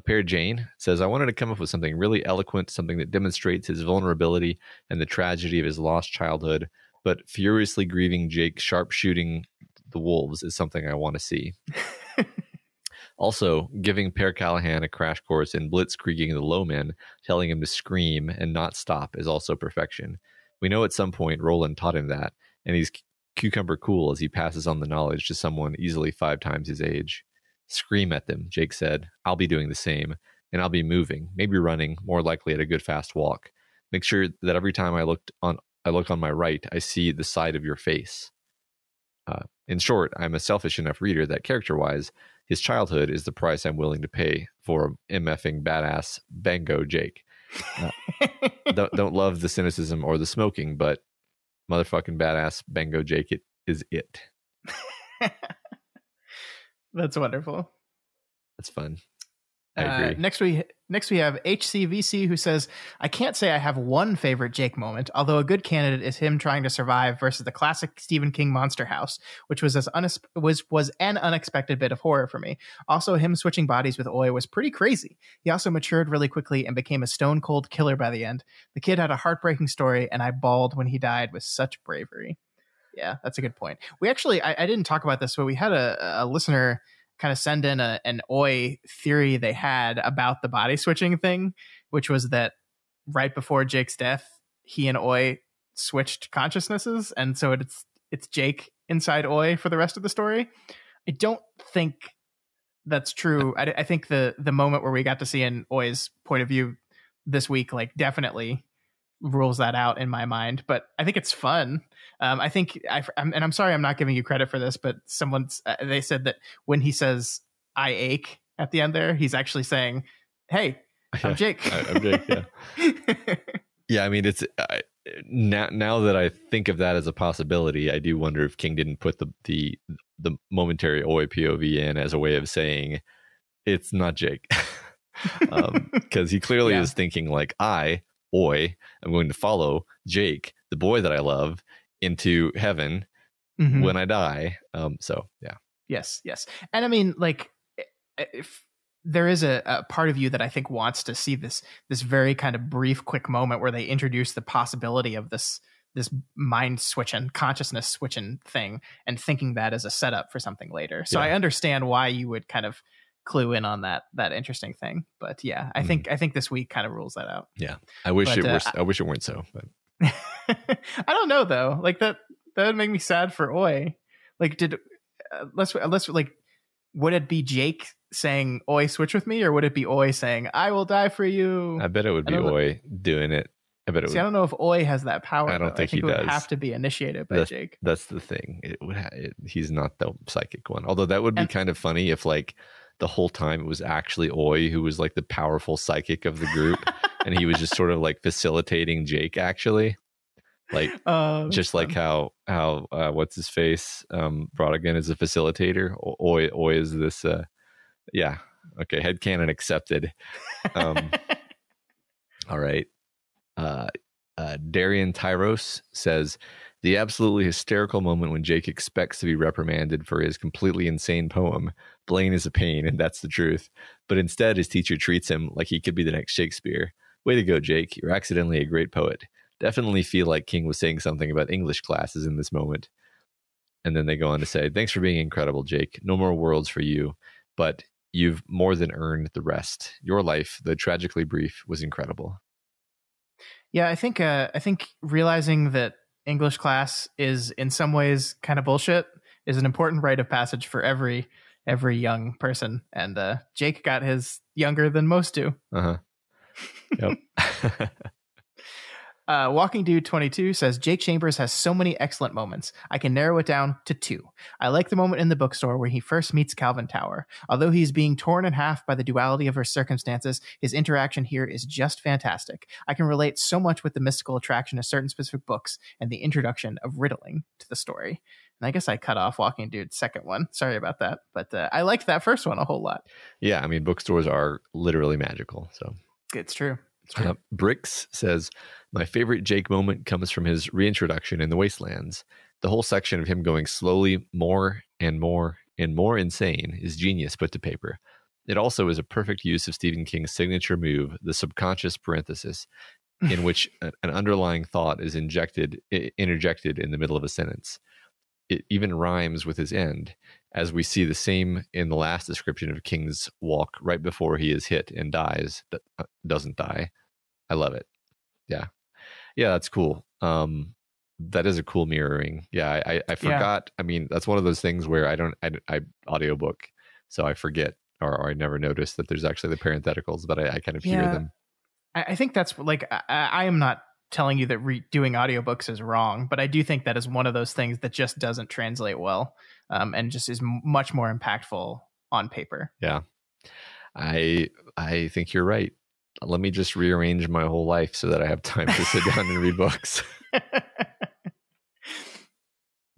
Pear Jane says, I wanted to come up with something really eloquent, something that demonstrates his vulnerability and the tragedy of his lost childhood, but furiously grieving Jake sharpshooting the wolves is something I want to see. Also, giving Per Callahan a crash course in blitzkrieging the low men, telling him to scream and not stop is also perfection. We know at some point Roland taught him that, and he's cucumber cool as he passes on the knowledge to someone easily 5 times his age. Scream at them, Jake said. I'll be doing the same, and I'll be moving, maybe running, more likely at a good fast walk. Make sure that every time I looked I look on my right, I see the side of your face. In short, I'm a selfish enough reader that character-wise, his childhood is the price I'm willing to pay for MFing badass Bango Jake. Don't love the cynicism or the smoking, but motherfucking badass Bango Jake, it is it. That's wonderful. That's fun. I agree. Next we have HCVC, who says, I can't say I have one favorite Jake moment, although a good candidate is him trying to survive versus the classic Stephen King monster house, which was an unexpected bit of horror for me. Also, him switching bodies with Oi was pretty crazy. He also matured really quickly and became a stone cold killer by the end. The kid had a heartbreaking story, and I bawled when he died with such bravery. Yeah, that's a good point. We actually, I didn't talk about this, but we had a listener kind of send in an Oi theory they had about the body switching thing, which was that right before Jake's death, he and Oi switched consciousnesses, and so it's Jake inside Oi for the rest of the story. I don't think that's true. I think the moment where we got to see in Oi's point of view this week, like, definitely rules that out in my mind, but I think it's fun. I think I'm sorry I'm not giving you credit for this, but they said that when he says I ache at the end there, he's actually saying, hey, I'm Jake. I'm Jake, yeah. Yeah, I mean, it's now that I think of that as a possibility, I do wonder if King didn't put the momentary Oi POV in as a way of saying it's not Jake. Because he clearly is thinking like, I'm going to follow Jake, the boy that I love, into heaven when I die. So yeah. Yes. And I mean, like, if there is a part of you that I think wants to see this very kind of brief, quick moment where they introduce the possibility of this mind switching, consciousness switching thing, and thinking that as a setup for something later. So I understand why you would kind of clue in on that interesting thing, but yeah, I think this week kind of rules that out. Yeah, I wish it weren't so, but I don't know though. Like that would make me sad for Oi. Like, let's like, would it be Jake saying Oi switch with me, or would it be Oi saying I will die for you? I bet it would be Oi doing it. I bet it would. I don't know if Oi has that power. I don't think he it does. Would have to be initiated by Jake. That's the thing. He's not the psychic one. Although that would be kind of funny if, like, the whole time it was actually Oi who was like the powerful psychic of the group, and he was just sort of like facilitating Jake, actually. Like, just like how what's his face brought again as a facilitator. Oi is this yeah, okay, headcanon accepted. All right. Darian Tyros says, the absolutely hysterical moment when Jake expects to be reprimanded for his completely insane poem, Blaine is a pain, and that's the truth. But instead, his teacher treats him like he could be the next Shakespeare. Way to go, Jake. You're accidentally a great poet. Definitely feel like King was saying something about English classes in this moment. And then they go on to say, thanks for being incredible, Jake. No more worlds for you, but you've more than earned the rest. Your life, though tragically brief, was incredible. Yeah, I think realizing that English class is in some ways kind of bullshit is an important rite of passage for every young person, and Jake got his younger than most do. Yep. Walking Dude 22 says, Jake Chambers has so many excellent moments. I can narrow it down to 2. I like the moment in the bookstore where he first meets Calvin Tower. Although he's being torn in half by the duality of her circumstances, his interaction here is just fantastic. I can relate so much with the mystical attraction of certain specific books and the introduction of riddling to the story. And I guess I cut off Walking Dude's second one. Sorry about that. But I liked that first one a whole lot. Yeah, I mean, bookstores are literally magical. So it's true. Bricks says, my favorite Jake moment comes from his reintroduction in the Wastelands. The whole section of him going slowly more and more and more insane is genius put to paper. It also is a perfect use of Stephen King's signature move, the subconscious parenthesis, in which an underlying thought is interjected in the middle of a sentence. It even rhymes with his end, as we see the same in the last description of King's walk right before he is hit and dies, doesn't die. I love it. Yeah, that's cool. That is a cool mirroring. Yeah, I forgot. Yeah. I mean, that's one of those things where I audiobook, so I forget or I never noticed that there's actually the parentheticals, but I kind of hear them. I think that's like, I am not telling you that doing audiobooks is wrong, but I do think that is one of those things that just doesn't translate well, and just is much more impactful on paper. Yeah, I think you're right. Let me just rearrange my whole life so that I have time to sit down and read books.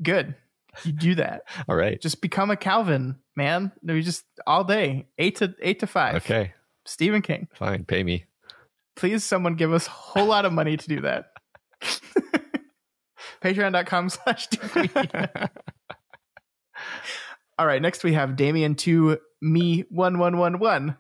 Good. You do that. All right. Just become a Calvin, man. No, you just all day, 8 to 5. Okay. Stephen King. Fine. Pay me. Please, someone give us a whole lot of money to do that. Patreon.com/DPmedia. All right. Next we have Damien to me 1111.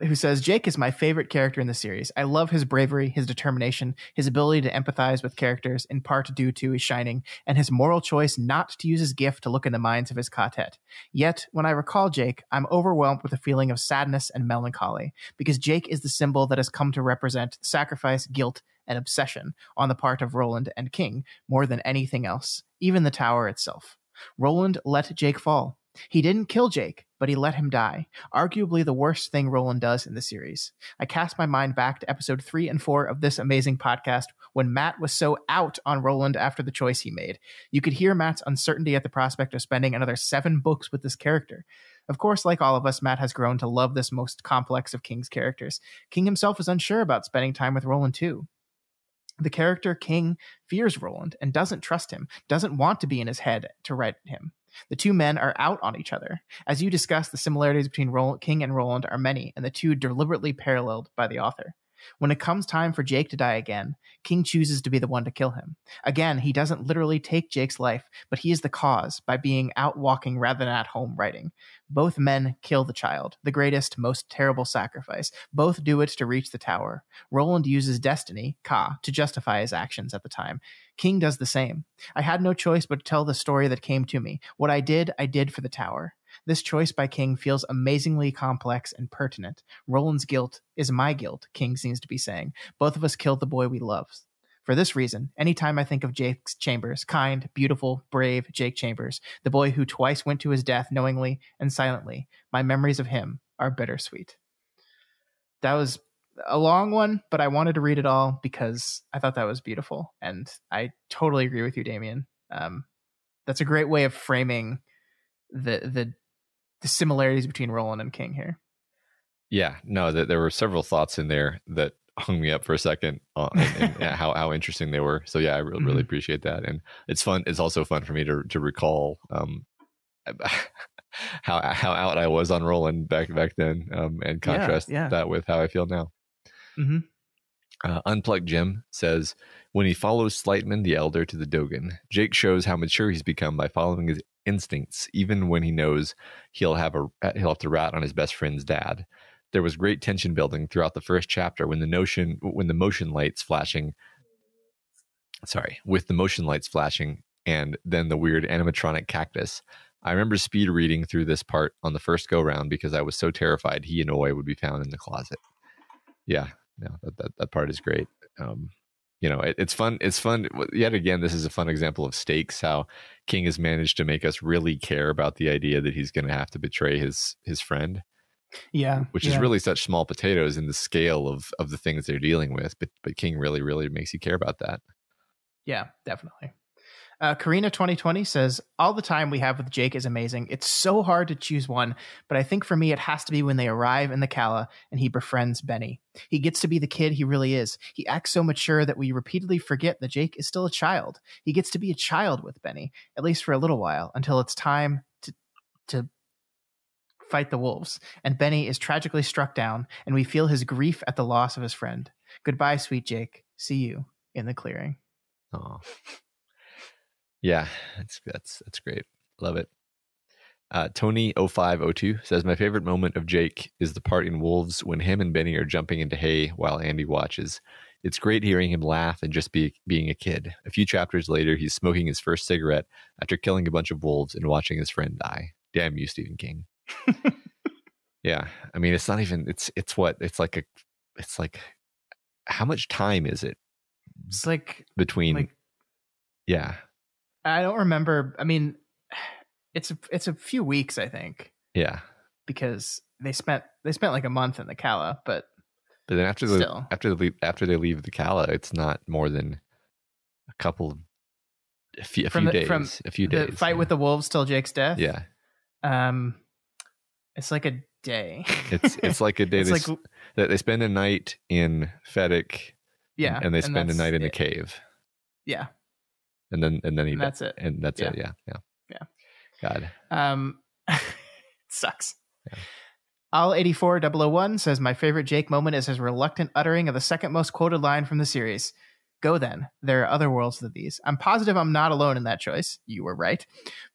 Who says, Jake is my favorite character in the series. I love his bravery, his determination, his ability to empathize with characters, in part due to his shining, and his moral choice not to use his gift to look in the minds of his quartet. Yet, when I recall Jake, I'm overwhelmed with a feeling of sadness and melancholy, because Jake is the symbol that has come to represent sacrifice, guilt, and obsession on the part of Roland and King more than anything else, even the tower itself. Roland let Jake fall. He didn't kill Jake, but he let him die, arguably the worst thing Roland does in the series. I cast my mind back to episode 3 and 4 of this amazing podcast when Matt was so out on Roland after the choice he made. You could hear Matt's uncertainty at the prospect of spending another 7 books with this character. Of course, like all of us, Matt has grown to love this most complex of King's characters. King himself is unsure about spending time with Roland too. The character King fears Roland and doesn't trust him, doesn't want to be in his head to write him. The two men are out on each other. As you discussed, the similarities between King and Roland are many, and the two deliberately paralleled by the author. When it comes time for Jake to die again, King chooses to be the one to kill him. Again, he doesn't literally take Jake's life, but he is the cause by being out walking rather than at home writing. Both men kill the child, the greatest, most terrible sacrifice. Both do it to reach the tower. Roland uses destiny, Ka, to justify his actions at the time. King does the same. I had no choice but to tell the story that came to me. What I did for the tower. This choice by King feels amazingly complex and pertinent. Roland's guilt is my guilt, King seems to be saying. Both of us killed the boy we loved. For this reason, anytime I think of Jake Chambers, kind, beautiful, brave Jake Chambers, the boy who twice went to his death knowingly and silently, my memories of him are bittersweet. That was a long one, but I wanted to read it all because I thought that was beautiful. And I totally agree with you, Damien. That's a great way of framing the similarities between Roland and King here. Yeah, no, there were several thoughts in there that hung me up for a second and how interesting they were. So yeah, I really appreciate that. And it's fun. It's also fun for me to recall how out I was on Roland back then, and contrast that with how I feel now. Unplugged Jim says, when he follows Slightman the Elder to the Dogan, Jake shows how mature he's become by following his instincts, even when he knows he'll have to rat on his best friend's dad. There was great tension building throughout the first chapter with the motion lights flashing, and then the weird animatronic cactus. I remember speed reading through this part on the first go round because I was so terrified he and Oy would be found in the closet. Yeah, no, that part is great. It's fun. It's fun. Yet again, this is a fun example of stakes, how King has managed to make us really care about the idea that he's going to have to betray his friend. Yeah. Which is really such small potatoes in the scale of the things they're dealing with. But King really, really makes you care about that. Yeah, definitely. Karina 2020 says, all the time we have with Jake is amazing. It's so hard to choose one, but I think for me it has to be when they arrive in the Calla and he befriends Benny. He gets to be the kid he really is. He acts so mature that we repeatedly forget that Jake is still a child. He gets to be a child with Benny, at least for a little while, until it's time to fight the wolves. And Benny is tragically struck down, and we feel his grief at the loss of his friend. Goodbye, sweet Jake. See you in the clearing. Oh. Yeah, that's great. Love it. Tony0502 says, my favorite moment of Jake is the part in Wolves when him and Benny are jumping into hay while Andy watches. It's great hearing him laugh and just being a kid. A few chapters later, he's smoking his first cigarette after killing a bunch of wolves and watching his friend die. Damn you, Stephen King. Yeah, I mean, it's not even. It's like how much time is it? It's like between. Yeah. I don't remember. I mean, it's a few weeks, I think. Yeah. Because they spent like a month in the Calla, but But then after Still. they leave the Cala, it's not more than a few days. The fight with the wolves till Jake's death. Yeah. It's like a day. It's like a day. They spend a night in Fedek. Yeah. And they spend a night in the cave. Yeah. And then that's it. And that's it. Yeah. God. It sucks. Yeah. All84-001 says, my favorite Jake moment is his reluctant uttering of the second most quoted line from the series. Go then. There are other worlds than these. I'm positive I'm not alone in that choice. You were right.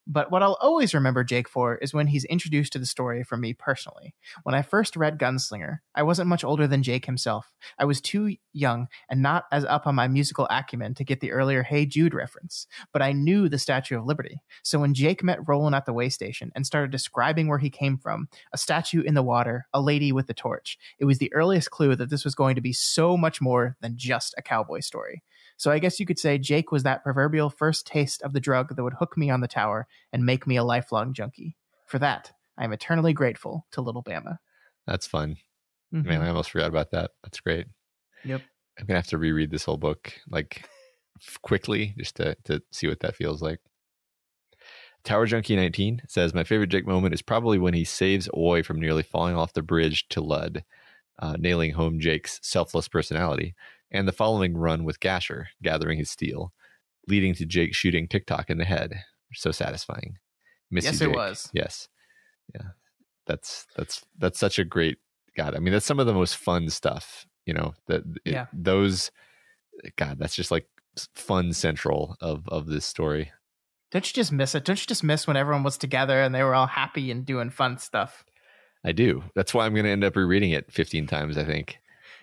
But what I'll always remember Jake for is when he's introduced to the story from me personally. When I first read Gunslinger, I wasn't much older than Jake himself. I was too young and not as up on my musical acumen to get the earlier Hey Jude reference, but I knew the Statue of Liberty. So when Jake met Roland at the way station and started describing where he came from, a statue in the water, a lady with the torch, it was the earliest clue that this was going to be so much more than just a cowboy story. So I guess you could say Jake was that proverbial first taste of the drug that would hook me on the tower and make me a lifelong junkie. For that, I am eternally grateful to Little Bama. That's fun. Mm-hmm. Man, I almost forgot about that. That's great. Yep. I'm going to have to reread this whole book like quickly just to see what that feels like. Tower Junkie 19 says, my favorite Jake moment is probably when he saves Oi from nearly falling off the bridge to Lud, nailing home Jake's selfless personality, and the following run with Gasher, gathering his steel, leading to Jake shooting TikTok in the head. So satisfying. Miss yes, you, it Jake. was. Yes. Yeah. That's such a great, God, I mean, that's some of the most fun stuff, you know, that's just like fun central of this story. Don't you just miss it? Don't you just miss when everyone was together and they were all happy and doing fun stuff? I do. That's why I'm going to end up rereading it 15 times, I think.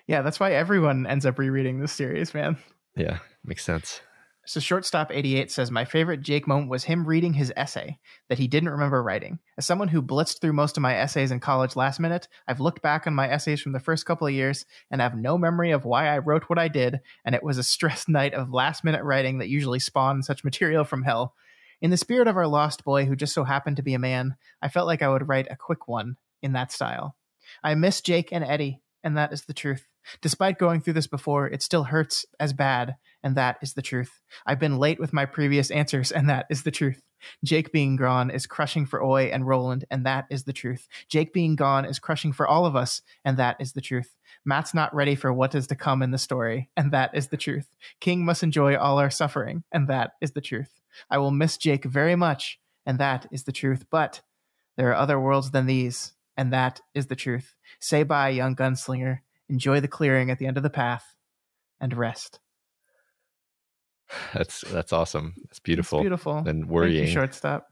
Yeah, that's why everyone ends up rereading this series, man. Yeah, makes sense. So Shortstop 88 says, my favorite Jake moment was him reading his essay that he didn't remember writing. As someone who blitzed through most of my essays in college last minute, I've looked back on my essays from the first couple of years and have no memory of why I wrote what I did, and it was a stressed night of last minute writing that usually spawned such material from hell. In the spirit of our lost boy who just so happened to be a man, I felt like I would write a quick one in that style. I miss Jake and Eddie, and that is the truth. Despite going through this before, it still hurts as bad, and that is the truth. I've been late with my previous answers, and that is the truth. Jake being gone is crushing for Oi and Roland, and that is the truth. Jake being gone is crushing for all of us, and that is the truth. Matt's not ready for what is to come in the story, and that is the truth. King must enjoy all our suffering, and that is the truth. I will miss Jake very much, and that is the truth, but there are other worlds than these, and that is the truth. Say bye, young gunslinger. Enjoy the clearing at the end of the path, and rest. That's awesome. It's beautiful. It's beautiful. And worrying. Thank you, Shortstop.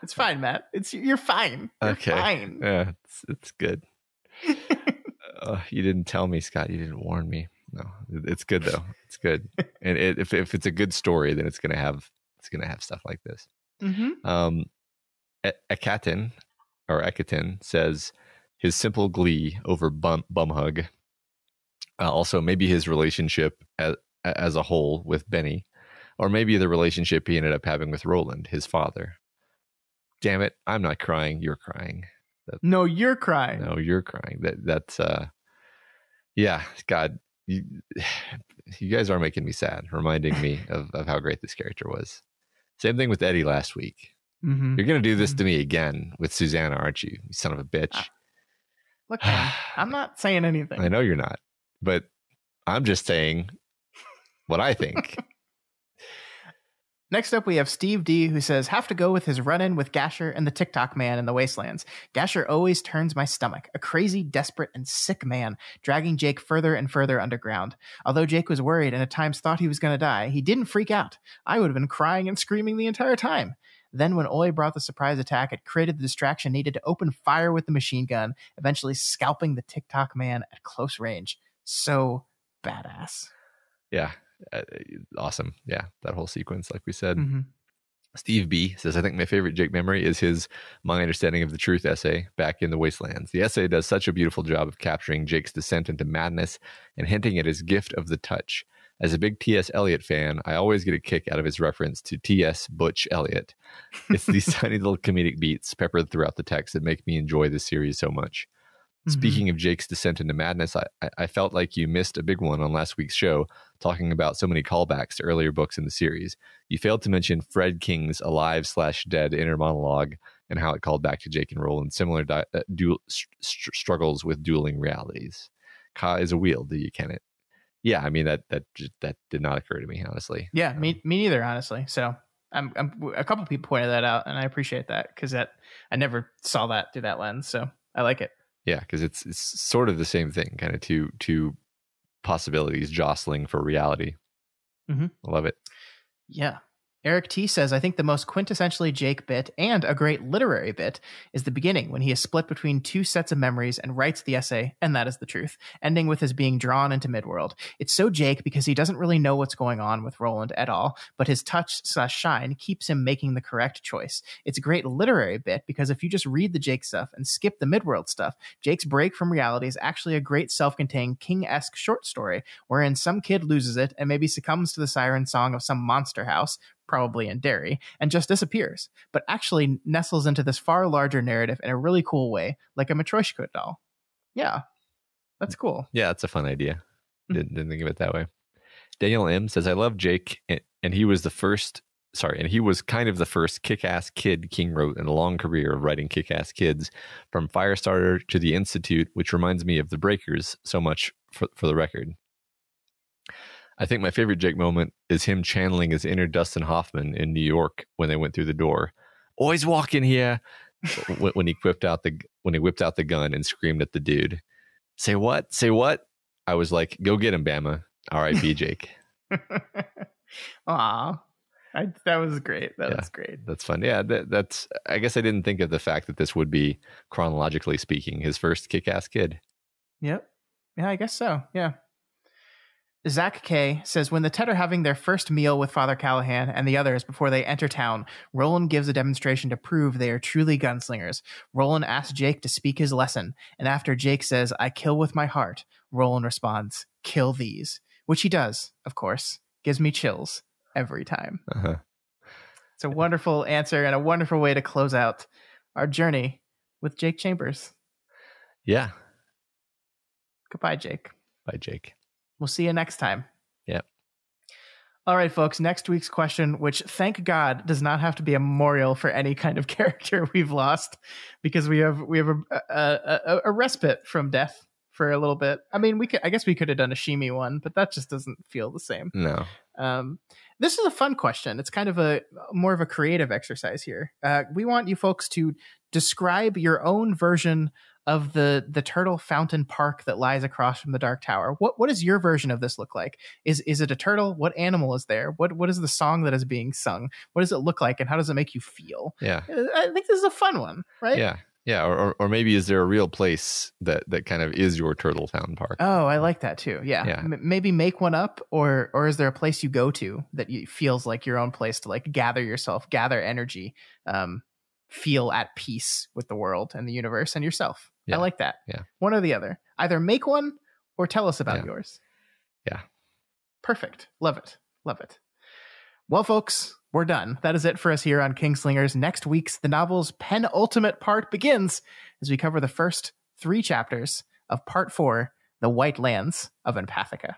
It's fine, Matt. You're fine. You're okay. Fine. Yeah, it's good. You didn't tell me, Scott. You didn't warn me. No, it's good though. It's good. And if it's a good story, then it's gonna have stuff like this. Mm-hmm. Ekatin says his simple glee over bum hug. Also, maybe his relationship as a whole with Benny, or maybe the relationship he ended up having with Roland, his father. Damn it! I'm not crying. You're crying. No, you're crying. No, you're crying. That's yeah. God, you guys are making me sad, reminding me of how great this character was. Same thing with Eddie last week. Mm-hmm. You're gonna do this to me again with Susanna, aren't you? You son of a bitch. Look, man, I'm not saying anything. I know you're not, but I'm just saying what I think. Next up, we have Steve D, who says, have to go with his run-in with Gasher and the TikTok man in the Wastelands. Gasher always turns my stomach, a crazy, desperate, and sick man, dragging Jake further and further underground. Although Jake was worried and at times thought he was going to die, he didn't freak out. I would have been crying and screaming the entire time. Then when Oi brought the surprise attack, it created the distraction needed to open fire with the machine gun, eventually scalping the TikTok man at close range. So badass. Yeah. Awesome. Yeah, that whole sequence, like we said. Mm-hmm. Steve B says, I think my favorite Jake memory is My Understanding of the Truth essay back in the Wastelands. The essay does such a beautiful job of capturing Jake's descent into madness and hinting at his gift of the touch. As a big T.S. Eliot fan, I always get a kick out of his reference to T.S. Butch Eliot. It's these tiny little comedic beats peppered throughout the text that make me enjoy this series so much. Speaking of Jake's descent into madness, I felt like you missed a big one on last week's show, talking about so many callbacks to earlier books in the series. You failed to mention Fred King's alive/dead inner monologue and how it called back to Jake and Roland's similar struggles with dueling realities. Ka is a wheel. Do you ken it? Yeah, I mean that did not occur to me, honestly. Yeah, me neither, honestly. So I'm a couple people pointed that out, and I appreciate that because I never saw that through that lens. So I like it. Yeah, because it's sort of the same thing, kind of two possibilities jostling for reality. I love it. Yeah. Eric T says, I think the most quintessentially Jake bit and a great literary bit is the beginning when he is split between two sets of memories and writes the essay, and that is the truth, ending with his being drawn into Midworld. It's so Jake because he doesn't really know what's going on with Roland at all, but his touch/shine keeps him making the correct choice. It's a great literary bit because if you just read the Jake stuff and skip the Midworld stuff, Jake's break from reality is actually a great self-contained King-esque short story wherein some kid loses it and maybe succumbs to the siren song of some monster house, probably in Derry, and just disappears, but actually nestles into this far larger narrative in a really cool way, like a Matryoshka doll. Yeah, that's cool. Yeah, that's a fun idea. Didn't think of it that way. Daniel M says, I love Jake, and he was kind of the first kick-ass kid King wrote in a long career of writing kick-ass kids, from Firestarter to The Institute, which reminds me of The Breakers so much, for the record. I think my favorite Jake moment is him channeling his inner Dustin Hoffman in New York when they went through the door. Always walk in here, when he whipped out the gun and screamed at the dude. Say what? Say what? I was like, go get him, Bama. R.I.P. Jake. Aw, that was great. That was great. That's fun. Yeah, that's. I guess I didn't think of the fact that this would be, chronologically speaking, his first kick-ass kid. Yep. Yeah, I guess so. Yeah. Zach K says, when the Tet are having their first meal with Father Callahan and the others before they enter town, Roland gives a demonstration to prove they are truly gunslingers. Roland asks Jake to speak his lesson, and after Jake says, I kill with my heart, Roland responds, kill these, which he does, of course. Gives me chills every time. It's a wonderful answer and a wonderful way to close out our journey with Jake Chambers. Yeah. Goodbye, Jake. Bye, Jake. We'll see you next time. Yep. All right, folks. Next week's question, which thank God does not have to be a memorial for any kind of character we've lost, because we have a respite from death for a little bit. I mean, I guess we could have done a Shimi one, but that just doesn't feel the same. No. This is a fun question. It's kind of more of a creative exercise here. We want you folks to describe your own version of the Turtle Fountain Park that lies across from the Dark Tower. What does your version of this look like? Is it a turtle? What animal is there? What is the song that is being sung? What does it look like, and how does it make you feel? Yeah, I think this is a fun one, right? Yeah. Or maybe is there a real place that kind of is your Turtle Fountain Park? Oh, I like that too. Yeah. Maybe make one up, or is there a place you go to that feels like your own place to like gather yourself, gather energy, feel at peace with the world and the universe and yourself. Yeah. I like that. Yeah. One or the other. Either make one or tell us about yours. Yeah. Perfect. Love it. Love it. Well, folks, we're done. That is it for us here on Kingslingers. Next week's The Novel's penultimate part begins as we cover the first 3 chapters of Part 4, The White Lands of Empathica.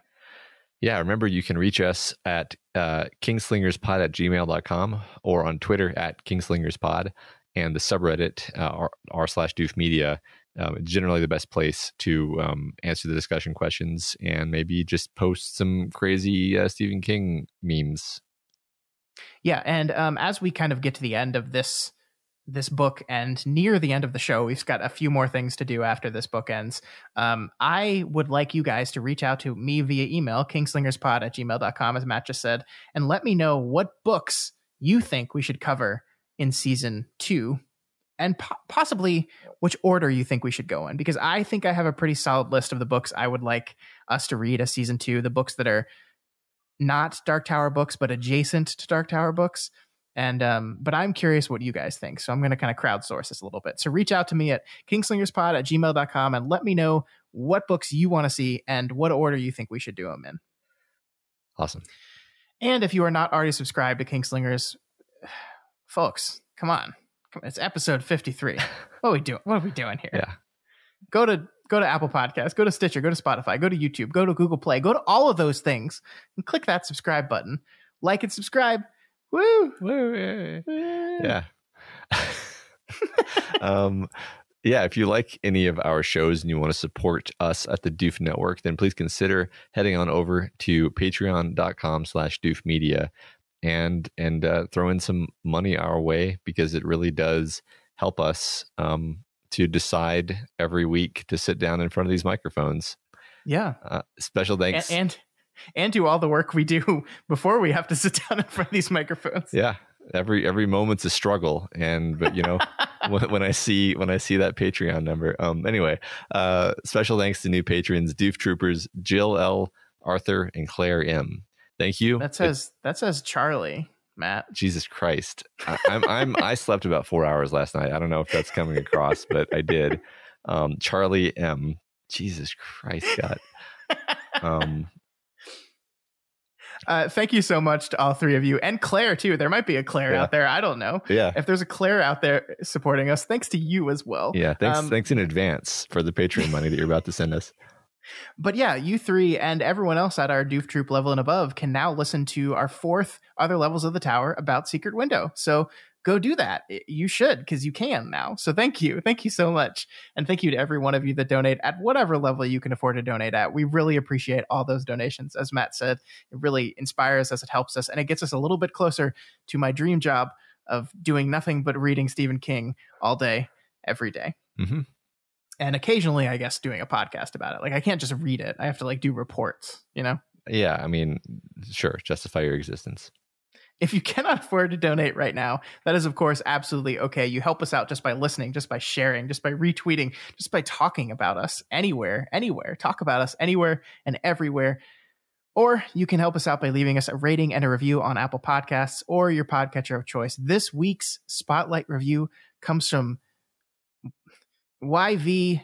Yeah, remember you can reach us at kingslingerspod@gmail.com or on Twitter at kingslingerspod, and the subreddit r/doofmedia. Generally the best place to answer the discussion questions and maybe just post some crazy Stephen King memes. Yeah, and as we kind of get to the end of this book and near the end of the show, we've got a few more things to do after this book ends. I would like you guys to reach out to me via email, kingslingerspod@gmail.com, as Matt just said, and let me know what books you think we should cover in season 2, and possibly which order you think we should go in, because I think I have a pretty solid list of the books I would like us to read as season 2, the books that are not Dark Tower books, but adjacent to Dark Tower books. And but I'm curious what you guys think, so I'm going to kind of crowdsource this a little bit. So reach out to me at kingslingerspod@gmail.com and let me know what books you want to see and what order you think we should do them in. Awesome. And if you are not already subscribed to Kingslingers, folks, come on. It's episode 53. What are we doing here? Yeah. Go to Go to Apple Podcasts, go to Stitcher, go to Spotify, go to YouTube, go to Google Play, go to all of those things and click that subscribe button. Like and subscribe. Woo! Woo! Yeah. Yeah, if you like any of our shows and you want to support us at the Doof Network, then please consider heading on over to patreon.com/doofmedia and throw in some money our way, because it really does help us to decide every week to sit down in front of these microphones. Yeah. Special thanks. And do all the work we do before we have to sit down in front of these microphones. Yeah. Every moment's a struggle, but when I see that Patreon number, anyway, special thanks to new patrons: Doof Troopers, Jill L, Arthur, and Claire M. Thank you. That says Charlie, Matt. Jesus Christ, I slept about 4 hours last night. I don't know if that's coming across, but I did. Charlie M. Jesus Christ, God. Thank you so much to all three of you, and Claire too. There might be a Claire out there. I don't know. Yeah. If there's a Claire out there supporting us, thanks to you as well. Yeah. Thanks in advance for the Patreon money that you're about to send us. But yeah, you three and everyone else at our Doof Troop level and above can now listen to our 4th Other Levels of the Tower about Secret Window. So go do that. You should, because you can now. So thank you. Thank you so much. And thank you to every one of you that donate at whatever level you can afford to donate at. We really appreciate all those donations. As Matt said, it really inspires us. It helps us. And it gets us a little bit closer to my dream job of doing nothing but reading Stephen King all day, every day. Mm-hmm. And occasionally, I guess, doing a podcast about it. Like, I can't just read it. I have to do reports, Yeah. I mean, sure. Justify your existence. If you cannot afford to donate right now, that is, of course, absolutely okay. You help us out just by listening, just by sharing, just by retweeting, just by talking about us anywhere. Talk about us anywhere and everywhere. Or you can help us out by leaving us a rating and a review on Apple Podcasts or your podcatcher of choice. This week's Spotlight review comes from YV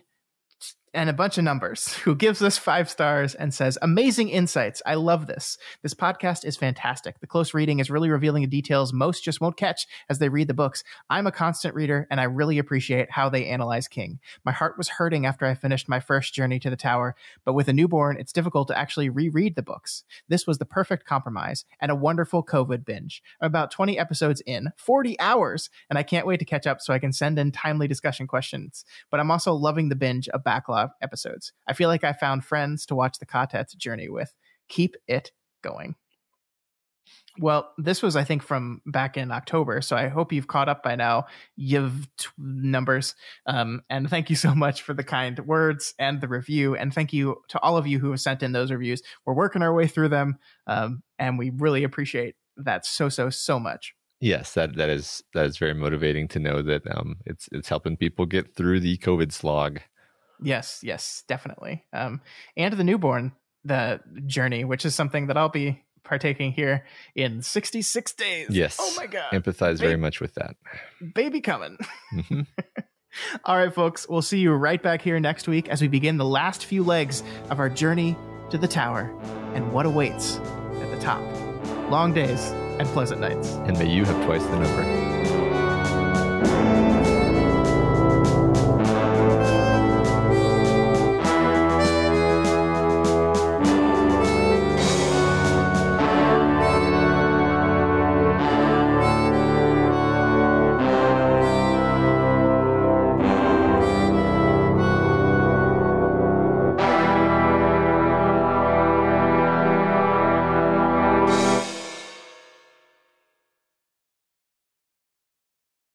and a bunch of numbers, who gives us 5 stars and says, "Amazing insights. I love this. This podcast is fantastic. The close reading is really revealing the details most just won't catch as they read the books. I'm a constant reader, and I really appreciate how they analyze King. My heart was hurting after I finished my first journey to the tower, but with a newborn, it's difficult to actually reread the books. This was the perfect compromise and a wonderful COVID binge. I'm about 20 episodes in, 40 hours, and I can't wait to catch up so I can send in timely discussion questions. But I'm also loving the binge of backlog episodes. I feel like I found friends to watch the Kotets journey with. Keep it going." Well, this was, I think, from back in October, so I hope you've caught up by now. You've numbers. And thank you so much for the kind words and the review. And thank you to all of you who have sent in those reviews. We're working our way through them, and we really appreciate that so much. Yes, that is very motivating to know that it's helping people get through the COVID slog. Yes, definitely. And the newborn, the journey, which is something that I'll be partaking here in 66 days. Yes. Oh my God. Empathize very much with that. Baby coming. Mm-hmm. All right, folks. We'll see you right back here next week as we begin the last few legs of our journey to the tower and what awaits at the top. Long days and pleasant nights. And may you have twice the number.